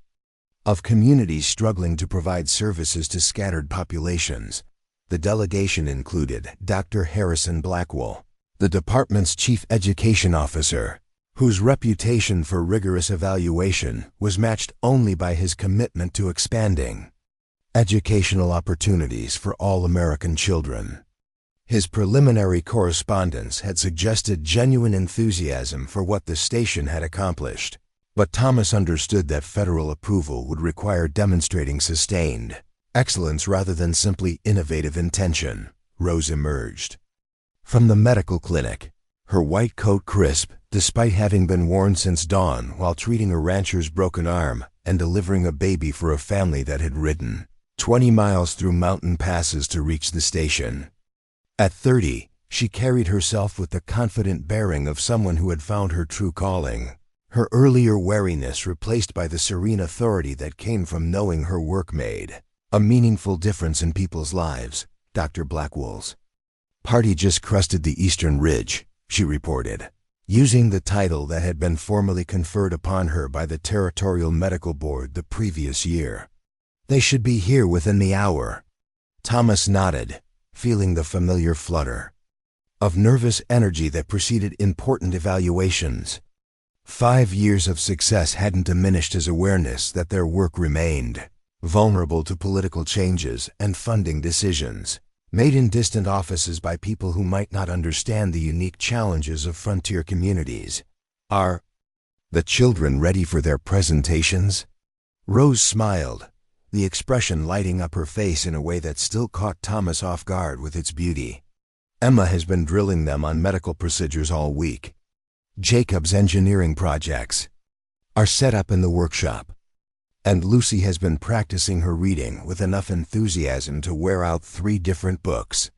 of communities struggling to provide services to scattered populations. The delegation included Dr. Harrison Blackwell, the department's chief education officer, whose reputation for rigorous evaluation was matched only by his commitment to expanding educational opportunities for all American children. His preliminary correspondence had suggested genuine enthusiasm for what the station had accomplished, but Thomas understood that federal approval would require demonstrating sustained excellence rather than simply innovative intention. Rose emerged from the medical clinic, her white coat crisp despite having been worn since dawn while treating a rancher's broken arm and delivering a baby for a family that had ridden 20 miles through mountain passes to reach the station. At 30, she carried herself with the confident bearing of someone who had found her true calling, her earlier wariness replaced by the serene authority that came from knowing her work made a meaningful difference in people's lives. Dr. Blackwell's party just crested the Eastern Ridge, she reported, using the title that had been formally conferred upon her by the Territorial Medical Board the previous year. They should be here within the hour. Thomas nodded, feeling the familiar flutter of nervous energy that preceded important evaluations. 5 years of success hadn't diminished his awareness that their work remained vulnerable to political changes and funding decisions made in distant offices by people who might not understand the unique challenges of frontier communities. Are the children ready for their presentations? Rose smiled, the expression lighting up her face in a way that still caught Thomas off guard with its beauty. Emma has been drilling them on medical procedures all week. Jacob's engineering projects are set up in the workshop. And Lucy has been practicing her reading with enough enthusiasm to wear out 3 different books.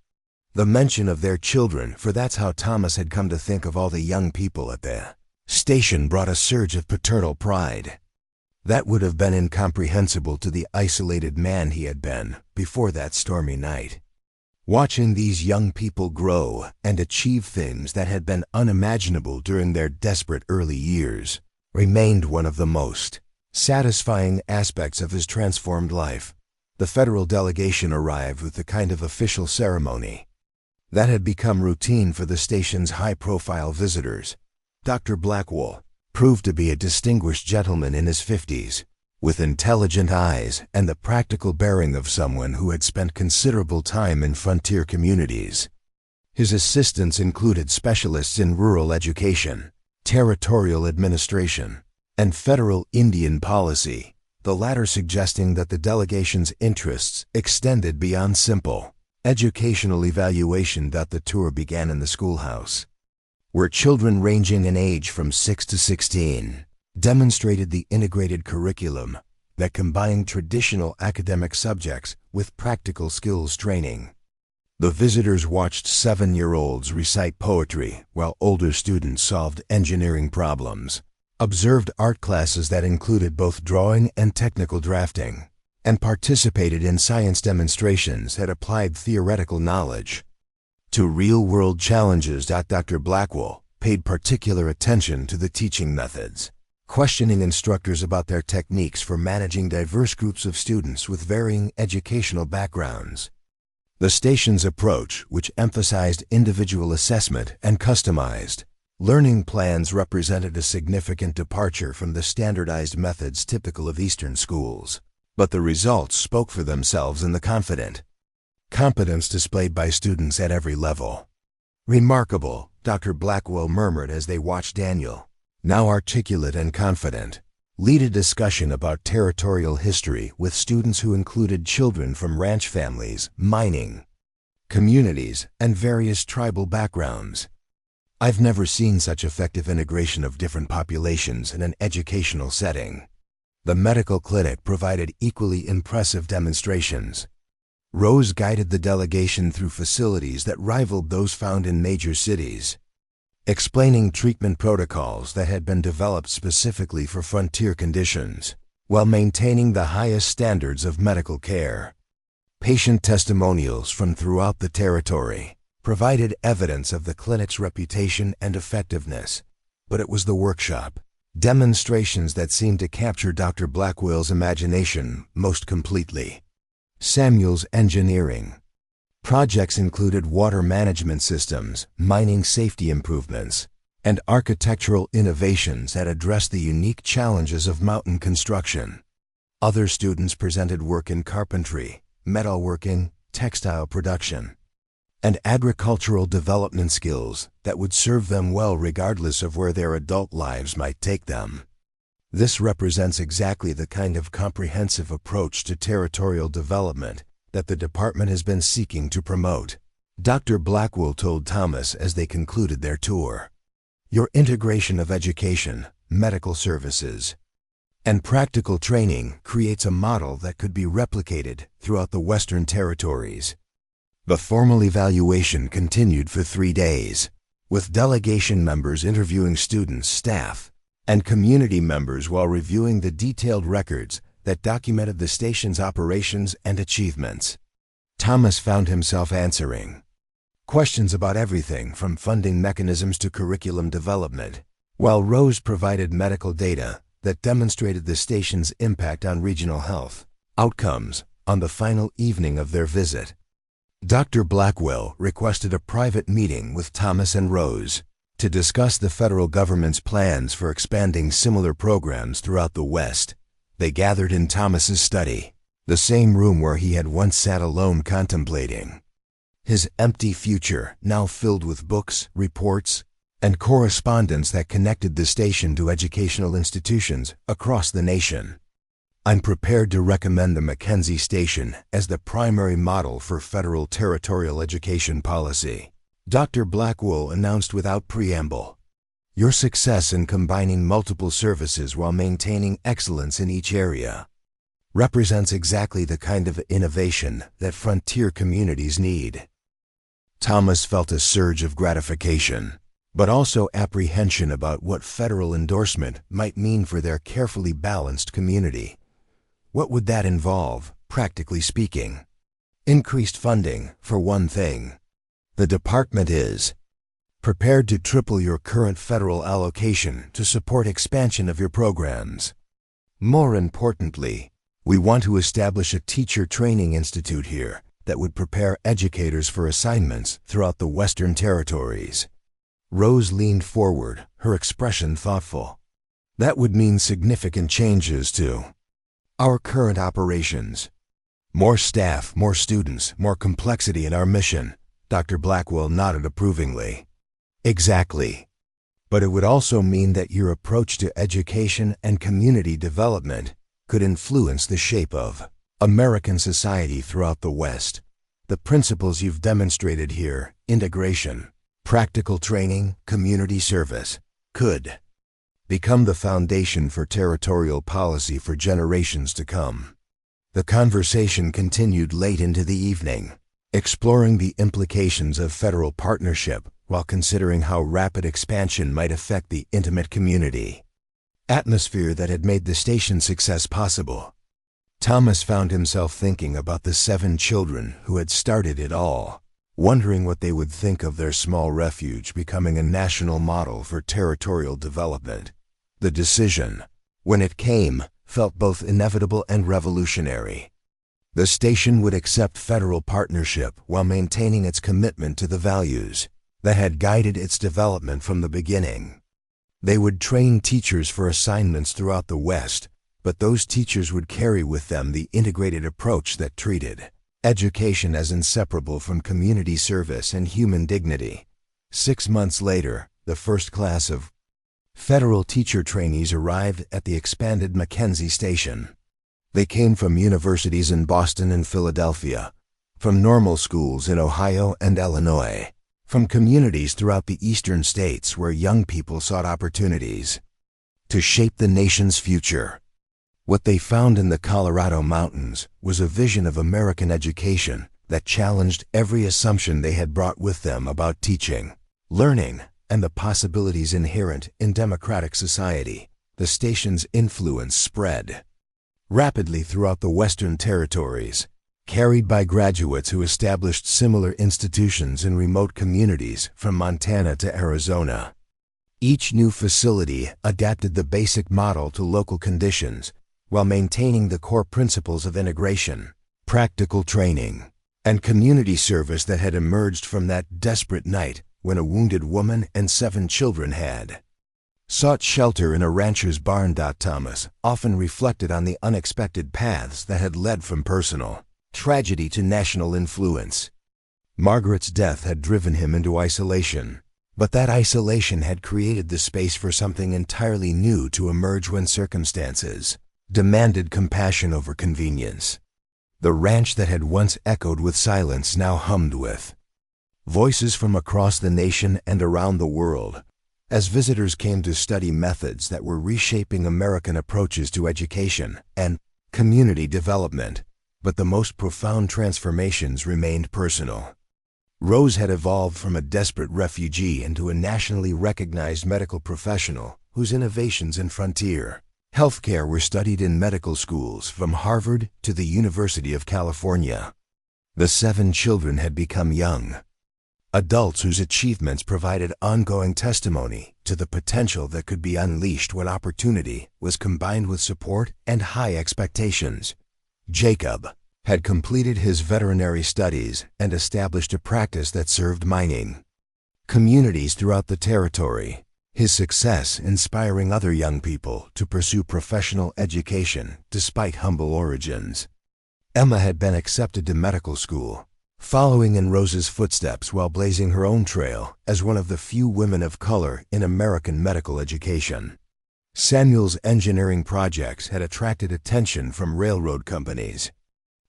The mention of their children, for that's how Thomas had come to think of all the young people at the station, brought a surge of paternal pride. That would have been incomprehensible to the isolated man he had been before that stormy night. Watching these young people grow and achieve things that had been unimaginable during their desperate early years remained one of the most satisfying aspects of his transformed life. The federal delegation arrived with the kind of official ceremony that had become routine for the station's high-profile visitors. Dr. Blackwell proved to be a distinguished gentleman in his 50s, with intelligent eyes and the practical bearing of someone who had spent considerable time in frontier communities. His assistants included specialists in rural education, territorial administration, and federal Indian policy, the latter suggesting that the delegation's interests extended beyond simple educational evaluation. The tour began in the schoolhouse, where children ranging in age from 6 to 16 demonstrated the integrated curriculum that combined traditional academic subjects with practical skills training. The visitors watched 7-year-olds recite poetry while older students solved engineering problems, observed art classes that included both drawing and technical drafting, and participated in science demonstrations that applied theoretical knowledge to real-world challenges. Dr. Blackwell paid particular attention to the teaching methods, questioning instructors about their techniques for managing diverse groups of students with varying educational backgrounds. The station's approach, which emphasized individual assessment and customized learning plans, represented a significant departure from the standardized methods typical of Eastern schools. But the results spoke for themselves in the confident competence displayed by students at every level. "Remarkable," Dr. Blackwell murmured as they watched Daniel, now articulate and confident, lead a discussion about territorial history with students who included children from ranch families, mining communities, and various tribal backgrounds. "I've never seen such effective integration of different populations in an educational setting." The medical clinic provided equally impressive demonstrations. Rose guided the delegation through facilities that rivaled those found in major cities, explaining treatment protocols that had been developed specifically for frontier conditions, while maintaining the highest standards of medical care. Patient testimonials from throughout the territory provided evidence of the clinic's reputation and effectiveness, but it was the workshop demonstrations that seemed to capture Dr. Blackwell's imagination most completely. Samuel's engineering projects included water management systems, mining safety improvements, and architectural innovations that addressed the unique challenges of mountain construction. Other students presented work in carpentry, metalworking, textile production, and agricultural development skills that would serve them well regardless of where their adult lives might take them. This represents exactly the kind of comprehensive approach to territorial development that the department has been seeking to promote, Dr. Blackwell told Thomas as they concluded their tour. "Your integration of education, medical services, and practical training creates a model that could be replicated throughout the Western Territories." The formal evaluation continued for 3 days, with delegation members interviewing students, staff, and community members while reviewing the detailed records that documented the station's operations and achievements. Thomas found himself answering questions about everything from funding mechanisms to curriculum development, while Rose provided medical data that demonstrated the station's impact on regional health outcomes. On the final evening of their visit, Dr. Blackwell requested a private meeting with Thomas and Rose to discuss the federal government's plans for expanding similar programs throughout the West. They gathered in Thomas's study, the same room where he had once sat alone contemplating his empty future, now filled with books, reports, and correspondence that connected the station to educational institutions across the nation. "I'm prepared to recommend the Mackenzie Station as the primary model for federal territorial education policy," Dr. Blackwell announced without preamble. Your success in combining multiple services while maintaining excellence in each area represents exactly the kind of innovation that frontier communities need. Thomas felt a surge of gratification, but also apprehension about what federal endorsement might mean for their carefully balanced community. What would that involve, practically speaking? Increased funding, for one thing. The department is prepared to triple your current federal allocation to support expansion of your programs. More importantly, we want to establish a teacher training institute here that would prepare educators for assignments throughout the Western Territories. Rose leaned forward, her expression thoughtful. That would mean significant changes to our current operations. More staff, more students, more complexity in our mission. Dr. Blackwell nodded approvingly. Exactly. But it would also mean that your approach to education and community development could influence the shape of American society throughout the West. The principles you've demonstrated here, integration, practical training, community service, could become the foundation for territorial policy for generations to come. The conversation continued late into the evening, exploring the implications of federal partnership while considering how rapid expansion might affect the intimate community atmosphere that had made the station's success possible. Thomas found himself thinking about the 7 children who had started it all, wondering what they would think of their small refuge becoming a national model for territorial development. The decision, when it came, felt both inevitable and revolutionary. The station would accept federal partnership while maintaining its commitment to the values that had guided its development from the beginning. They would train teachers for assignments throughout the West, but those teachers would carry with them the integrated approach that treated education as inseparable from community service and human dignity. 6 months later, the first class of federal teacher trainees arrived at the expanded Mackenzie Station. They came from universities in Boston and Philadelphia, from normal schools in Ohio and Illinois, from communities throughout the eastern states where young people sought opportunities to shape the nation's future. What they found in the Colorado mountains was a vision of American education that challenged every assumption they had brought with them about teaching, learning, and the possibilities inherent in democratic society. The station's influence spread rapidly throughout the Western Territories, carried by graduates who established similar institutions in remote communities from Montana to Arizona. Each new facility adapted the basic model to local conditions while maintaining the core principles of integration, practical training, and community service that had emerged from that desperate night when a wounded woman and 7 children had sought shelter in a rancher's barn. Thomas often reflected on the unexpected paths that had led from personal tragedy to national influence. Margaret's death had driven him into isolation, but that isolation had created the space for something entirely new to emerge when circumstances demanded compassion over convenience. The ranch that had once echoed with silence now hummed with voices from across the nation and around the world, as visitors came to study methods that were reshaping American approaches to education and community development. But the most profound transformations remained personal. Rose had evolved from a desperate refugee into a nationally recognized medical professional whose innovations in frontier healthcare were studied in medical schools from Harvard to the University of California. The 7 children had become young adults whose achievements provided ongoing testimony to the potential that could be unleashed when opportunity was combined with support and high expectations. Jacob had completed his veterinary studies and established a practice that served mining communities throughout the territory, his success inspiring other young people to pursue professional education despite humble origins. Emma had been accepted to medical school, following in Rose's footsteps while blazing her own trail as one of the few women of color in American medical education. Samuel's engineering projects had attracted attention from railroad companies,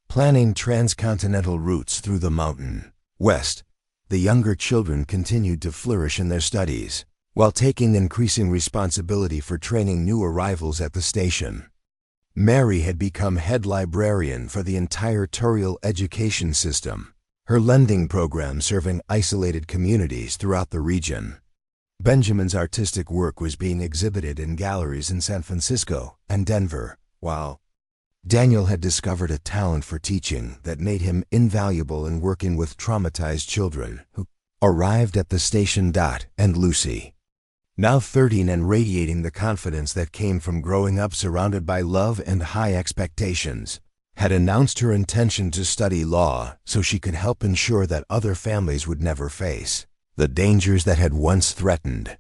planning transcontinental routes through the mountain west. The younger children continued to flourish in their studies, while taking increasing responsibility for training new arrivals at the station. Mary had become head librarian for the entire Turiel education system, her lending program serving isolated communities throughout the region. Benjamin's artistic work was being exhibited in galleries in San Francisco and Denver, while Daniel had discovered a talent for teaching that made him invaluable in working with traumatized children who arrived at the station. And Lucy, now 13 and radiating the confidence that came from growing up surrounded by love and high expectations, had announced her intention to study law so she could help ensure that other families would never face the dangers that had once threatened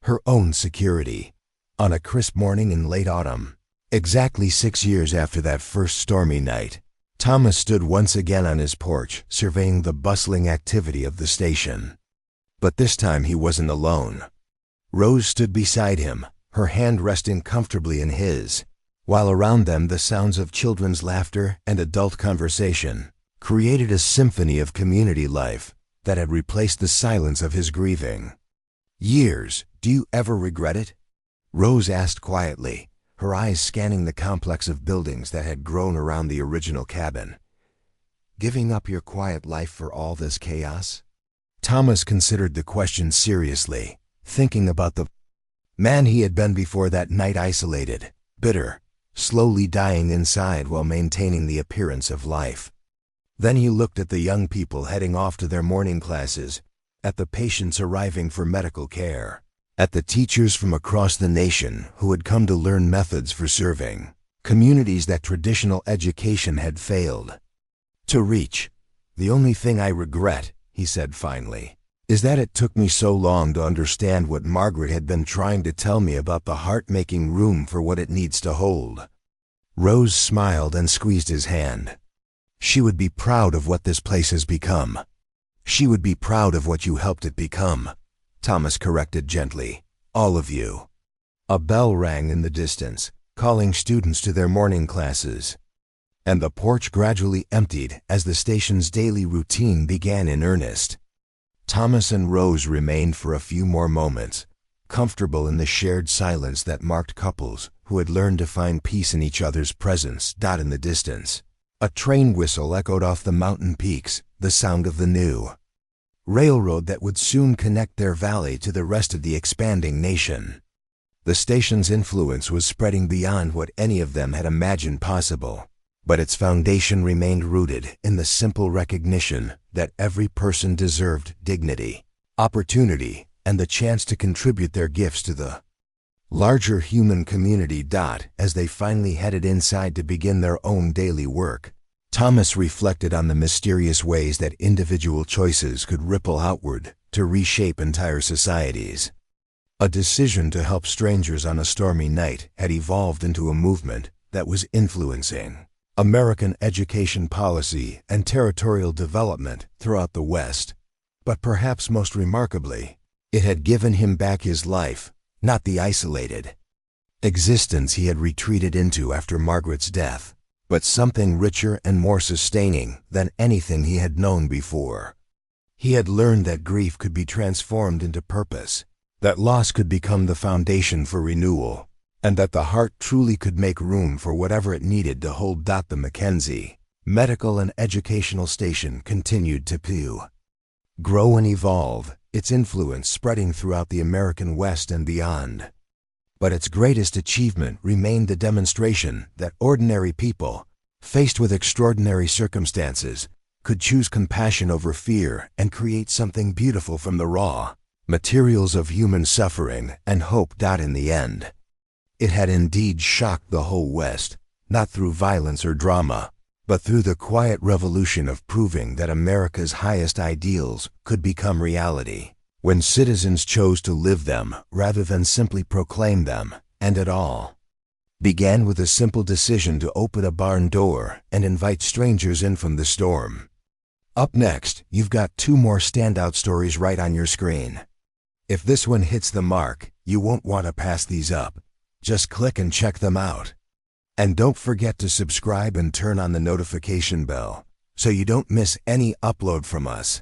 her own security. On a crisp morning in late autumn, exactly 6 years after that first stormy night, Thomas stood once again on his porch, surveying the bustling activity of the station. But this time he wasn't alone. Rose stood beside him, her hand resting comfortably in his, while around them the sounds of children's laughter and adult conversation created a symphony of community life that had replaced the silence of his grieving. "Years, do you ever regret it?" Rose asked quietly, her eyes scanning the complex of buildings that had grown around the original cabin. "Giving up your quiet life for all this chaos?" Thomas considered the question seriously, thinking about the man he had been before that night, isolated, bitter, slowly dying inside while maintaining the appearance of life. Then he looked at the young people heading off to their morning classes, at the patients arriving for medical care, at the teachers from across the nation who had come to learn methods for serving communities that traditional education had failed to reach. "The only thing I regret," he said finally, "is that it took me so long to understand what Margaret had been trying to tell me about the heart making room for what it needs to hold." Rose smiled and squeezed his hand. "She would be proud of what this place has become." "She would be proud of what you helped it become," Thomas corrected gently. "All of you." A bell rang in the distance, calling students to their morning classes, and the porch gradually emptied as the station's daily routine began in earnest. Thomas and Rose remained for a few more moments, comfortable in the shared silence that marked couples who had learned to find peace in each other's presence. In the distance, a train whistle echoed off the mountain peaks, the sound of the new railroad that would soon connect their valley to the rest of the expanding nation. The station's influence was spreading beyond what any of them had imagined possible, but its foundation remained rooted in the simple recognition that every person deserved dignity, opportunity, and the chance to contribute their gifts to the larger human community. As they finally headed inside to begin their own daily work, Thomas reflected on the mysterious ways that individual choices could ripple outward to reshape entire societies. A decision to help strangers on a stormy night had evolved into a movement that was influencing American education policy and territorial development throughout the West. But perhaps most remarkably, it had given him back his life, not the isolated existence he had retreated into after Margaret's death, but something richer and more sustaining than anything he had known before. He had learned that grief could be transformed into purpose, that loss could become the foundation for renewal, and that the heart truly could make room for whatever it needed to hold. The Mackenzie Medical and Educational Station continued to grow and evolve, its influence spreading throughout the American West and beyond. But its greatest achievement remained the demonstration that ordinary people, faced with extraordinary circumstances, could choose compassion over fear and create something beautiful from the raw materials of human suffering and hope. In the end, it had indeed shocked the whole West, not through violence or drama, but through the quiet revolution of proving that America's highest ideals could become reality when citizens chose to live them rather than simply proclaim them. And it all began with a simple decision to open a barn door and invite strangers in from the storm. Up next, you've got 2 more standout stories right on your screen. If this one hits the mark, you won't want to pass these up. Just click and check them out. And don't forget to subscribe and turn on the notification bell so you don't miss any upload from us.